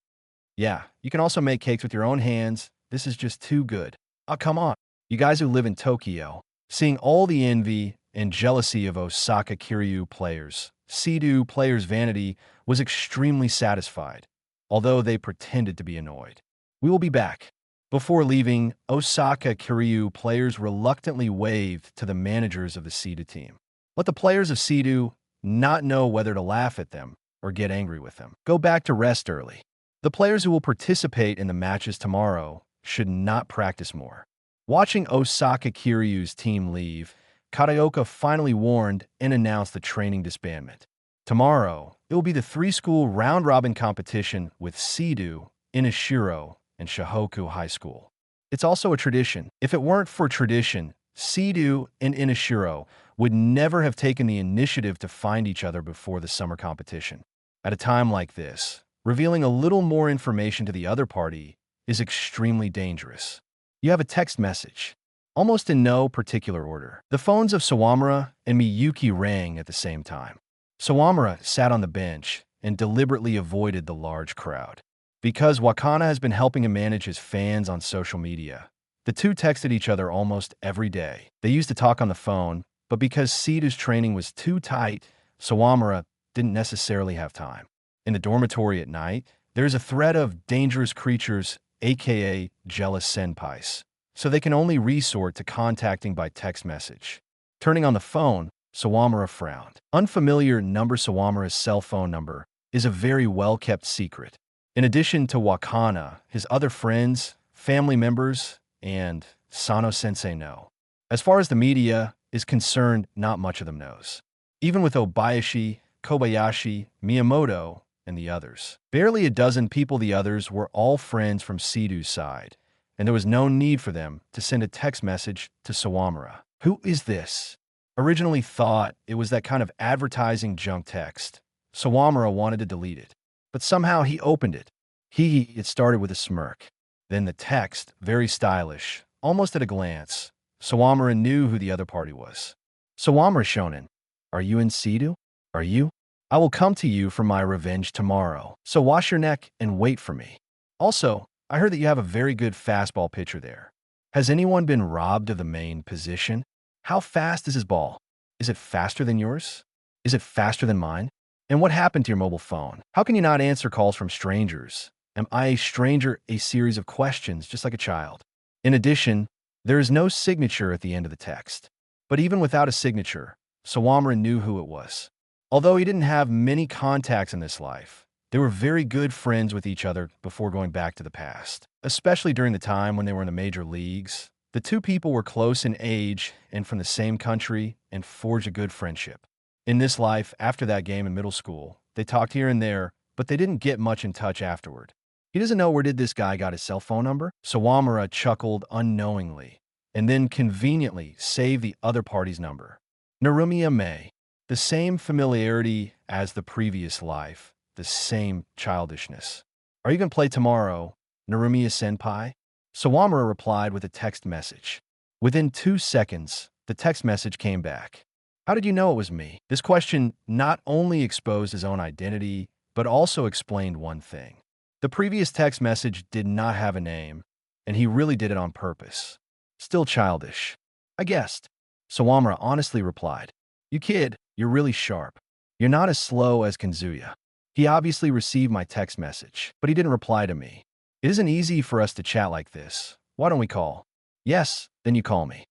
Yeah, you can also make cakes with your own hands. This is just too good. Oh, come on. You guys who live in Tokyo, seeing all the envy and jealousy of Osaka Kiryu players, Seto players' vanity was extremely satisfied, although they pretended to be annoyed. We will be back. Before leaving, Osaka Kiryu players reluctantly waved to the managers of the Seto team. Let the players of Seto not know whether to laugh at them or get angry with them. Go back to rest early. The players who will participate in the matches tomorrow should not practice more. Watching Osaka Kiryu's team leave, Kataoka finally warned and announced the training disbandment. Tomorrow, it will be the 3-school round-robin competition with Seto, Inashiro, and Shohoku High School. It's also a tradition. If it weren't for tradition, Seto and Inashiro would never have taken the initiative to find each other before the summer competition. At a time like this, revealing a little more information to the other party is extremely dangerous. You have a text message, almost in no particular order. The phones of Sawamura and Miyuki rang at the same time. Sawamura sat on the bench and deliberately avoided the large crowd. Because Wakana has been helping him manage his fans on social media, the two texted each other almost every day. They used to talk on the phone, but because Seto's training was too tight, Sawamura didn't necessarily have time. In the dormitory at night, there's a threat of dangerous creatures, aka jealous senpais, so they can only resort to contacting by text message. Turning on the phone, Sawamura frowned. Unfamiliar number. Sawamura's cell phone number is a very well-kept secret. In addition to Wakana, his other friends, family members, and Sano-sensei know. As far as the media is concerned, not much of them knows. Even with Obayashi, Kobayashi, Miyamoto, and the others. Barely a dozen people. The others were all friends from Sidhu's side, and there was no need for them to send a text message to Sawamura. Who is this? Originally thought it was that kind of advertising junk text. Sawamura wanted to delete it, but somehow he opened it. It started with a smirk. Then the text, very stylish, almost at a glance. Sawamura knew who the other party was. Sawamura Shonen, are you in Sidhu? Are you? I will come to you for my revenge tomorrow, so wash your neck and wait for me. Also, I heard that you have a very good fastball pitcher there. Has anyone been robbed of the main position? How fast is his ball? Is it faster than yours? Is it faster than mine? And what happened to your mobile phone? How can you not answer calls from strangers? Am I a stranger? A series of questions, just like a child. In addition, there is no signature at the end of the text. But even without a signature, Sawamura knew who it was. Although he didn't have many contacts in this life, they were very good friends with each other before going back to the past. Especially during the time when they were in the major leagues, the two people were close in age and from the same country and forged a good friendship. In this life, after that game in middle school, they talked here and there, but they didn't get much in touch afterward. He doesn't know where did this guy got his cell phone number? Sawamura chuckled unknowingly, and then conveniently saved the other party's number. Narumiya May. The same familiarity as the previous life, the same childishness. Are you going to play tomorrow, Narumiya-senpai? Sawamura replied with a text message. Within 2 seconds, the text message came back. How did you know it was me? This question not only exposed his own identity, but also explained one thing. The previous text message did not have a name, and he really did it on purpose. Still childish. I guessed. Sawamura honestly replied. You kid, you're really sharp. You're not as slow as Kanzuya. He obviously received my text message, but he didn't reply to me. It isn't easy for us to chat like this. Why don't we call? Yes, then you call me.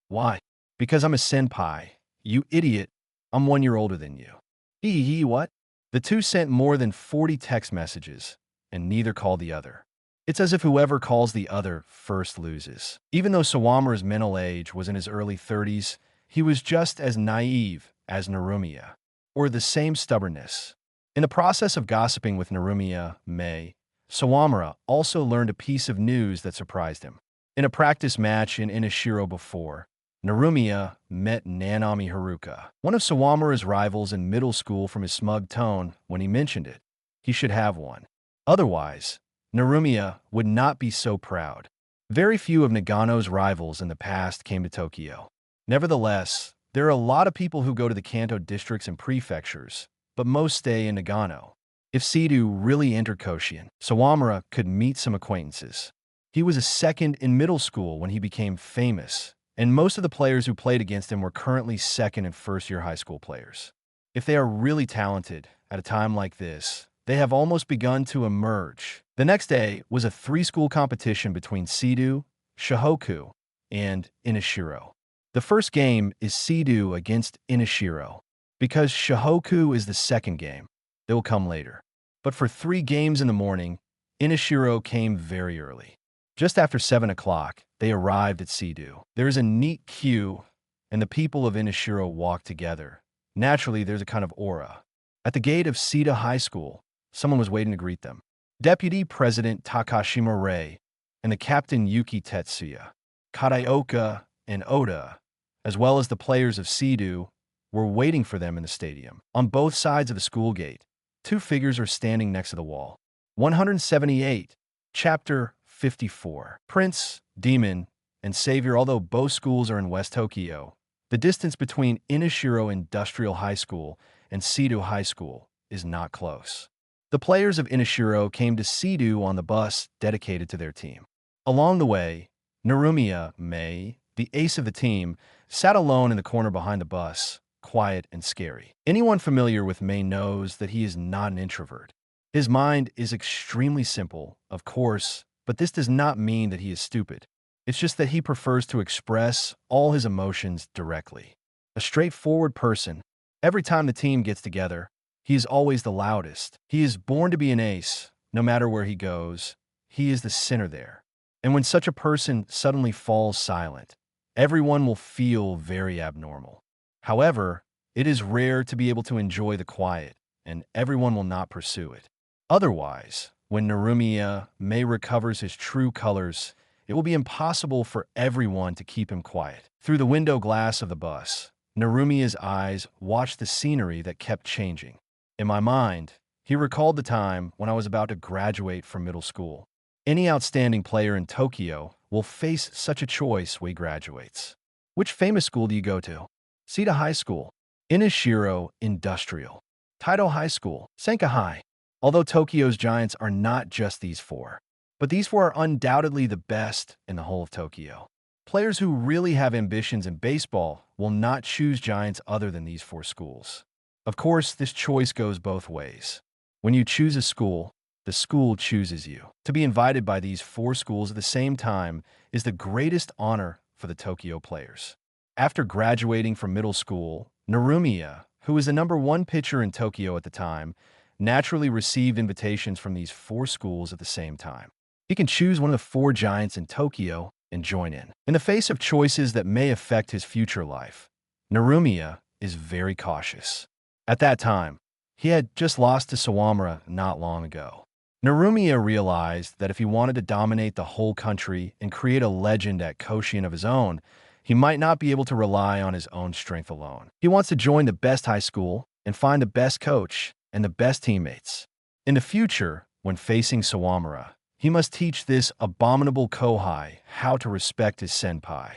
Why? Because I'm a senpai. You idiot. I'm 1 year older than you. What? The two sent more than 40 text messages, and neither called the other. It's as if whoever calls the other first loses. Even though Sawamura's mental age was in his early 30s, he was just as naive as Narumiya, or the same stubbornness. In the process of gossiping with Narumiya May, Sawamura also learned a piece of news that surprised him. In a practice match in Inashiro before, Narumiya met Nanami Haruka, one of Sawamura's rivals in middle school. From his smug tone when he mentioned it, he should have one. Otherwise, Narumiya would not be so proud. Very few of Nagano's rivals in the past came to Tokyo. Nevertheless, there are a lot of people who go to the Kanto districts and prefectures, but most stay in Nagano. If Sidhu really entered Koshien, Sawamura could meet some acquaintances. He was a second in middle school when he became famous, and most of the players who played against him were currently second and first-year high school players. If they are really talented at a time like this, they have almost begun to emerge. The next day was a 3-school competition between Sidhu, Shohoku, and Inashiro. The first game is Sidhu against Inashiro. Because Shohoku is the second game, they will come later. But for 3 games in the morning, Inashiro came very early. Just after 7 o'clock, they arrived at Sidhu. There is a neat queue, and the people of Inashiro walk together. Naturally, there's a kind of aura. At the gate of Sita High School, someone was waiting to greet them. Deputy President Takashima Rei and the captain Yuki Tetsuya, Kadaoka, and Oda, as well as the players of Sidhu, were waiting for them in the stadium. On both sides of the school gate, 2 figures are standing next to the wall. 178, Chapter 54. Prince, Demon, and Savior. Although both schools are in West Tokyo, the distance between Inashiro Industrial High School and Sidhu High School is not close. The players of Inashiro came to Sidhu on the bus dedicated to their team. Along the way, Narumiya May, the ace of the team, sat alone in the corner behind the bus, quiet and scary. Anyone familiar with May knows that he is not an introvert. His mind is extremely simple, of course, but this does not mean that he is stupid. It's just that he prefers to express all his emotions directly. A straightforward person, every time the team gets together, he is always the loudest. He is born to be an ace, no matter where he goes. He is the center there. And when such a person suddenly falls silent, everyone will feel very abnormal. However, it is rare to be able to enjoy the quiet, and everyone will not pursue it. Otherwise, when Narumiya May recovers his true colors, it will be impossible for everyone to keep him quiet. Through the window glass of the bus, Narumiya's eyes watched the scenery that kept changing. In my mind, he recalled the time when I was about to graduate from middle school. Any outstanding player in Tokyo will face such a choice when he graduates. Which famous school do you go to? Sita High School, Inashiro Industrial, Taito High School, Senka High. Although Tokyo's giants are not just these four, but these four are undoubtedly the best in the whole of Tokyo. Players who really have ambitions in baseball will not choose giants other than these four schools. Of course, this choice goes both ways. When you choose a school, the school chooses you. To be invited by these four schools at the same time is the greatest honor for the Tokyo players. After graduating from middle school, Narumiya, who was the #1 pitcher in Tokyo at the time, naturally received invitations from these four schools at the same time. He can choose one of the four giants in Tokyo and join in. In the face of choices that may affect his future life, Narumiya is very cautious. At that time, he had just lost to Sawamura not long ago. Narumiya realized that if he wanted to dominate the whole country and create a legend at Koshien of his own, he might not be able to rely on his own strength alone. He wants to join the best high school and find the best coach and the best teammates. In the future, when facing Sawamura, he must teach this abominable Kohai how to respect his senpai.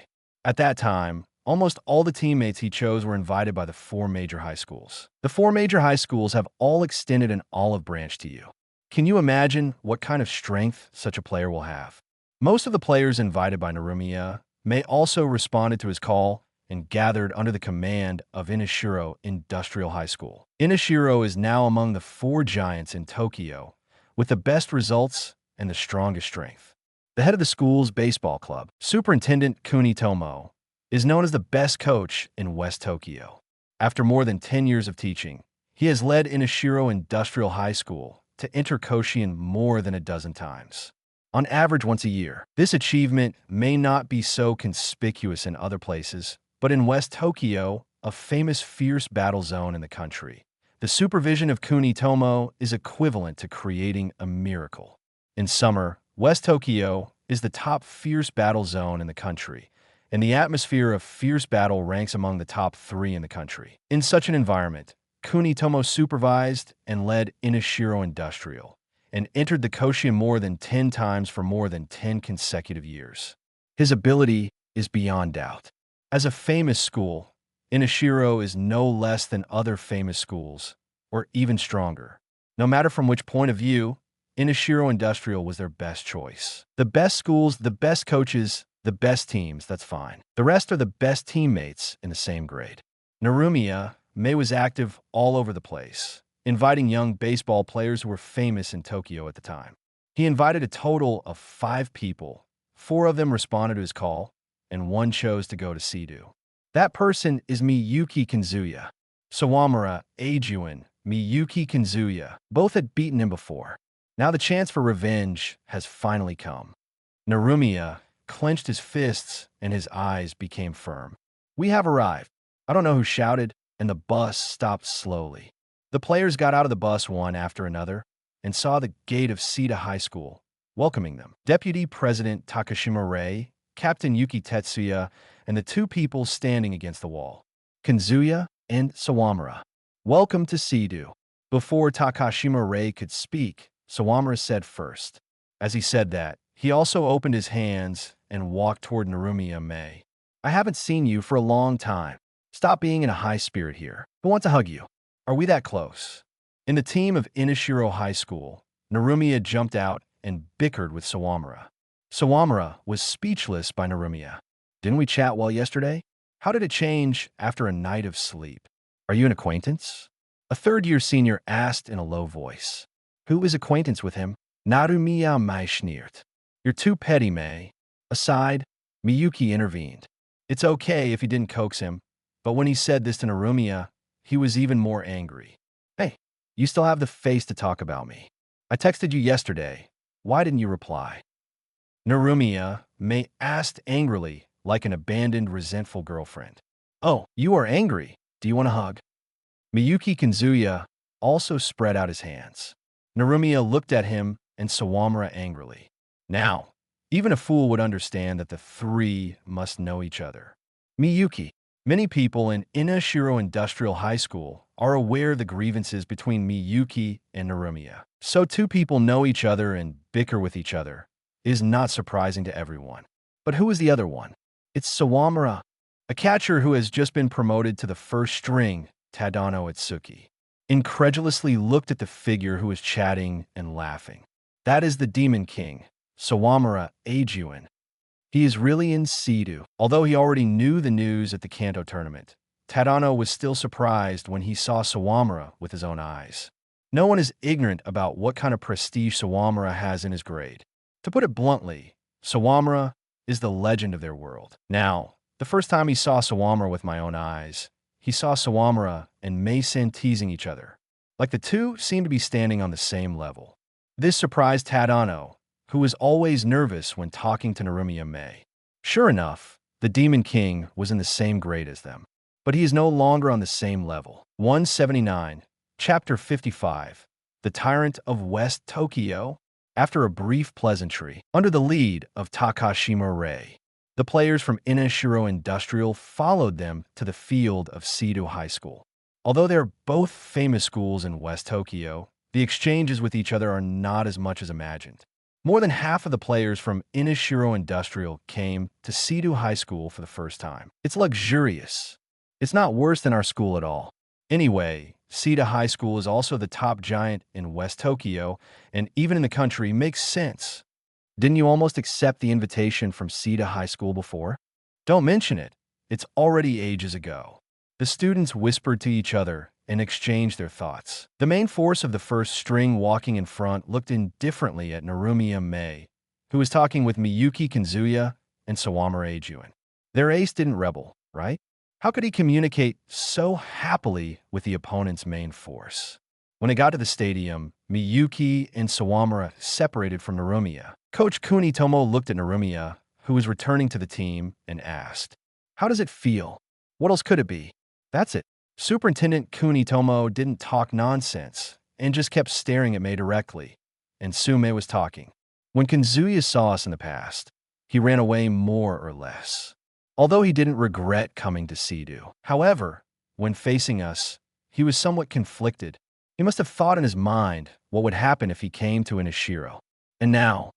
At that time, almost all the teammates he chose were invited by the four major high schools. The four major high schools have all extended an olive branch to you. Can you imagine what kind of strength such a player will have? Most of the players invited by Narumiya May also responded to his call and gathered under the command of Inashiro Industrial High School. Inashiro is now among the four giants in Tokyo, with the best results and the strongest strength. The head of the school's baseball club, Superintendent Kunitomo, is known as the best coach in West Tokyo. After more than 10 years of teaching, he has led Inashiro Industrial High School to enter Koshien more than a dozen times. On average once a year. This achievement may not be so conspicuous in other places, but in West Tokyo, a famous fierce battle zone in the country, the supervision of Kunitomo is equivalent to creating a miracle. In summer, West Tokyo is the top fierce battle zone in the country, and the atmosphere of fierce battle ranks among the top 3 in the country. In such an environment, Kunitomo supervised and led Inashiro Industrial, and entered the Koshien more than 10 times for more than 10 consecutive years. His ability is beyond doubt. As a famous school, Inashiro is no less than other famous schools, or even stronger. No matter from which point of view, Inashiro Industrial was their best choice. The best schools, the best coaches, the best teams, that's fine. The rest are the best teammates in the same grade. Narumiya May was active all over the place, inviting young baseball players who were famous in Tokyo at the time. He invited a total of 5 people. 4 of them responded to his call, and 1 chose to go to Seco. That person is Miyuki Kinzuya. Sawamura Eijun, Miyuki Kinzuya, both had beaten him before. Now the chance for revenge has finally come. Narumiya clenched his fists and his eyes became firm. We have arrived. I don't know who shouted, and the bus stopped slowly. The players got out of the bus one after another and saw the gate of Sita High School welcoming them. Deputy President Takashima Rei, Captain Yuki Tetsuya, and the 2 people standing against the wall, Kinzuya and Sawamura. Welcome to Seco. Before Takashima Rei could speak, Sawamura said first. As he said that, he also opened his hands and walked toward Narumiya May. I haven't seen you for a long time. Stop being in a high spirit here. I want to hug you. Are we that close? In the team of Inashiro High School, Narumiya jumped out and bickered with Sawamura. Sawamura was speechless by Narumiya. Didn't we chat well yesterday? How did it change after a night of sleep? Are you an acquaintance? A third-year senior asked in a low voice. Who is acquaintance with him? Narumiya Maishnirt. You're too petty, May. Aside, Miyuki intervened. It's okay if you didn't coax him, but when he said this to Narumiya, he was even more angry. Hey, you still have the face to talk about me. I texted you yesterday. Why didn't you reply? Narumiya May asked angrily, like an abandoned, resentful girlfriend. Oh, you are angry. Do you want a hug? Miyuki Kanzuya also spread out his hands. Narumiya looked at him and Sawamura angrily. Now, even a fool would understand that the three must know each other. Miyuki. Many people in Inashiro Industrial High School are aware of the grievances between Miyuki and Narumiya. So two people know each other and bicker with each other is not surprising to everyone. But who is the other one? It's Sawamura, a catcher who has just been promoted to the first string, Tadano Itsuki. Incredulously looked at the figure who was chatting and laughing. That is the Demon King, Sawamura Eijun. He is really in Seto. Although he already knew the news at the Kanto tournament, Tadano was still surprised when he saw Sawamura with his own eyes. No one is ignorant about what kind of prestige Sawamura has in his grade. To put it bluntly, Sawamura is the legend of their world. Now, the first time he saw Sawamura with my own eyes, he saw Sawamura and Mei-sen teasing each other, like the two seemed to be standing on the same level. This surprised Tadano, who was always nervous when talking to Narumiya Mei. Sure enough, the Demon King was in the same grade as them, but he is no longer on the same level. 179, Chapter 55, The Tyrant of West Tokyo. After a brief pleasantry, under the lead of Takashima Rei, the players from Inashiro Industrial followed them to the field of Seto High School. Although they're both famous schools in West Tokyo, the exchanges with each other are not as much as imagined. More than half of the players from Inashiro Industrial came to Seto High School for the first time. It's luxurious. It's not worse than our school at all. Anyway, Seto High School is also the top giant in West Tokyo, and even in the country makes sense. Didn't you almost accept the invitation from Seto High School before? Don't mention it. It's already ages ago. The students whispered to each other and exchanged their thoughts. The main force of the first string walking in front looked indifferently at Narumiya Mei, who was talking with Miyuki Kanzuya and Sawamura Eijun. Their ace didn't rebel, right? How could he communicate so happily with the opponent's main force? When it got to the stadium, Miyuki and Sawamura separated from Narumiya. Coach Kunitomo looked at Narumiya, who was returning to the team, and asked, "How does it feel? What else could it be?" That's it. Superintendent Kunitomo didn't talk nonsense and just kept staring at Mei directly, and Sume was talking. When Kanzuya saw us in the past, he ran away more or less. Although he didn't regret coming to Seto. However, when facing us, he was somewhat conflicted. He must have thought in his mind what would happen if he came to Inashiro. And now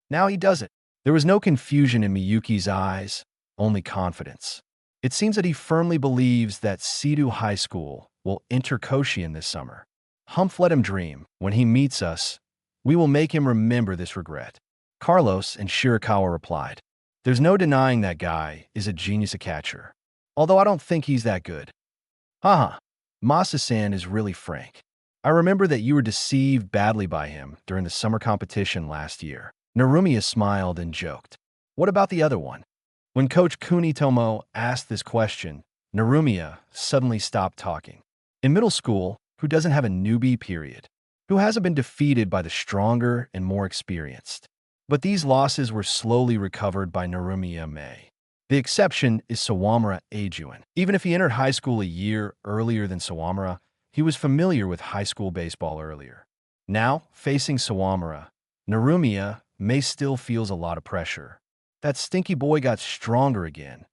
he doesn't. There was no confusion in Miyuki's eyes, only confidence. It seems that he firmly believes that Seto High School will enter Koshien this summer. Humph, let him dream. When he meets us, we will make him remember this regret. Carlos and Shirakawa replied. There's no denying that guy is a genius at catcher. Although I don't think he's that good. Haha, Masa-san is really frank. I remember that you were deceived badly by him during the summer competition last year. Narumiya smiled and joked. What about the other one? When Coach Kunitomo asked this question, Narumiya suddenly stopped talking. In middle school, who doesn't have a newbie period? Who hasn't been defeated by the stronger and more experienced? But these losses were slowly recovered by Narumiya Mei. The exception is Sawamura Eijun. Even if he entered high school a year earlier than Sawamura, he was familiar with high school baseball earlier. Now, facing Sawamura, Narumiya Mei still feels a lot of pressure. That stinky boy got stronger again.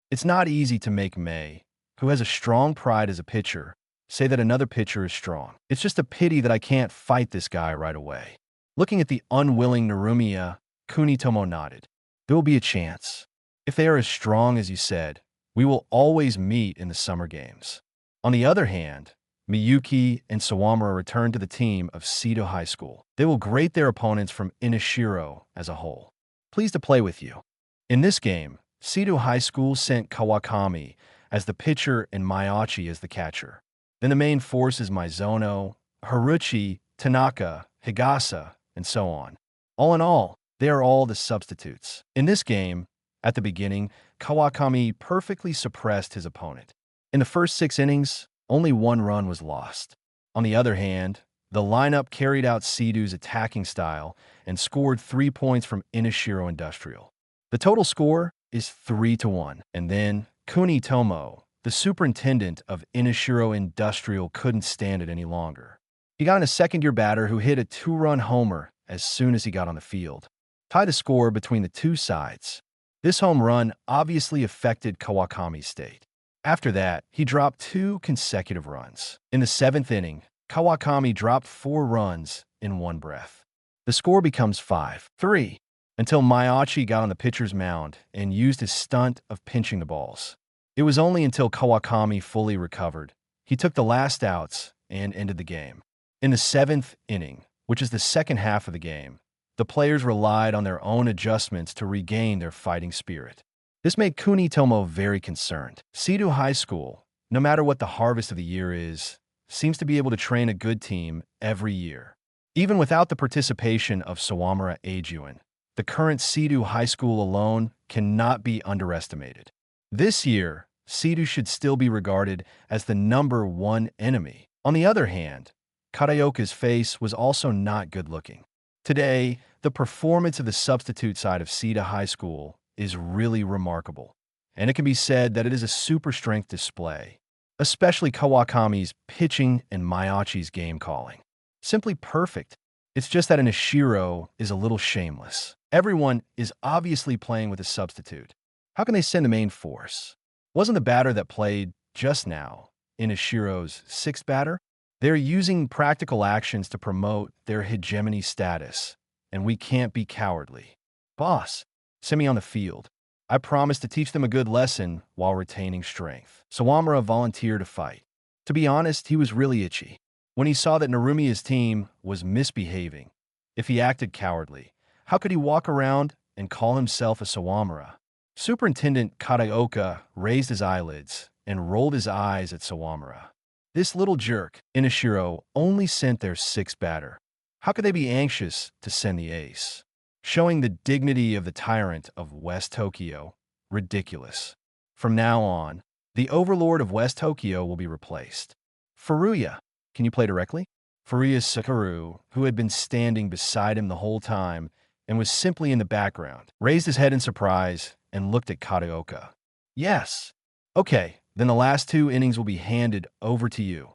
It's not easy to make Mei, who has a strong pride as a pitcher, say that another pitcher is strong. It's just a pity that I can't fight this guy right away. Looking at the unwilling Narumiya, Kunitomo nodded. There will be a chance. If they are as strong as you said, we will always meet in the summer games. On the other hand, Miyuki and Sawamura return to the team of Seto High School. They will grate their opponents from Inashiro as a whole. Pleased to play with you. In this game, Seto High School sent Kawakami as the pitcher and Maiachi as the catcher. Then the main force is Mizuno, Haruchi, Tanaka, Higasa, and so on. All in all, they are all the substitutes. In this game, at the beginning, Kawakami perfectly suppressed his opponent. In the first 6 innings, only 1 run was lost. On the other hand, the lineup carried out Sidu's attacking style and scored 3 points from Inashiro Industrial. The total score is 3-1, and then Kuni Tomo, the superintendent of Inashiro Industrial, couldn't stand it any longer. He got in a second-year batter who hit a 2-run homer as soon as he got on the field, tied the score between the two sides. This home run obviously affected Kawakami's state. After that, he dropped 2 consecutive runs. In the 7th inning, Kawakami dropped 4 runs in one breath. The score becomes 5-3 until Maiachi got on the pitcher's mound and used his stunt of pinching the balls. It was only until Kawakami fully recovered he took the last outs and ended the game. In the 7th inning, which is the second half of the game, the players relied on their own adjustments to regain their fighting spirit. This made Kuni Tomo very concerned. Sidu High School, no matter what the harvest of the year is, seems to be able to train a good team every year. Even without the participation of Sawamura Eijun, the current Sidu High School alone cannot be underestimated. This year, Sidu should still be regarded as the #1 enemy. On the other hand, Kataoka's face was also not good-looking. Today, the performance of the substitute side of Sidu High School is really remarkable, and it can be said that it is a super strength display, especially Kawakami's pitching and Maiachi's game calling. Simply perfect. It's just that Inashiro is a little shameless. Everyone is obviously playing with a substitute. How can they send the main force? Wasn't the batter that played just now Inashiro's 6th batter? They're using practical actions to promote their hegemony status, and we can't be cowardly. Boss, send me on the field. I promise to teach them a good lesson while retaining strength. Sawamura volunteered to fight. To be honest, he was really itchy. When he saw that Narumiya's team was misbehaving, if he acted cowardly, how could he walk around and call himself a Sawamura? Superintendent Kataoka raised his eyelids and rolled his eyes at Sawamura. This little jerk, Inashiro, only sent their 6th batter. How could they be anxious to send the ace? Showing the dignity of the tyrant of West Tokyo. Ridiculous. From now on, the overlord of West Tokyo will be replaced. Furuya, can you play directly? Furuya Sakaru, who had been standing beside him the whole time and was simply in the background, raised his head in surprise and looked at Kataoka. Yes. Okay, then the last 2 innings will be handed over to you.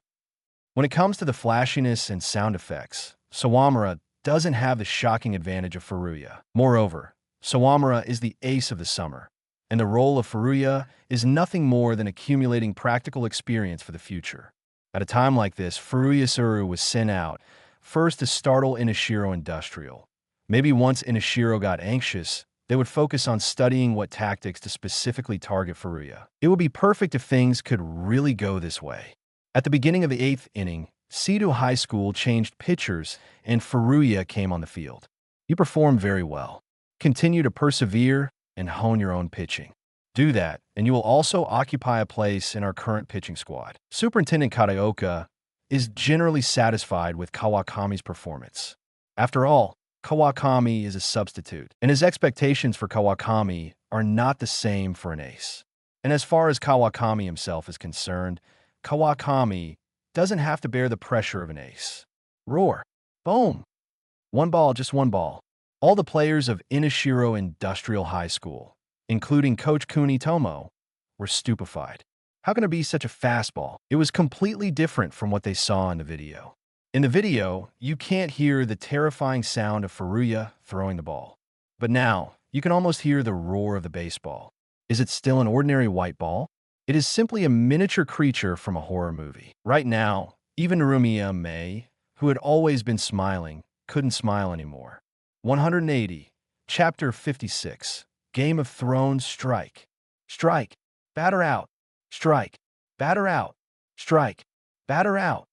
When it comes to the flashiness and sound effects, Sawamura doesn't have the shocking advantage of Furuya. Moreover, Sawamura is the ace of the summer, and the role of Furuya is nothing more than accumulating practical experience for the future. At a time like this, Furuya Suru was sent out, first to startle Inashiro Industrial. Maybe once Inashiro got anxious, they would focus on studying what tactics to specifically target Furuya. It would be perfect if things could really go this way. At the beginning of the 8th inning, Sidu High School changed pitchers and Furuya came on the field. You performed very well. Continue to persevere and hone your own pitching. Do that, and you will also occupy a place in our current pitching squad. Superintendent Kataoka is generally satisfied with Kawakami's performance. After all, Kawakami is a substitute, and his expectations for Kawakami are not the same for an ace. And as far as Kawakami himself is concerned, Kawakami doesn't have to bear the pressure of an ace. Roar. Boom. 1 ball, just 1 ball. All the players of Inashiro Industrial High School, including Coach Kuni Tomo, were stupefied. How can there be such a fastball? It was completely different from what they saw in the video. In the video, you can't hear the terrifying sound of Furuya throwing the ball. But now, you can almost hear the roar of the baseball. Is it still an ordinary white ball? It is simply a miniature creature from a horror movie. Right now, even Narumiya May, who had always been smiling, couldn't smile anymore. 180, Chapter 56, Game of Thrones Strike. Strike. Batter out. Strike. Batter out. Strike. Batter out.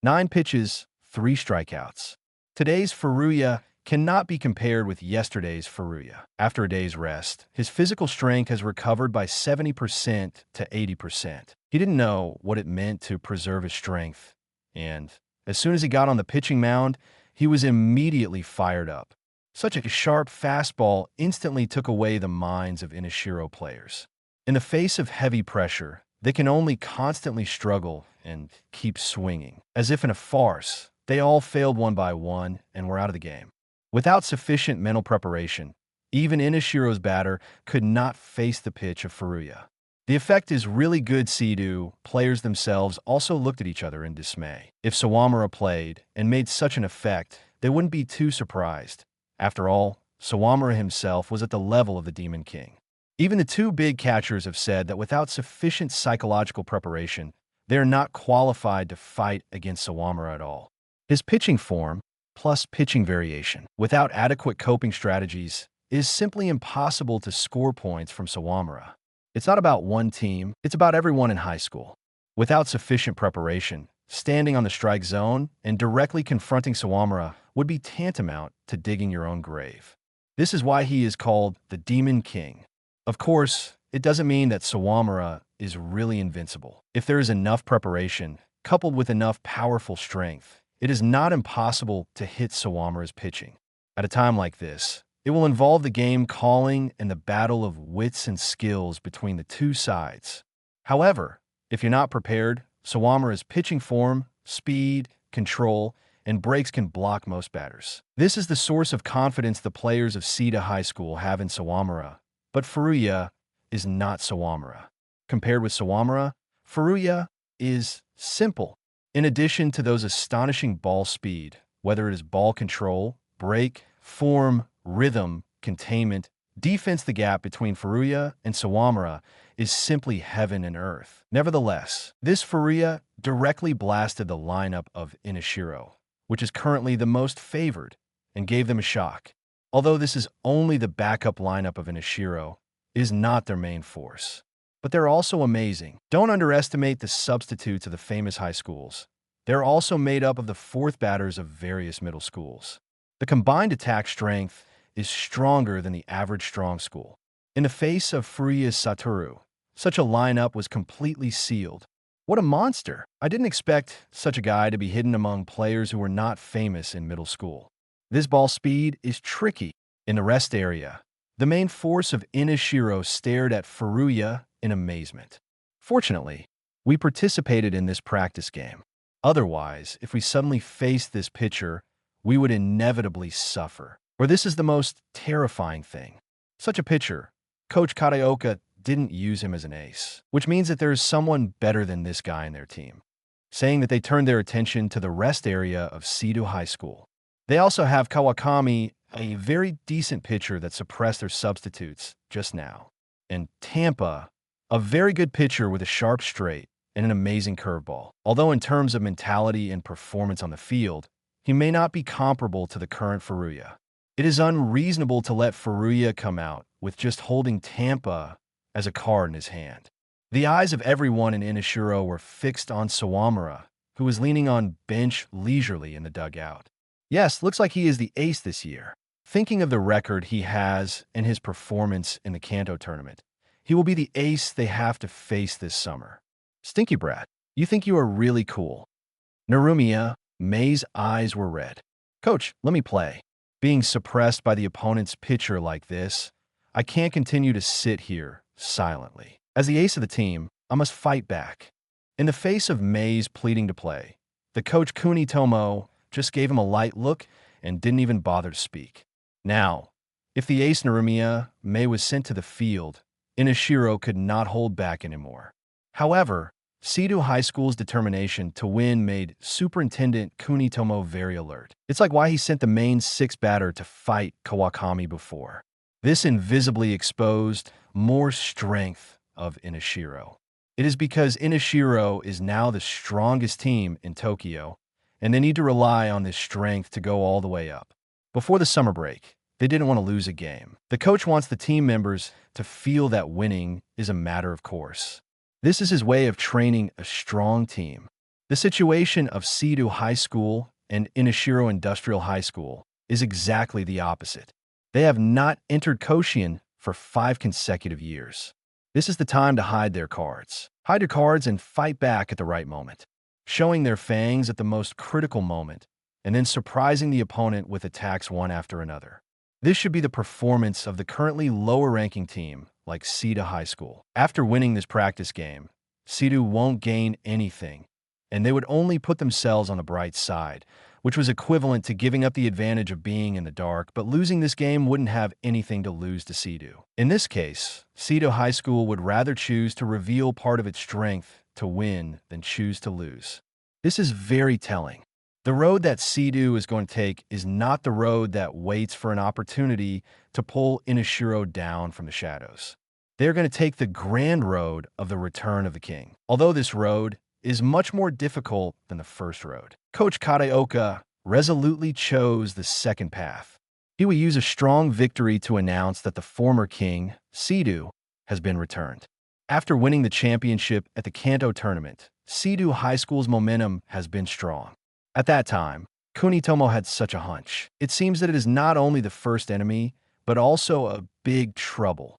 9 pitches, 3 strikeouts. Today's Furuya cannot be compared with yesterday's Furuya. After a day's rest, his physical strength has recovered by 70% to 80%. He didn't know what it meant to preserve his strength, and as soon as he got on the pitching mound, he was immediately fired up. Such a sharp fastball instantly took away the minds of Inashiro players. In the face of heavy pressure, they can only constantly struggle and keep swinging. As if in a farce, they all failed one by one and were out of the game. Without sufficient mental preparation, even Inashiro's batter could not face the pitch of Furuya. The effect is really good. Seedou players themselves also looked at each other in dismay. If Sawamura played and made such an effect, they wouldn't be too surprised. After all, Sawamura himself was at the level of the Demon King. Even the two big catchers have said that without sufficient psychological preparation, they are not qualified to fight against Sawamura at all. His pitching form, plus pitching variation, without adequate coping strategies, is simply impossible to score points from Sawamura. It's not about one team, it's about everyone in high school. Without sufficient preparation, standing on the strike zone and directly confronting Sawamura would be tantamount to digging your own grave. This is why he is called the Demon King. Of course, it doesn't mean that Sawamura is really invincible. If there is enough preparation, coupled with enough powerful strength, it is not impossible to hit Sawamura's pitching. At a time like this, it will involve the game calling and the battle of wits and skills between the two sides. However, if you're not prepared, Sawamura's pitching form, speed, control, and breaks can block most batters. This is the source of confidence the players of Sita High School have in Sawamura, but Furuya is not Sawamura. Compared with Sawamura, Furuya is simple. In addition to those astonishing ball speed, whether it is ball control, break, form, rhythm, containment, defense, the gap between Furuya and Sawamura is simply heaven and earth. Nevertheless, this Furuya directly blasted the lineup of Inashiro, which is currently the most favored, and gave them a shock. Although this is only the backup lineup of Inashiro, it is not their main force. But they're also amazing. Don't underestimate the substitutes of the famous high schools. They're also made up of the fourth batters of various middle schools. The combined attack strength is stronger than the average strong school. In the face of Furuya's Satoru, such a lineup was completely sealed. What a monster! I didn't expect such a guy to be hidden among players who were not famous in middle school. This ball speed is tricky. In the rest area, the main force of Inashiro stared at Furuya in amazement. Fortunately, we participated in this practice game. Otherwise, if we suddenly faced this pitcher, we would inevitably suffer. Or this is the most terrifying thing. Such a pitcher, Coach Kataoka didn't use him as an ace, which means that there is someone better than this guy in their team, saying that they turned their attention to the rest area of Seedou High School. They also have Kawakami, a very decent pitcher that suppressed their substitutes just now, and Tampa, a very good pitcher with a sharp straight and an amazing curveball. Although in terms of mentality and performance on the field, he may not be comparable to the current Furuya. It is unreasonable to let Furuya come out with just holding Tampa as a card in his hand. The eyes of everyone in Inashiro were fixed on Sawamura, who was leaning on bench leisurely in the dugout. Yes, looks like he is the ace this year. Thinking of the record he has and his performance in the Kanto tournament, he will be the ace they have to face this summer. Stinky Brat, you think you are really cool. Narumiya, Mei's eyes were red. Coach, let me play. Being suppressed by the opponent's pitcher like this, I can't continue to sit here silently. As the ace of the team, I must fight back. In the face of Mei's pleading to play, the coach Kunitomo just gave him a light look and didn't even bother to speak. Now, if the ace Narumiya Mei was sent to the field, Inashiro could not hold back anymore. However, Seedou High School's determination to win made Superintendent Kunitomo very alert. It's like why he sent the main six batter to fight Kawakami before. This invisibly exposed more strength of Inashiro. It is because Inashiro is now the strongest team in Tokyo, and they need to rely on this strength to go all the way up. Before the summer break, they didn't want to lose a game. The coach wants the team members to feel that winning is a matter of course. This is his way of training a strong team. The situation of Seedou High School and Inashiro Industrial High School is exactly the opposite. They have not entered Koshien for 5 consecutive years. This is the time to hide their cards. Hide your cards and fight back at the right moment, showing their fangs at the most critical moment, and then surprising the opponent with attacks one after another. This should be the performance of the currently lower-ranking team, like Sida High School. After winning this practice game, Sidu won't gain anything, and they would only put themselves on the bright side, which was equivalent to giving up the advantage of being in the dark, but losing this game wouldn't have anything to lose to Sidu. In this case, Sidu High School would rather choose to reveal part of its strength to win than choose to lose. This is very telling. The road that Sidu is going to take is not the road that waits for an opportunity to pull Inashiro down from the shadows. They're going to take the grand road of the return of the king. Although this road is much more difficult than the first road, Coach Kadaoka resolutely chose the second path. He will use a strong victory to announce that the former king, Sidu, has been returned. After winning the championship at the Kanto tournament, Sidu High School's momentum has been strong. At that time, Kunitomo had such a hunch. It seems that it is not only the first enemy, but also a big trouble.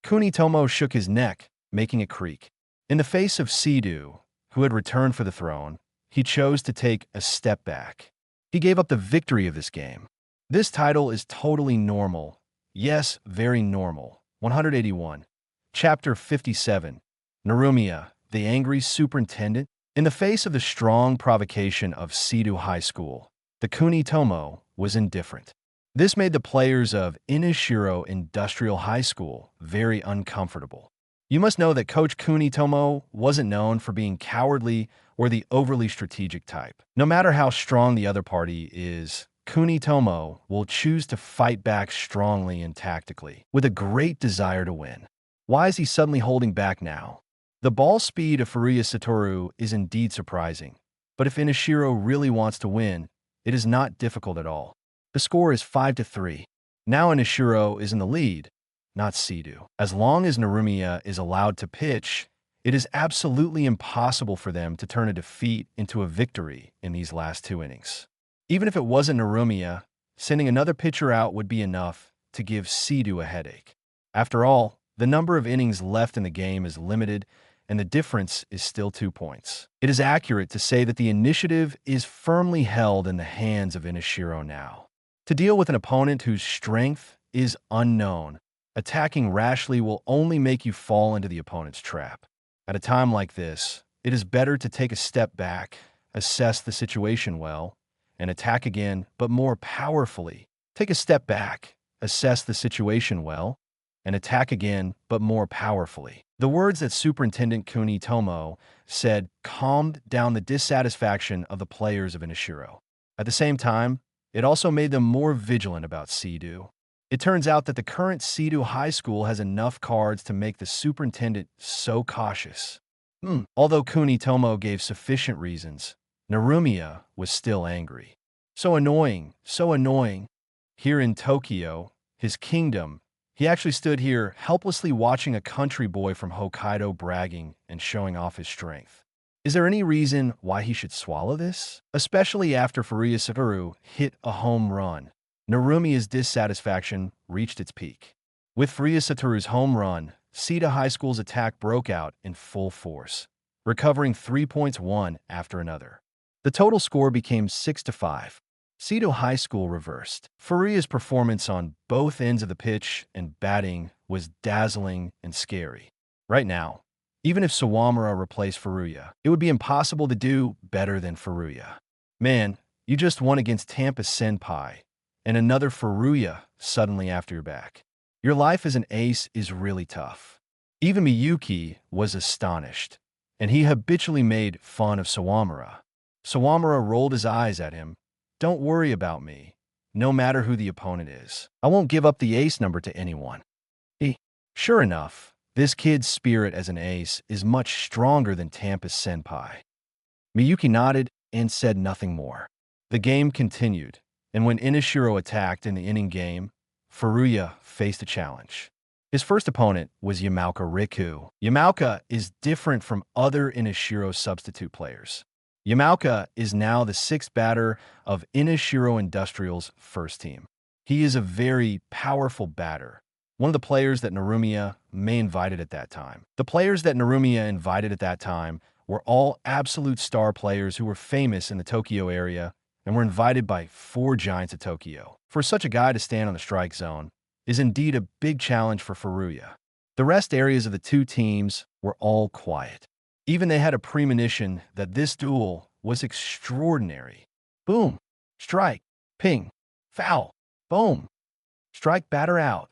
Kunitomo shook his neck, making it creak. In the face of Sidu, who had returned for the throne, he chose to take a step back. He gave up the victory of this game. This title is totally normal. Yes, very normal. 181. Chapter 57. Narumiya, the angry superintendent. In the face of the strong provocation of Sidu High School, the Kunitomo was indifferent. This made the players of Inashiro Industrial High School very uncomfortable. You must know that Coach Kunitomo wasn't known for being cowardly or the overly strategic type. No matter how strong the other party is, Kunitomo will choose to fight back strongly and tactically, with a great desire to win. Why is he suddenly holding back now? The ball speed of Furuya Satoru is indeed surprising, but if Inashiro really wants to win, it is not difficult at all. The score is 5-3. Now Inashiro is in the lead, not Sidu. As long as Narumiya is allowed to pitch, it is absolutely impossible for them to turn a defeat into a victory in these last 2 innings. Even if it wasn't Narumiya, sending another pitcher out would be enough to give Sidu a headache. After all, the number of innings left in the game is limited, and the difference is still 2 points. It is accurate to say that the initiative is firmly held in the hands of Inashiro now. To deal with an opponent whose strength is unknown, attacking rashly will only make you fall into the opponent's trap. At a time like this, it is better to take a step back, assess the situation well, and attack again, but more powerfully. Take a step back, assess the situation well, and attack again, but more powerfully. The words that Superintendent Kunitomo said calmed down the dissatisfaction of the players of Inashiro. At the same time, it also made them more vigilant about Sidu. It turns out that the current Sidu High School has enough cards to make the superintendent so cautious. Although Kunitomo gave sufficient reasons, Narumiya was still angry. So annoying, so annoying. Here in Tokyo, his kingdom, he actually stood here helplessly watching a country boy from Hokkaido bragging and showing off his strength. Is there any reason why he should swallow this? Especially after Furuya Satoru hit a home run. Narumiya's dissatisfaction reached its peak. With Furuya Satoru's home run, Sida High School's attack broke out in full force, recovering 3 points one after another. The total score became 6-5. Sida High School reversed. Furuya's performance on both ends of the pitch and batting was dazzling and scary. Right now, even if Sawamura replaced Furuya, it would be impossible to do better than Furuya. Man, you just won against Tampa Senpai, and another Furuya suddenly after your back. Your life as an ace is really tough. Even Miyuki was astonished, and he habitually made fun of Sawamura. Sawamura rolled his eyes at him. Don't worry about me, no matter who the opponent is. I won't give up the ace number to anyone. Sure enough, this kid's spirit as an ace is much stronger than Tampa Senpai. Miyuki nodded and said nothing more. The game continued, and when Inashiro attacked in the inning game, Furuya faced a challenge. His first opponent was Yamaoka Riku. Yamaoka is different from other Inashiro substitute players. Yamaoka is now the sixth batter of Inashiro Industrial's first team. He is a very powerful batter, one of the players that Narumiya may invited at that time. The players that Narumiya invited at that time were all absolute star players who were famous in the Tokyo area and were invited by four giants of Tokyo. For such a guy to stand on the strike zone is indeed a big challenge for Furuya. The rest areas of the two teams were all quiet. Even they had a premonition that this duel was extraordinary. Boom, strike, ping, foul, boom, strike, batter out.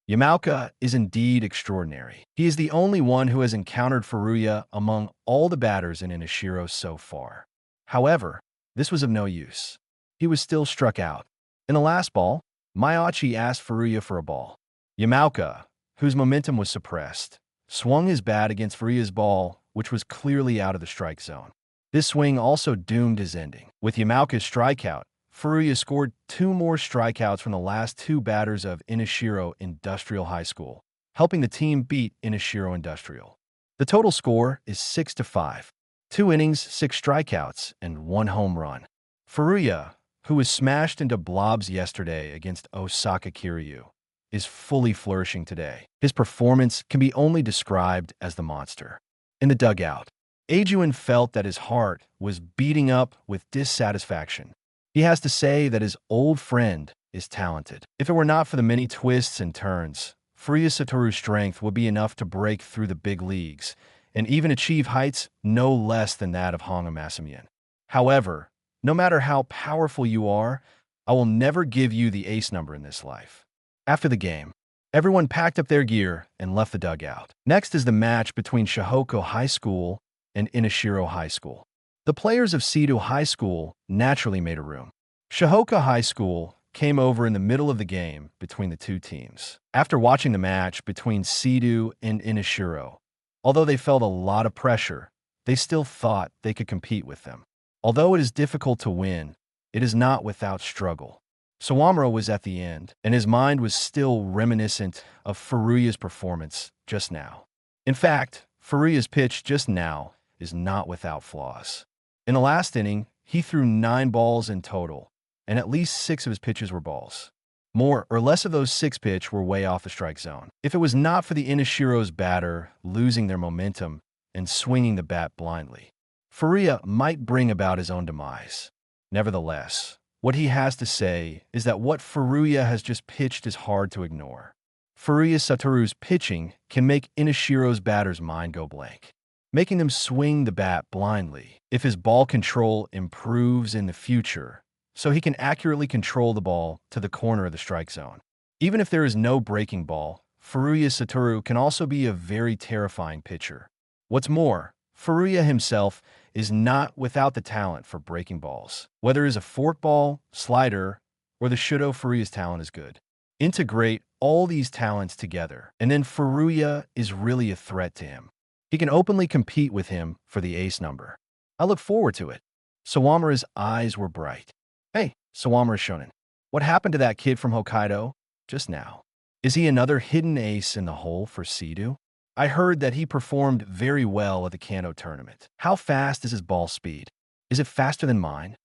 Yamaoka is indeed extraordinary. He is the only one who has encountered Furuya among all the batters in Inashiro so far. However, this was of no use. He was still struck out. In the last ball, Miyachi asked Furuya for a ball. Yamaoka, whose momentum was suppressed, swung his bat against Furuya's ball, which was clearly out of the strike zone. This swing also doomed his ending. With Yamaoka's strikeout, Furuya scored two more strikeouts from the last two batters of Inashiro Industrial High School, helping the team beat Inashiro Industrial. The total score is 6-5. 2 innings, 6 strikeouts, and 1 home run. Furuya, who was smashed into blobs yesterday against Osaka Kiryu, is fully flourishing today. His performance can be only described as the monster. In the dugout, Eijun felt that his heart was beating up with dissatisfaction. He has to say that his old friend is talented. If it were not for the many twists and turns, Furuya Satoru's strength would be enough to break through the big leagues and even achieve heights no less than that of Honga Masamian. However, no matter how powerful you are, I will never give you the ace number in this life. After the game, everyone packed up their gear and left the dugout. Next is the match between Shihoko High School and Inashiro High School. The players of Seto High School naturally made a room. Shihoko High School came over in the middle of the game between the two teams. After watching the match between Seto and Inashiro, although they felt a lot of pressure, they still thought they could compete with them. Although it is difficult to win, it is not without struggle. Sawamura was at the end, and his mind was still reminiscent of Furuya's performance just now. In fact, Furuya's pitch just now is not without flaws. In the last inning, he threw 9 balls in total, and at least 6 of his pitches were balls. More or less of those 6 pitch were way off the strike zone. If it was not for the Inashiro's batter losing their momentum and swinging the bat blindly, Furuya might bring about his own demise. Nevertheless, what he has to say is that what Furuya has just pitched is hard to ignore. Furuya Satoru's pitching can make Inashiro's batter's mind go blank, making them swing the bat blindly. If his ball control improves in the future, so he can accurately control the ball to the corner of the strike zone. Even if there is no breaking ball, Furuya Satoru can also be a very terrifying pitcher. What's more, Furuya himself is not without the talent for breaking balls. Whether it is a forkball, slider, or the Shudo, Furuya's talent is good. Integrate all these talents together, and then Furuya is really a threat to him. He can openly compete with him for the ace number. I look forward to it. Sawamura's eyes were bright. Hey, Sawamura Shonen, what happened to that kid from Hokkaido just now? Is he another hidden ace in the hole for Seto? I heard that he performed very well at the Kanto tournament. How fast is his ball speed? Is it faster than mine?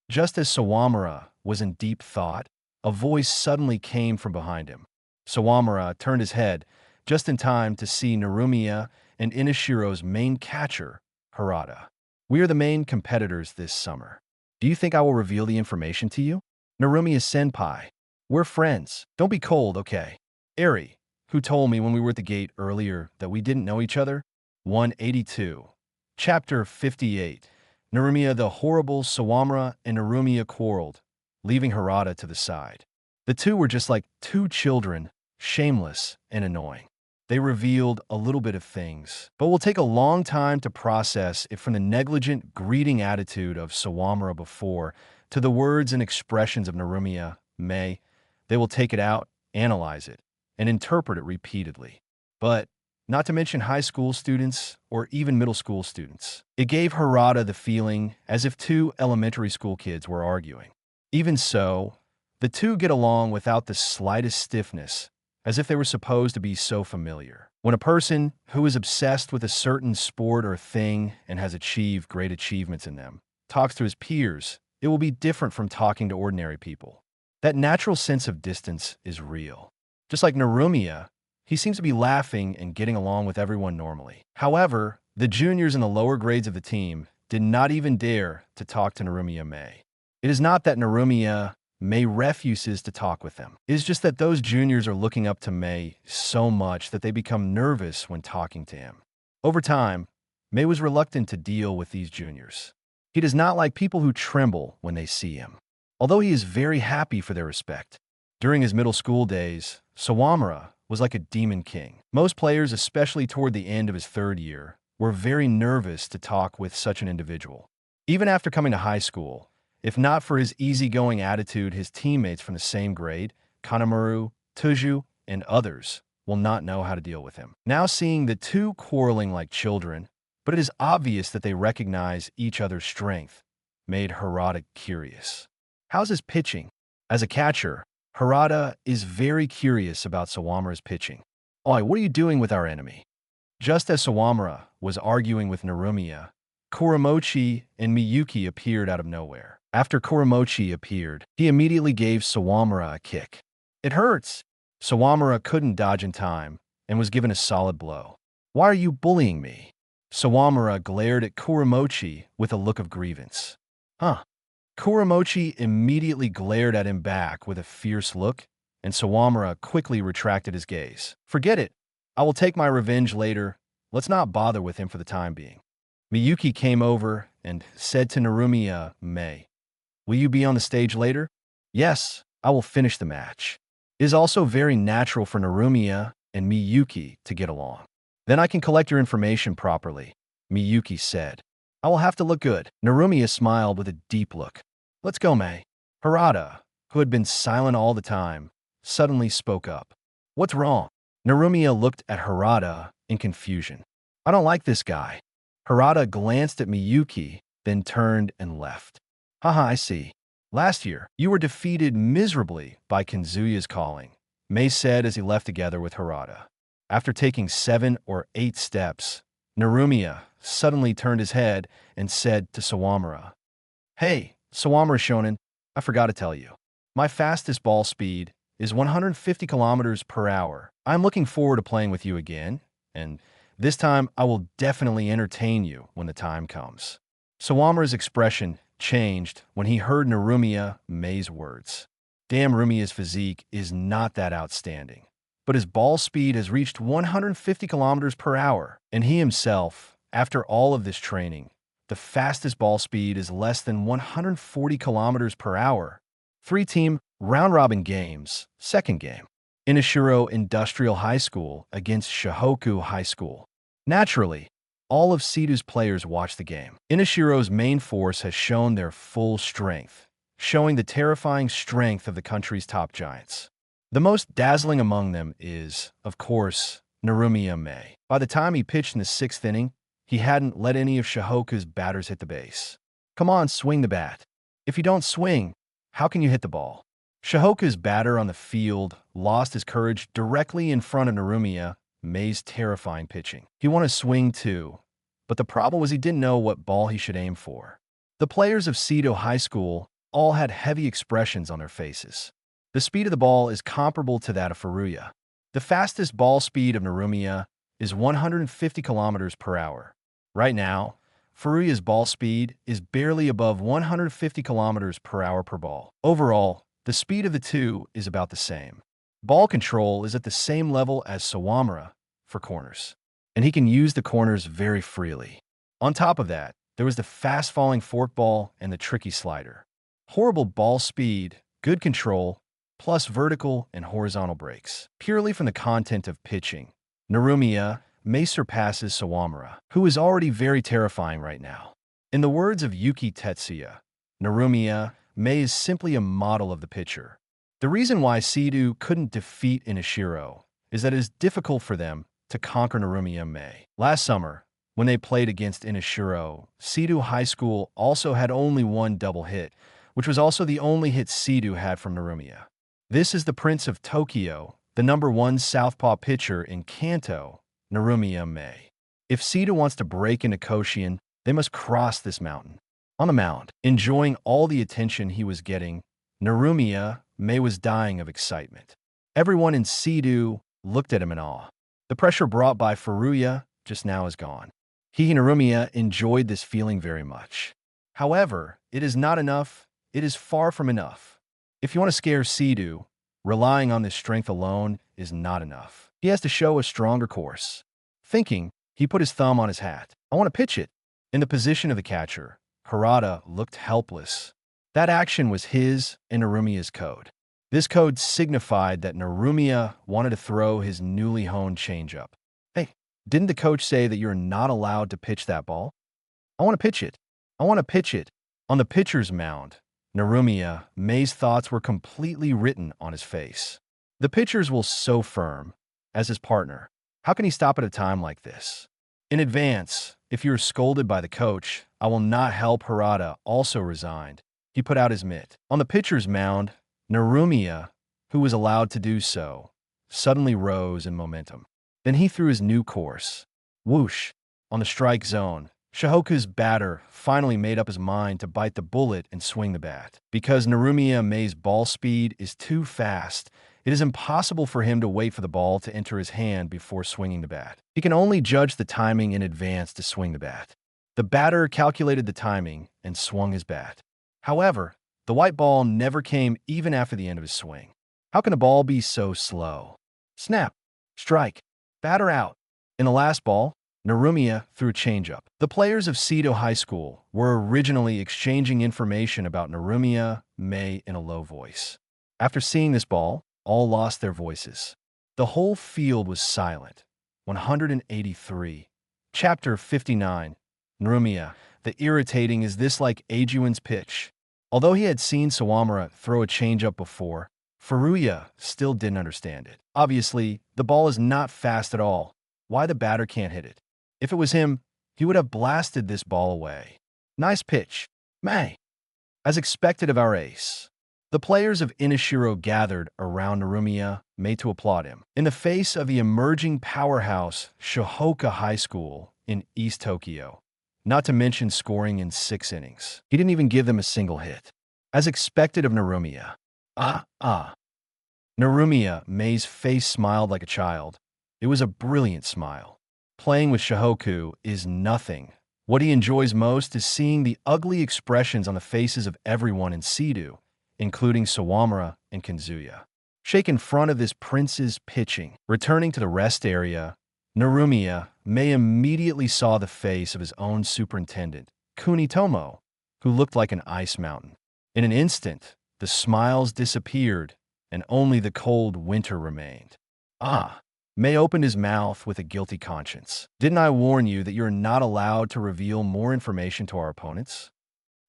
Just as Sawamura was in deep thought, a voice suddenly came from behind him. Sawamura turned his head just in time to see Narumiya and Inashiro's main catcher, Harada. We are the main competitors this summer. Do you think I will reveal the information to you? Narumiya-senpai. We're friends. Don't be cold, okay? Eri, who told me when we were at the gate earlier that we didn't know each other? 182. Chapter 58. Narumiya the horrible Sawamura and Narumiya quarreled, leaving Harada to the side. The two were just like two children, shameless and annoying. They revealed a little bit of things, but will take a long time to process it, from the negligent, greeting attitude of Sawamura before to the words and expressions of Narumiya. They will take it out, analyze it, and interpret it repeatedly. But not to mention high school students or even middle school students. It gave Harada the feeling as if two elementary school kids were arguing. Even so, the two get along without the slightest stiffness, as if they were supposed to be so familiar. When a person who is obsessed with a certain sport or thing and has achieved great achievements in them talks to his peers, it will be different from talking to ordinary people. That natural sense of distance is real. Just like Narumiya, he seems to be laughing and getting along with everyone normally. However, the juniors in the lower grades of the team did not even dare to talk to Narumiya Mei. It is not that Narumiya Mei refuses to talk with them. It is just that those juniors are looking up to Mei so much that they become nervous when talking to him. Over time, Mei was reluctant to deal with these juniors. He does not like people who tremble when they see him, although he is very happy for their respect. During his middle school days, Sawamura was like a demon king. Most players, especially toward the end of his third year, were very nervous to talk with such an individual. Even after coming to high school, if not for his easygoing attitude, his teammates from the same grade, Kanemaru, Tuju, and others, will not know how to deal with him. Now seeing the two quarreling like children, but it is obvious that they recognize each other's strength, made Harada curious. How's his pitching? As a catcher, Harada is very curious about Sawamura's pitching. "Oi, what are you doing with our enemy?" Just as Sawamura was arguing with Narumiya, Kuramochi and Miyuki appeared out of nowhere. After Kuramochi appeared, he immediately gave Sawamura a kick. "It hurts." Sawamura couldn't dodge in time and was given a solid blow. "Why are you bullying me?" Sawamura glared at Kuramochi with a look of grievance. "Huh?" Kuramochi immediately glared at him back with a fierce look, and Sawamura quickly retracted his gaze. "Forget it. I will take my revenge later. Let's not bother with him for the time being." Miyuki came over and said to Narumiya Mei, "Will you be on the stage later?" "Yes, I will finish the match." It is also very natural for Narumiya and Miyuki to get along. "Then I can collect your information properly," Miyuki said. "I will have to look good." Narumiya smiled with a deep look. "Let's go, Mei." Harada, who had been silent all the time, suddenly spoke up. "What's wrong?" Narumiya looked at Harada in confusion. "I don't like this guy." Harada glanced at Miyuki, then turned and left. "Haha, I see. Last year, you were defeated miserably by Kenzuya's calling," Mei said as he left together with Harada. After taking 7 or 8 steps, Narumiya suddenly turned his head and said to Sawamura, "Hey, Sawamura Shonen, I forgot to tell you. My fastest ball speed is 150 kilometers per hour. I'm looking forward to playing with you again, and this time I will definitely entertain you when the time comes." Sawamura's expression changed when he heard Narumiya Mei's words. Damn, Rumiya's physique is not that outstanding, but his ball speed has reached 150 kilometers per hour, and he himself, after all of this training, the fastest ball speed is less than 140 kilometers per hour. 3-team round-robin games, second game. Inashiro Industrial High School against Shihoku High School. Naturally, all of Seito's players watched the game. Inashiro's main force has shown their full strength, showing the terrifying strength of the country's top giants. The most dazzling among them is, of course, Narumiya Mei. By the time he pitched in the 6th inning, he hadn't let any of Shihoku's batters hit the base. "Come on, swing the bat. If you don't swing, how can you hit the ball?" Shihoku's batter on the field lost his courage directly in front of Narumiya Mei's terrifying pitching. He wanted to swing too, but the problem was he didn't know what ball he should aim for. The players of Seito High School all had heavy expressions on their faces. The speed of the ball is comparable to that of Furuya. The fastest ball speed of Narumiya is 150 kilometers per hour. Right now, Furuya's ball speed is barely above 150 kilometers per hour per ball. Overall, the speed of the two is about the same. Ball control is at the same level as Sawamura for corners, and he can use the corners very freely. On top of that, there was the fast-falling forkball and the tricky slider. Horrible ball speed, good control, plus vertical and horizontal breaks. Purely from the content of pitching, Narumiya Mei surpasses Sawamura, who is already very terrifying right now. In the words of Yuki Tetsuya, Narumiya Mei is simply a model of the pitcher. The reason why Seito couldn't defeat Inashiro is that it is difficult for them to conquer Narumiya Mei. Last summer, when they played against Inashiro, Seito High School also had only one double hit, which was also the only hit Seito had from Narumiya. This is the Prince of Tokyo, the #1 southpaw pitcher in Kanto, Narumiya Mei. If Seito wants to break into Koshien, they must cross this mountain. On the mound, enjoying all the attention he was getting, Narumiya Mei was dying of excitement. Everyone in Sidu looked at him in awe. The pressure brought by Furuya just now is gone. He and Narumiya enjoyed this feeling very much. However, it is not enough. It is far from enough. If you want to scare Sidu, relying on this strength alone is not enough. He has to show a stronger course. Thinking, he put his thumb on his hat. I want to pitch it. In the position of the catcher, Harada looked helpless. That action was his and Narumiya's code. This code signified that Narumiya wanted to throw his newly honed changeup. Hey, didn't the coach say that you're not allowed to pitch that ball? I want to pitch it. I want to pitch it. On the pitcher's mound, Narumiya Mei's thoughts were completely written on his face. The pitchers will so firm. As his partner, how can he stop at a time like this? In advance, if you're scolded by the coach, I will not help. Harada also resigned. He put out his mitt. On the pitcher's mound, Narumiya, who was allowed to do so, suddenly rose in momentum. Then he threw his new course. Whoosh! On the strike zone, Shihoku's batter finally made up his mind to bite the bullet and swing the bat. Because Narumiya Mei's ball speed is too fast, it is impossible for him to wait for the ball to enter his hand before swinging the bat. He can only judge the timing in advance to swing the bat. The batter calculated the timing and swung his bat. However, the white ball never came even after the end of his swing. How can a ball be so slow? Snap. Strike. Batter out. In the last ball, Narumiya threw a changeup. The players of Seto High School were originally exchanging information about Narumiya Mei in a low voice. After seeing this ball, all lost their voices. The whole field was silent. 183. Chapter 59. Narumiya, the irritating is this like Eijun's pitch. Although he had seen Sawamura throw a changeup before, Furuya still didn't understand it. Obviously, the ball is not fast at all. Why the batter can't hit it? If it was him, he would have blasted this ball away. Nice pitch. Mei. As expected of our ace. The players of Inashiro gathered around Narumiya Mei to applaud him. In the face of the emerging powerhouse Shihoku High School in East Tokyo, not to mention scoring in 6 innings. He didn't even give them a single hit. As expected of Narumiya. Narumiya Mei's face smiled like a child. It was a brilliant smile. Playing with Shihoku is nothing. What he enjoys most is seeing the ugly expressions on the faces of everyone in Sidu, including Sawamura and Kinzuya. Shake in front of this prince's pitching. Returning to the rest area, Narumiya Mei immediately saw the face of his own superintendent, Kunitomo, who looked like an ice mountain. In an instant, the smiles disappeared, and only the cold winter remained. Mei opened his mouth with a guilty conscience. Didn't I warn you that you're not allowed to reveal more information to our opponents?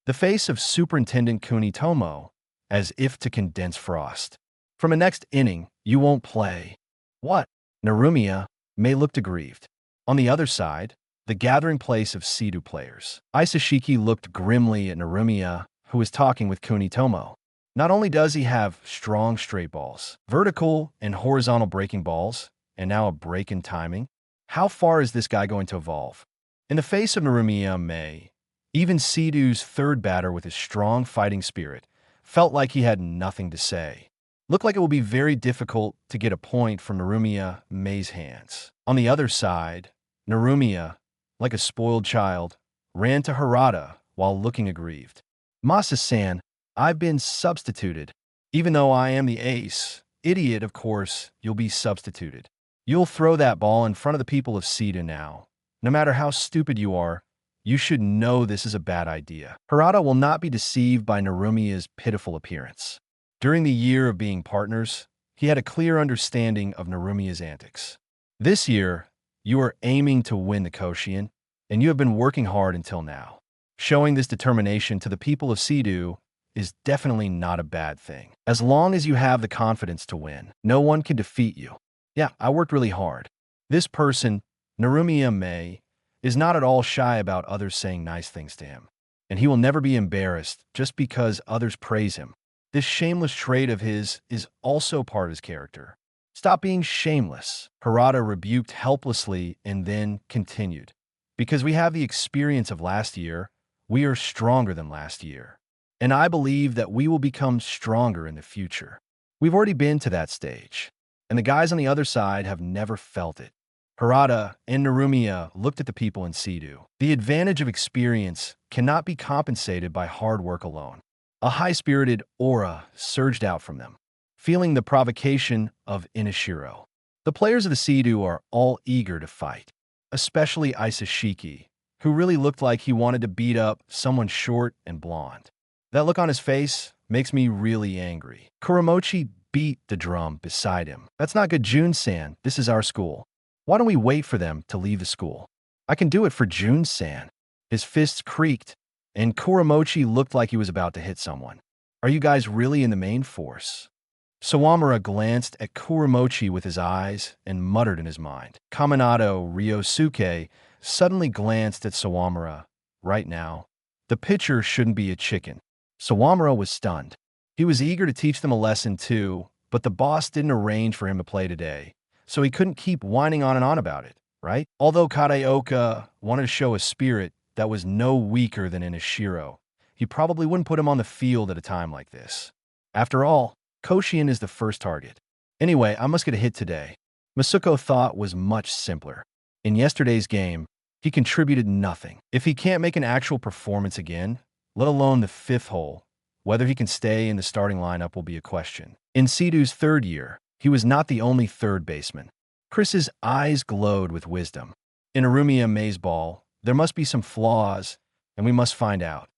The face of Superintendent Kunitomo, as if to condense frost. From a next inning, you won't play. What? Narumiya Mei looked aggrieved. On the other side, the gathering place of Sidu players. Isashiki looked grimly at Narumiya, who was talking with Kunitomo. Not only does he have strong straight balls, vertical and horizontal breaking balls, and now a break in timing, how far is this guy going to evolve? In the face of Narumiya Mei, even Sidu's third batter with his strong fighting spirit felt like he had nothing to say. Looked like it will be very difficult to get a point from Narumiya Mei's hands. On the other side, Narumiya, like a spoiled child, ran to Harada while looking aggrieved. Masa-san, I've been substituted. Even though I am the ace, idiot, of course, you'll be substituted. You'll throw that ball in front of the people of Sita now. No matter how stupid you are, you should know this is a bad idea. Harada will not be deceived by Narumiya's pitiful appearance. During the year of being partners, he had a clear understanding of Narumiya's antics. This year, you are aiming to win the Koshien, and you have been working hard until now. Showing this determination to the people of Sidu is definitely not a bad thing. As long as you have the confidence to win, no one can defeat you. Yeah, I worked really hard. This person, Narumiya Mei, is not at all shy about others saying nice things to him, and he will never be embarrassed just because others praise him. This shameless trait of his is also part of his character. Stop being shameless, Harada rebuked helplessly and then continued. Because we have the experience of last year, we are stronger than last year. And I believe that we will become stronger in the future. We've already been to that stage, and the guys on the other side have never felt it. Harada and Narumiya looked at the people in Sidu. The advantage of experience cannot be compensated by hard work alone. A high-spirited aura surged out from them, feeling the provocation of Inashiro. The players of the Sidu are all eager to fight, especially Isashiki, who really looked like he wanted to beat up someone short and blonde. That look on his face makes me really angry. Kuramochi beat the drum beside him. That's not good, Jun-san. This is our school. Why don't we wait for them to leave the school? I can do it for Jun-san. His fists creaked, and Kuramochi looked like he was about to hit someone. Are you guys really in the main force? Sawamura glanced at Kuramochi with his eyes and muttered in his mind. Kaminato Ryosuke suddenly glanced at Sawamura. Right now, the pitcher shouldn't be a chicken. Sawamura was stunned. He was eager to teach them a lesson too, but the boss didn't arrange for him to play today, so he couldn't keep whining on and on about it, right? Although Kadaoka wanted to show a spirit that was no weaker than Inashiro, he probably wouldn't put him on the field at a time like this. After all, Koshien is the first target. Anyway, I must get a hit today. Masuko thought was much simpler. In yesterday's game, he contributed nothing. If he can't make an actual performance again, let alone the fifth hole, whether he can stay in the starting lineup will be a question. In Sidu's third year, he was not the only third baseman. Chris's eyes glowed with wisdom. In Arumiya May's ball, there must be some flaws, and we must find out.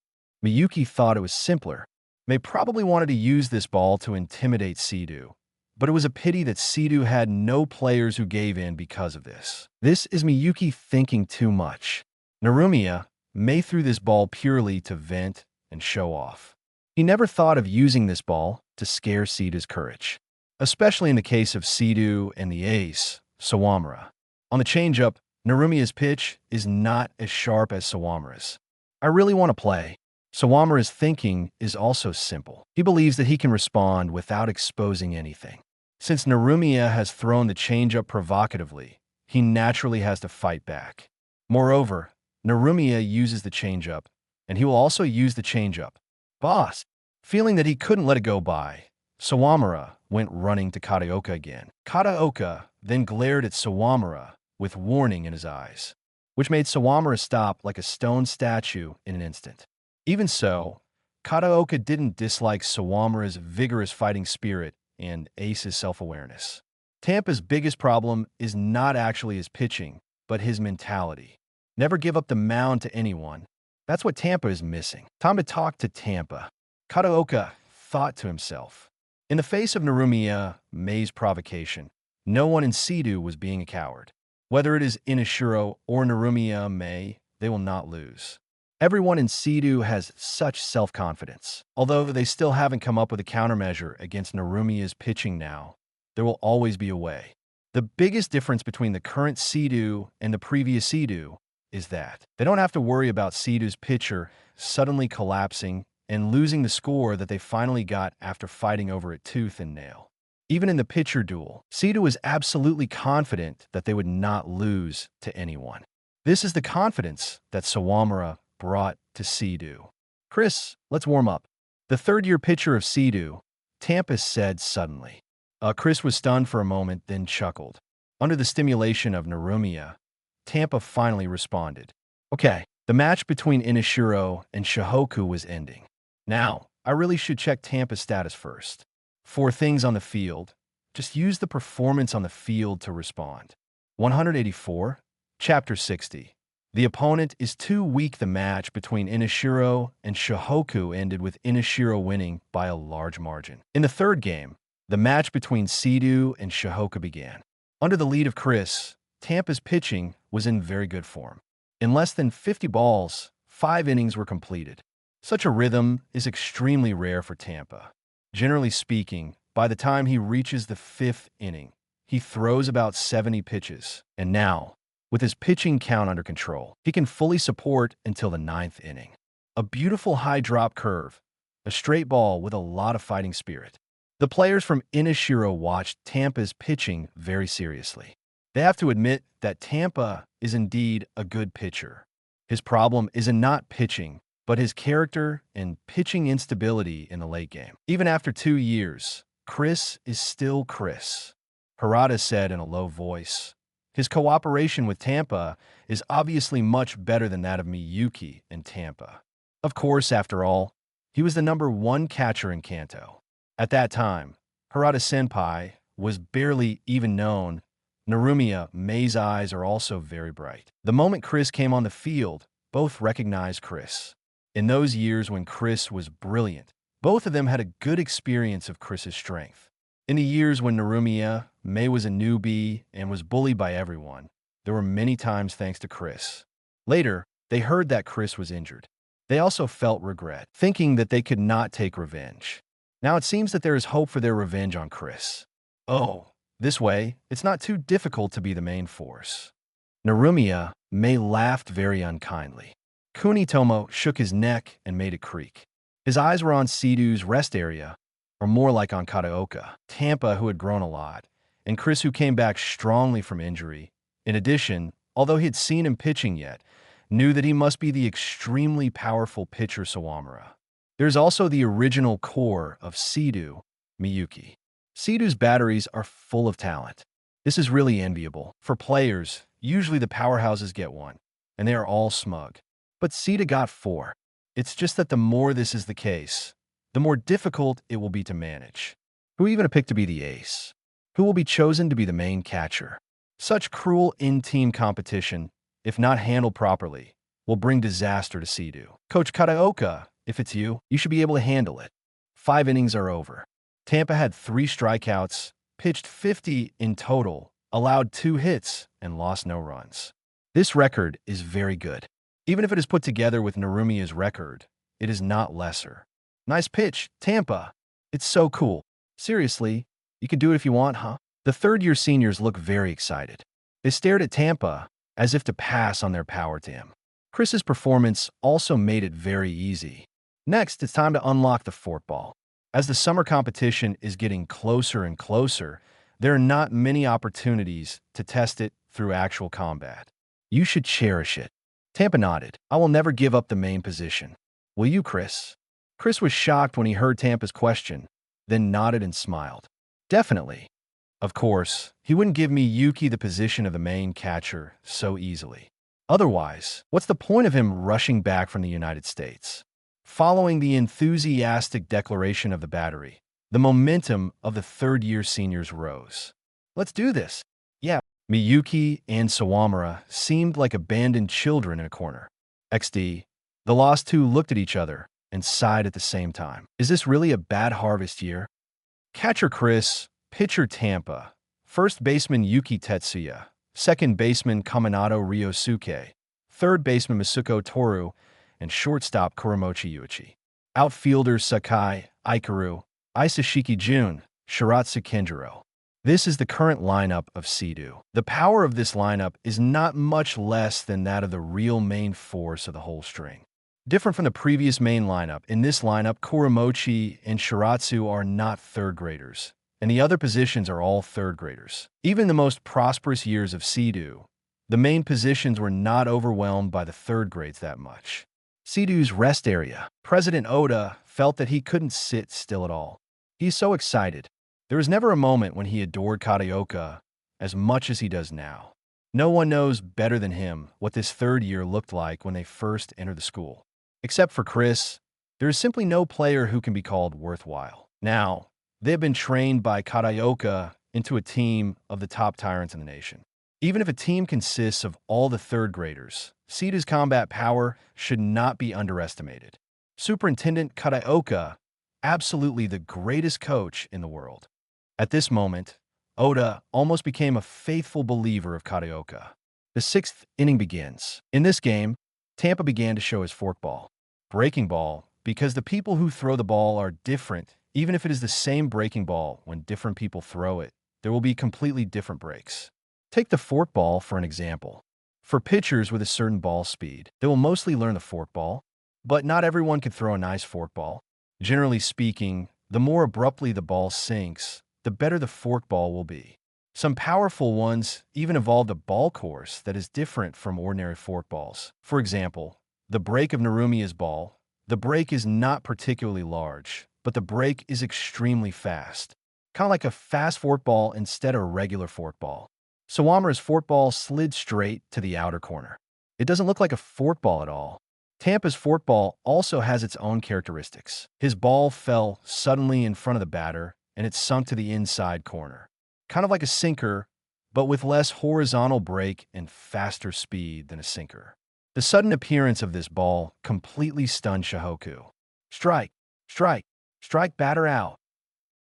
Miyuki thought it was simpler. May probably wanted to use this ball to intimidate Sidu, but it was a pity that Sidu had no players who gave in because of this. This is Miyuki thinking too much. Narumiya May threw this ball purely to vent and show off. He never thought of using this ball to scare Sidu's courage, especially in the case of Sidu and the ace, Sawamura. On the changeup, Narumiya's pitch is not as sharp as Sawamura's. I really want to play. Sawamura's thinking is also simple. He believes that he can respond without exposing anything. Since Narumiya has thrown the changeup provocatively, he naturally has to fight back. Moreover, Narumiya uses the changeup, and he will also use the changeup. Boss! Feeling that he couldn't let it go by, Sawamura went running to Kadaoka again. Kadaoka then glared at Sawamura with warning in his eyes, which made Sawamura stop like a stone statue in an instant. Even so, Kadaoka didn't dislike Sawamura's vigorous fighting spirit and Ace's self-awareness. Tampa's biggest problem is not actually his pitching, but his mentality. Never give up the mound to anyone. That's what Tampa is missing. Time to talk to Tampa. Kadaoka thought to himself. In the face of Narumiya May's provocation, no one in Sidu was being a coward. Whether it is Inashiro or Narumiya May, they will not lose. Everyone in Sidu has such self-confidence. Although they still haven't come up with a countermeasure against Narumiya's pitching now, there will always be a way. The biggest difference between the current Sidu and the previous Sidu is that they don't have to worry about Sidu's pitcher suddenly collapsing and losing the score that they finally got after fighting over it tooth and nail. Even in the pitcher duel, Sidu was absolutely confident that they would not lose to anyone. This is the confidence that Sawamura brought to Sidu. Chris, let's warm up. The third-year pitcher of Sidu, Tampa said suddenly. Chris was stunned for a moment, then chuckled. Under the stimulation of Narumiya, Tampa finally responded. Okay, the match between Inashiro and Shihoku was ending. Now, I really should check Tampa's status first. 4 things on the field. Just use the performance on the field to respond. 184, Chapter 60. The opponent is too weak. The match between Inashiro and Shihoku ended with Inashiro winning by a large margin. In the third game, the match between Sidu and Shihoku began. Under the lead of Chris, Tampa's pitching was in very good form. In less than 50 balls, 5 innings were completed. Such a rhythm is extremely rare for Tampa. Generally speaking, by the time he reaches the 5th inning, he throws about 70 pitches. And now, with his pitching count under control, he can fully support until the 9th inning. A beautiful high drop curve, a straight ball with a lot of fighting spirit. The players from Inashiro watched Tampa's pitching very seriously. They have to admit that Tampa is indeed a good pitcher. His problem is in not pitching, but his character and pitching instability in the late game. Even after 2 years, Chris is still Chris, Harada said in a low voice. His cooperation with Tampa is obviously much better than that of Miyuki in Tampa. Of course, after all, he was the #1 catcher in Kanto. At that time, Harada-senpai was barely even known. Narumiya Mei's eyes are also very bright. The moment Chris came on the field, both recognized Chris. In those years when Chris was brilliant, both of them had a good experience of Chris's strength. In the years when Narumiya Mei was a newbie and was bullied by everyone, there were many times thanks to Chris. Later, they heard that Chris was injured. They also felt regret, thinking that they could not take revenge. Now it seems that there is hope for their revenge on Chris. Oh, this way, it's not too difficult to be the main force. Narumiya Mei laughed very unkindly. Kunitomo shook his neck and made a creak. His eyes were on Sidhu's rest area, or more like on Kataoka, Tampa, who had grown a lot, and Chris, who came back strongly from injury. In addition, although he had seen him pitching yet, knew that he must be the extremely powerful pitcher Sawamura. There's also the original core of Sidhu, Miyuki. Sidhu's batteries are full of talent. This is really enviable. For players, usually the powerhouses get one, and they are all smug. But Sidhu got 4. It's just that the more this is the case, the more difficult it will be to manage. Who are you going to pick to be the ace? Who will be chosen to be the main catcher? Such cruel in-team competition, if not handled properly, will bring disaster to Sidhu. Coach Kataoka, if it's you should be able to handle it. 5 innings are over. Tampa had 3 strikeouts, pitched 50 in total, allowed 2 hits, and lost no runs. This record is very good. Even if it is put together with Narumiya's record, it is not lesser. Nice pitch, Tampa. It's so cool. Seriously, you can do it if you want, huh? The third-year seniors look very excited. They stared at Tampa as if to pass on their power to him. Chris's performance also made it very easy. Next, it's time to unlock the forkball. As the summer competition is getting closer and closer, there are not many opportunities to test it through actual combat. You should cherish it. Tampa nodded. I will never give up the main position. Will you, Chris? Chris was shocked when he heard Tampa's question, then nodded and smiled. Definitely. Of course, he wouldn't give Miyuki the position of the main catcher so easily. Otherwise, what's the point of him rushing back from the United States? Following the enthusiastic declaration of the battery, the momentum of the third-year seniors rose. Let's do this. Yeah. Miyuki and Sawamura seemed like abandoned children in a corner. XD. The lost two looked at each other and sighed at the same time. Is this really a bad harvest year? Catcher Chris, pitcher Tampa, first baseman Yuki Tetsuya, second baseman Kaminato Ryosuke, third baseman Masuko Toru, and shortstop Kuramochi Yuichi. Outfielders Sakai, Ikaru, Isashiki Jun, Shiratsu Kenjiro. This is the current lineup of Sidhu. The power of this lineup is not much less than that of the real main force of the whole string. Different from the previous main lineup, in this lineup, Kuramochi and Shiratsu are not third graders, and the other positions are all third graders. Even in the most prosperous years of Sidhu, the main positions were not overwhelmed by the third grades that much. Sidhu's rest area. President Oda felt that he couldn't sit still at all. He's so excited. There was never a moment when he adored Kataoka as much as he does now. No one knows better than him what this third year looked like when they first entered the school. Except for Chris, there is simply no player who can be called worthwhile. Now, they have been trained by Kataoka into a team of the top tyrants in the nation. Even if a team consists of all the third graders, Sidhu's combat power should not be underestimated. Superintendent Kataoka, absolutely the greatest coach in the world. At this moment, Oda almost became a faithful believer of Kataoka. The 6th inning begins. In this game, Tampa began to show his forkball, breaking ball, because the people who throw the ball are different. Even if it is the same breaking ball, when different people throw it, there will be completely different breaks. Take the forkball for an example. For pitchers with a certain ball speed, they will mostly learn the forkball, but not everyone can throw a nice forkball. Generally speaking, the more abruptly the ball sinks, the better the forkball will be. Some powerful ones even evolved a ball course that is different from ordinary forkballs. For example, The break of Narumiya's ball. The break is not particularly large, but the break is extremely fast. Kind of like a fast forkball instead of a regular forkball. Sawamura's forkball slid straight to the outer corner. It doesn't look like a forkball at all. Tampa's forkball also has its own characteristics. His ball fell suddenly in front of the batter, and it sunk to the inside corner. Kind of like a sinker, but with less horizontal break and faster speed than a sinker. The sudden appearance of this ball completely stunned Shohoku. Strike, strike, strike, batter out.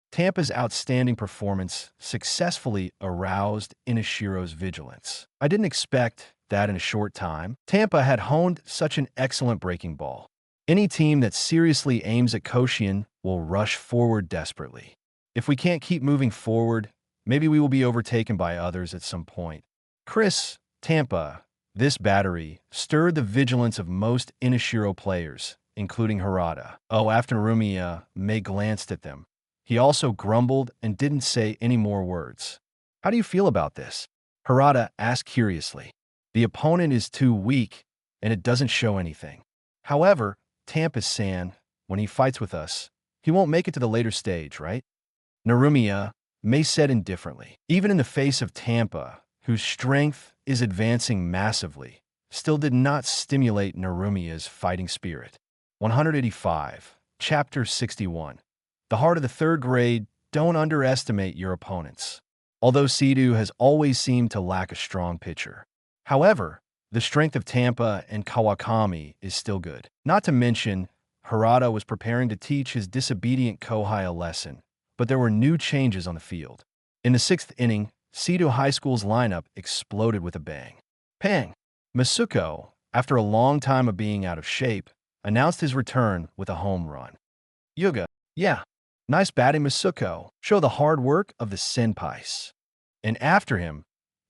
Tampa's outstanding performance successfully aroused Inishiro's vigilance. I didn't expect that in a short time. Tampa had honed such an excellent breaking ball. Any team that seriously aims at Koshien will rush forward desperately. If we can't keep moving forward, maybe we will be overtaken by others at some point. Tampa, this battery, stirred the vigilance of most Inishiro players, including Harada. After Narumiya May glanced at them, he also grumbled and didn't say any more words. How do you feel about this? Harada asked curiously. The opponent is too weak, and it doesn't show anything. However, Tampa-san, when he fights with us, he won't make it to the later stage, right? Narumiya May said indifferently. Even in the face of Tampa, whose strength is advancing massively, still did not stimulate Narumiya's fighting spirit. 185, Chapter 61. The heart of the third grade, don't underestimate your opponents. Although Seedoo has always seemed to lack a strong pitcher. However, the strength of Tampa and Kawakami is still good. Not to mention, Harada was preparing to teach his disobedient Kohai a lesson, but there were new changes on the field. In the 6th inning, Seedoo High School's lineup exploded with a bang. Pang! Masuko, after a long time of being out of shape, announced his return with a home run. Yuga, yeah, nice batting Masuko. Show the hard work of the senpais. And after him,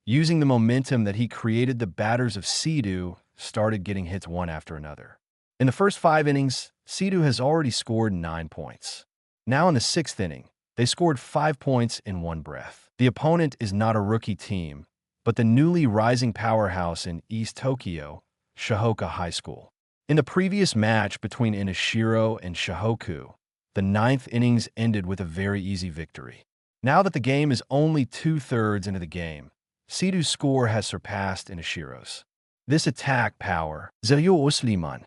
using the momentum that he created, the batters of Seedoo started getting hits one after another. In the first 5 innings, Seedoo has already scored 9 points. Now in the 6th inning, they scored 5 points in one breath. The opponent is not a rookie team, but the newly rising powerhouse in East Tokyo, Shohoku High School. In the previous match between Inishiro and Shohoku, the 9th innings ended with a very easy victory. Now that the game is only 2/3 into the game, Seedoo's score has surpassed Inishiro's. This attack power, Zayu Usliman.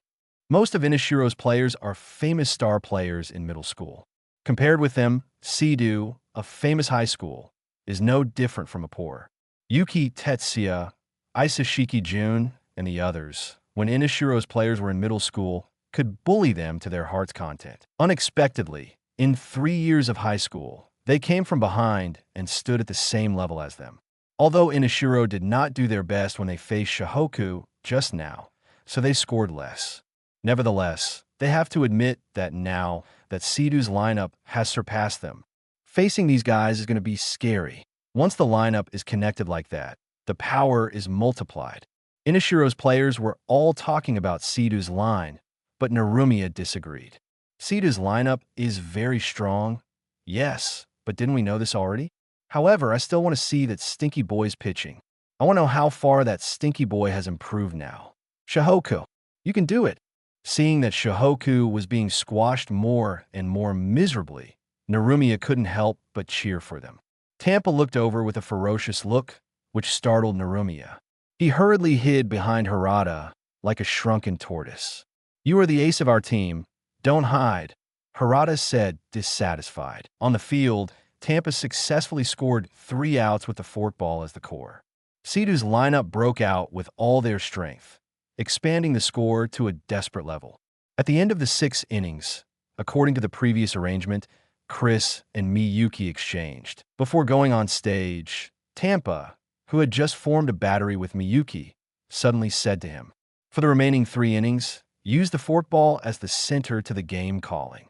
Most of Inishiro's players are famous star players in middle school. Compared with them, Seedoo, a famous high school, is no different from a poor. Yuki Tetsuya, Isashiki Jun, and the others, when Inishiro's players were in middle school, could bully them to their heart's content. Unexpectedly, in 3 years of high school, they came from behind and stood at the same level as them. Although Inishiro did not do their best when they faced Shohoku just now, so they scored less. Nevertheless, they have to admit that now that Seedoo's lineup has surpassed them, facing these guys is going to be scary. Once the lineup is connected like that, the power is multiplied. Inishiro's players were all talking about Seedoo's line, but Narumiya disagreed. Seedoo's lineup is very strong, yes, but didn't we know this already? However, I still want to see that Stinky Boy's pitching. I want to know how far that Stinky Boy has improved now. Shohoku, you can do it. Seeing that Shohoku was being squashed more and more miserably, Narumiya couldn't help but cheer for them. Tampa looked over with a ferocious look, which startled Narumiya. He hurriedly hid behind Harada like a shrunken tortoise. You are the ace of our team. Don't hide, Harada said, dissatisfied. On the field, Tampa successfully scored 3 outs with the forkball as the core. Seedoo's lineup broke out with all their strength, expanding the score to a desperate level. At the end of the 6 innings, according to the previous arrangement, Chris and Miyuki exchanged. Before going on stage, Tampa, who had just formed a battery with Miyuki, suddenly said to him, "For the remaining 3 innings, use the forkball as the center to the game calling."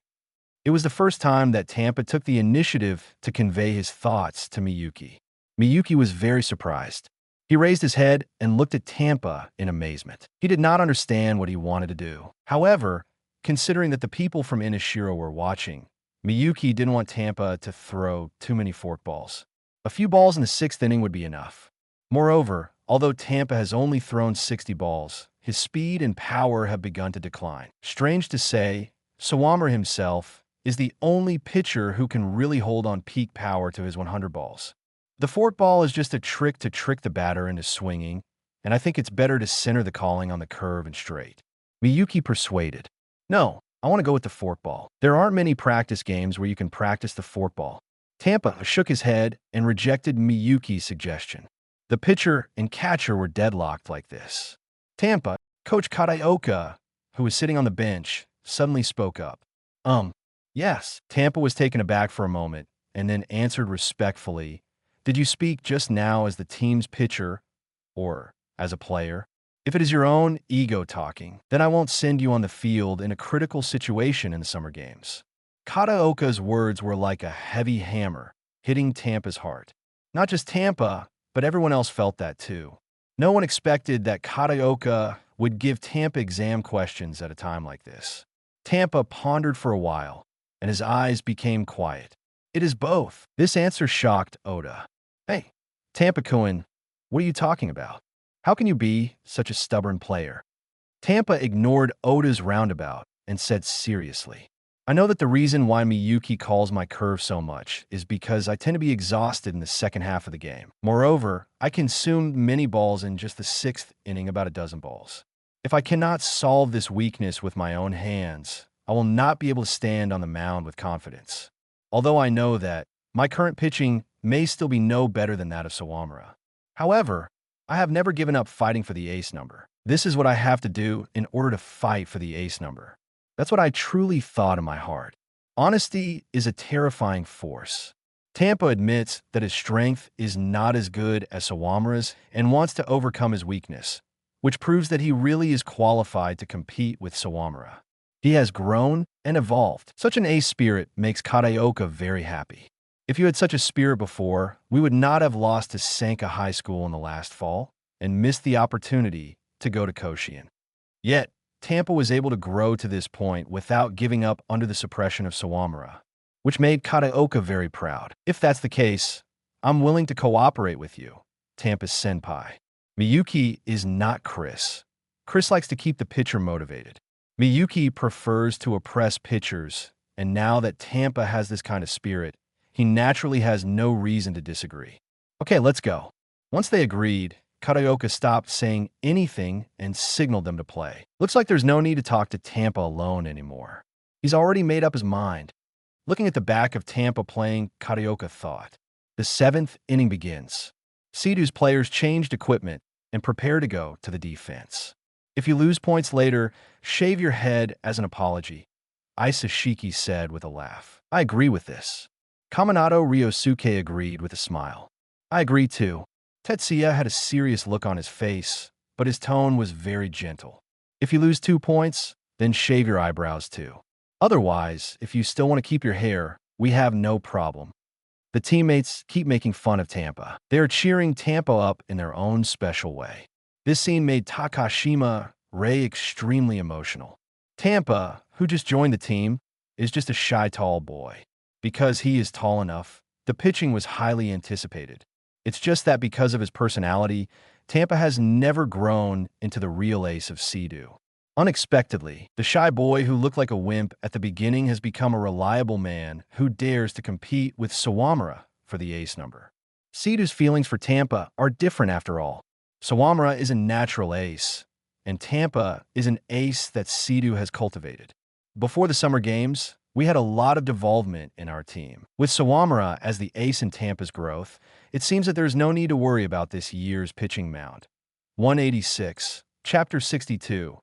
It was the first time that Tampa took the initiative to convey his thoughts to Miyuki. Miyuki was very surprised. He raised his head and looked at Tampa in amazement. He did not understand what he wanted to do. However, considering that the people from Inishiro were watching, Miyuki didn't want Tampa to throw too many forkballs. A few balls in the 6th inning would be enough. Moreover, although Tampa has only thrown 60 balls, his speed and power have begun to decline. Strange to say, Sawamura himself is the only pitcher who can really hold on peak power to his 100 balls. The fork ball is just a trick to trick the batter into swinging, and I think it's better to center the calling on the curve and straight. Miyuki persuaded. No, I want to go with the fork ball. There aren't many practice games where you can practice the fork ball. Tampa shook his head and rejected Miyuki's suggestion. The pitcher and catcher were deadlocked like this. Tampa, Coach Kataoka, who was sitting on the bench, suddenly spoke up. Yes. Tampa was taken aback for a moment and then answered respectfully. Did you speak just now as the team's pitcher or as a player? If it is your own ego talking, then I won't send you on the field in a critical situation in the summer games. Kataoka's words were like a heavy hammer hitting Tampa's heart. Not just Tampa, but everyone else felt that too. No one expected that Kataoka would give Tampa exam questions at a time like this. Tampa pondered for a while, and his eyes became quiet. It is both. This answer shocked Oda. Hey, Tampa-kun, what are you talking about? How can you be such a stubborn player? Tampa ignored Oda's roundabout and said seriously, I know that the reason why Miyuki calls my curve so much is because I tend to be exhausted in the second half of the game. Moreover, I consumed many balls in just the 6th inning, about a dozen balls. If I cannot solve this weakness with my own hands, I will not be able to stand on the mound with confidence. Although I know that my current pitching may still be no better than that of Sawamura. However, I have never given up fighting for the ace number. This is what I have to do in order to fight for the ace number. That's what I truly thought in my heart. Honesty is a terrifying force. Tampa admits that his strength is not as good as Sawamura's and wants to overcome his weakness, which proves that he really is qualified to compete with Sawamura. He has grown and evolved. Such an ace spirit makes Kataoka very happy. If you had such a spirit before, we would not have lost to Sanka High School in the last fall and missed the opportunity to go to Koshien. Yet, Tampa was able to grow to this point without giving up under the suppression of Sawamura, which made Kataoka very proud. If that's the case, I'm willing to cooperate with you, Tampa's senpai. Miyuki is not Chris. Chris likes to keep the pitcher motivated. Miyuki prefers to oppress pitchers, and now that Tampa has this kind of spirit, he naturally has no reason to disagree. Okay, let's go. Once they agreed, Kataoka stopped saying anything and signaled them to play. Looks like there's no need to talk to Tampa alone anymore. He's already made up his mind. Looking at the back of Tampa playing, Kataoka thought. The 7th inning begins. Seedu's players changed equipment and prepare to go to the defense. If you lose points later, shave your head as an apology, Isashiki said with a laugh. I agree with this. Kaminato Ryosuke agreed with a smile. I agree too. Tetsuya had a serious look on his face, but his tone was very gentle. If you lose 2 points, then shave your eyebrows too. Otherwise, if you still want to keep your hair, we have no problem. The teammates keep making fun of Tampa. They are cheering Tampa up in their own special way. This scene made Takashima Rei extremely emotional. Tampa, who just joined the team, is just a shy tall boy. Because he is tall enough, the pitching was highly anticipated. It's just that because of his personality, Tampa has never grown into the real ace of Seidu. Unexpectedly, the shy boy who looked like a wimp at the beginning has become a reliable man who dares to compete with Sawamura for the ace number. Seidu's feelings for Tampa are different after all. Sawamura is a natural ace, and Tampa is an ace that Seidu has cultivated. Before the summer games, we had a lot of development in our team. With Sawamura as the ace in Tampa's growth, it seems that there's no need to worry about this year's pitching mound. 186, Chapter 62.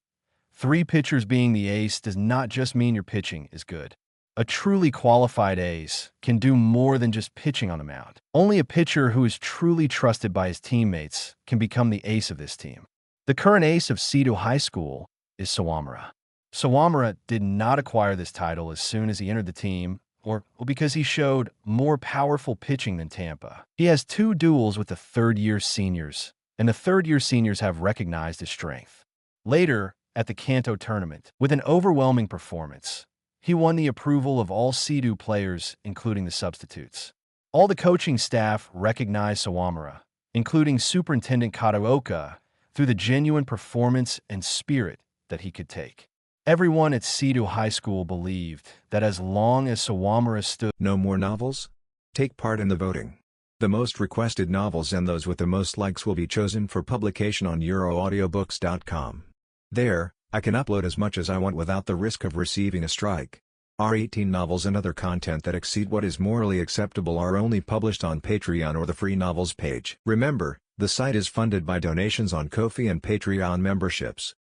3 pitchers being the ace does not just mean your pitching is good. A truly qualified ace can do more than just pitching on the mound. Only a pitcher who is truly trusted by his teammates can become the ace of this team. The current ace of Seidu High School is Sawamura. Sawamura did not acquire this title as soon as he entered the team, or because he showed more powerful pitching than Tampa. He has 2 duels with the third-year seniors, and the third-year seniors have recognized his strength. Later, at the Kanto tournament, with an overwhelming performance, he won the approval of all Seidu players, including the substitutes. All the coaching staff recognized Sawamura, including Superintendent Kataoka, through the genuine performance and spirit that he could take. Everyone at Seco High School believed that as long as Sawamura stood. No more novels? Take part in the voting. The most requested novels and those with the most likes will be chosen for publication on euroaudiobooks.com. There, I can upload as much as I want without the risk of receiving a strike. Our 18 novels and other content that exceed what is morally acceptable are only published on Patreon or the free novels page. Remember, the site is funded by donations on Ko-fi and Patreon memberships.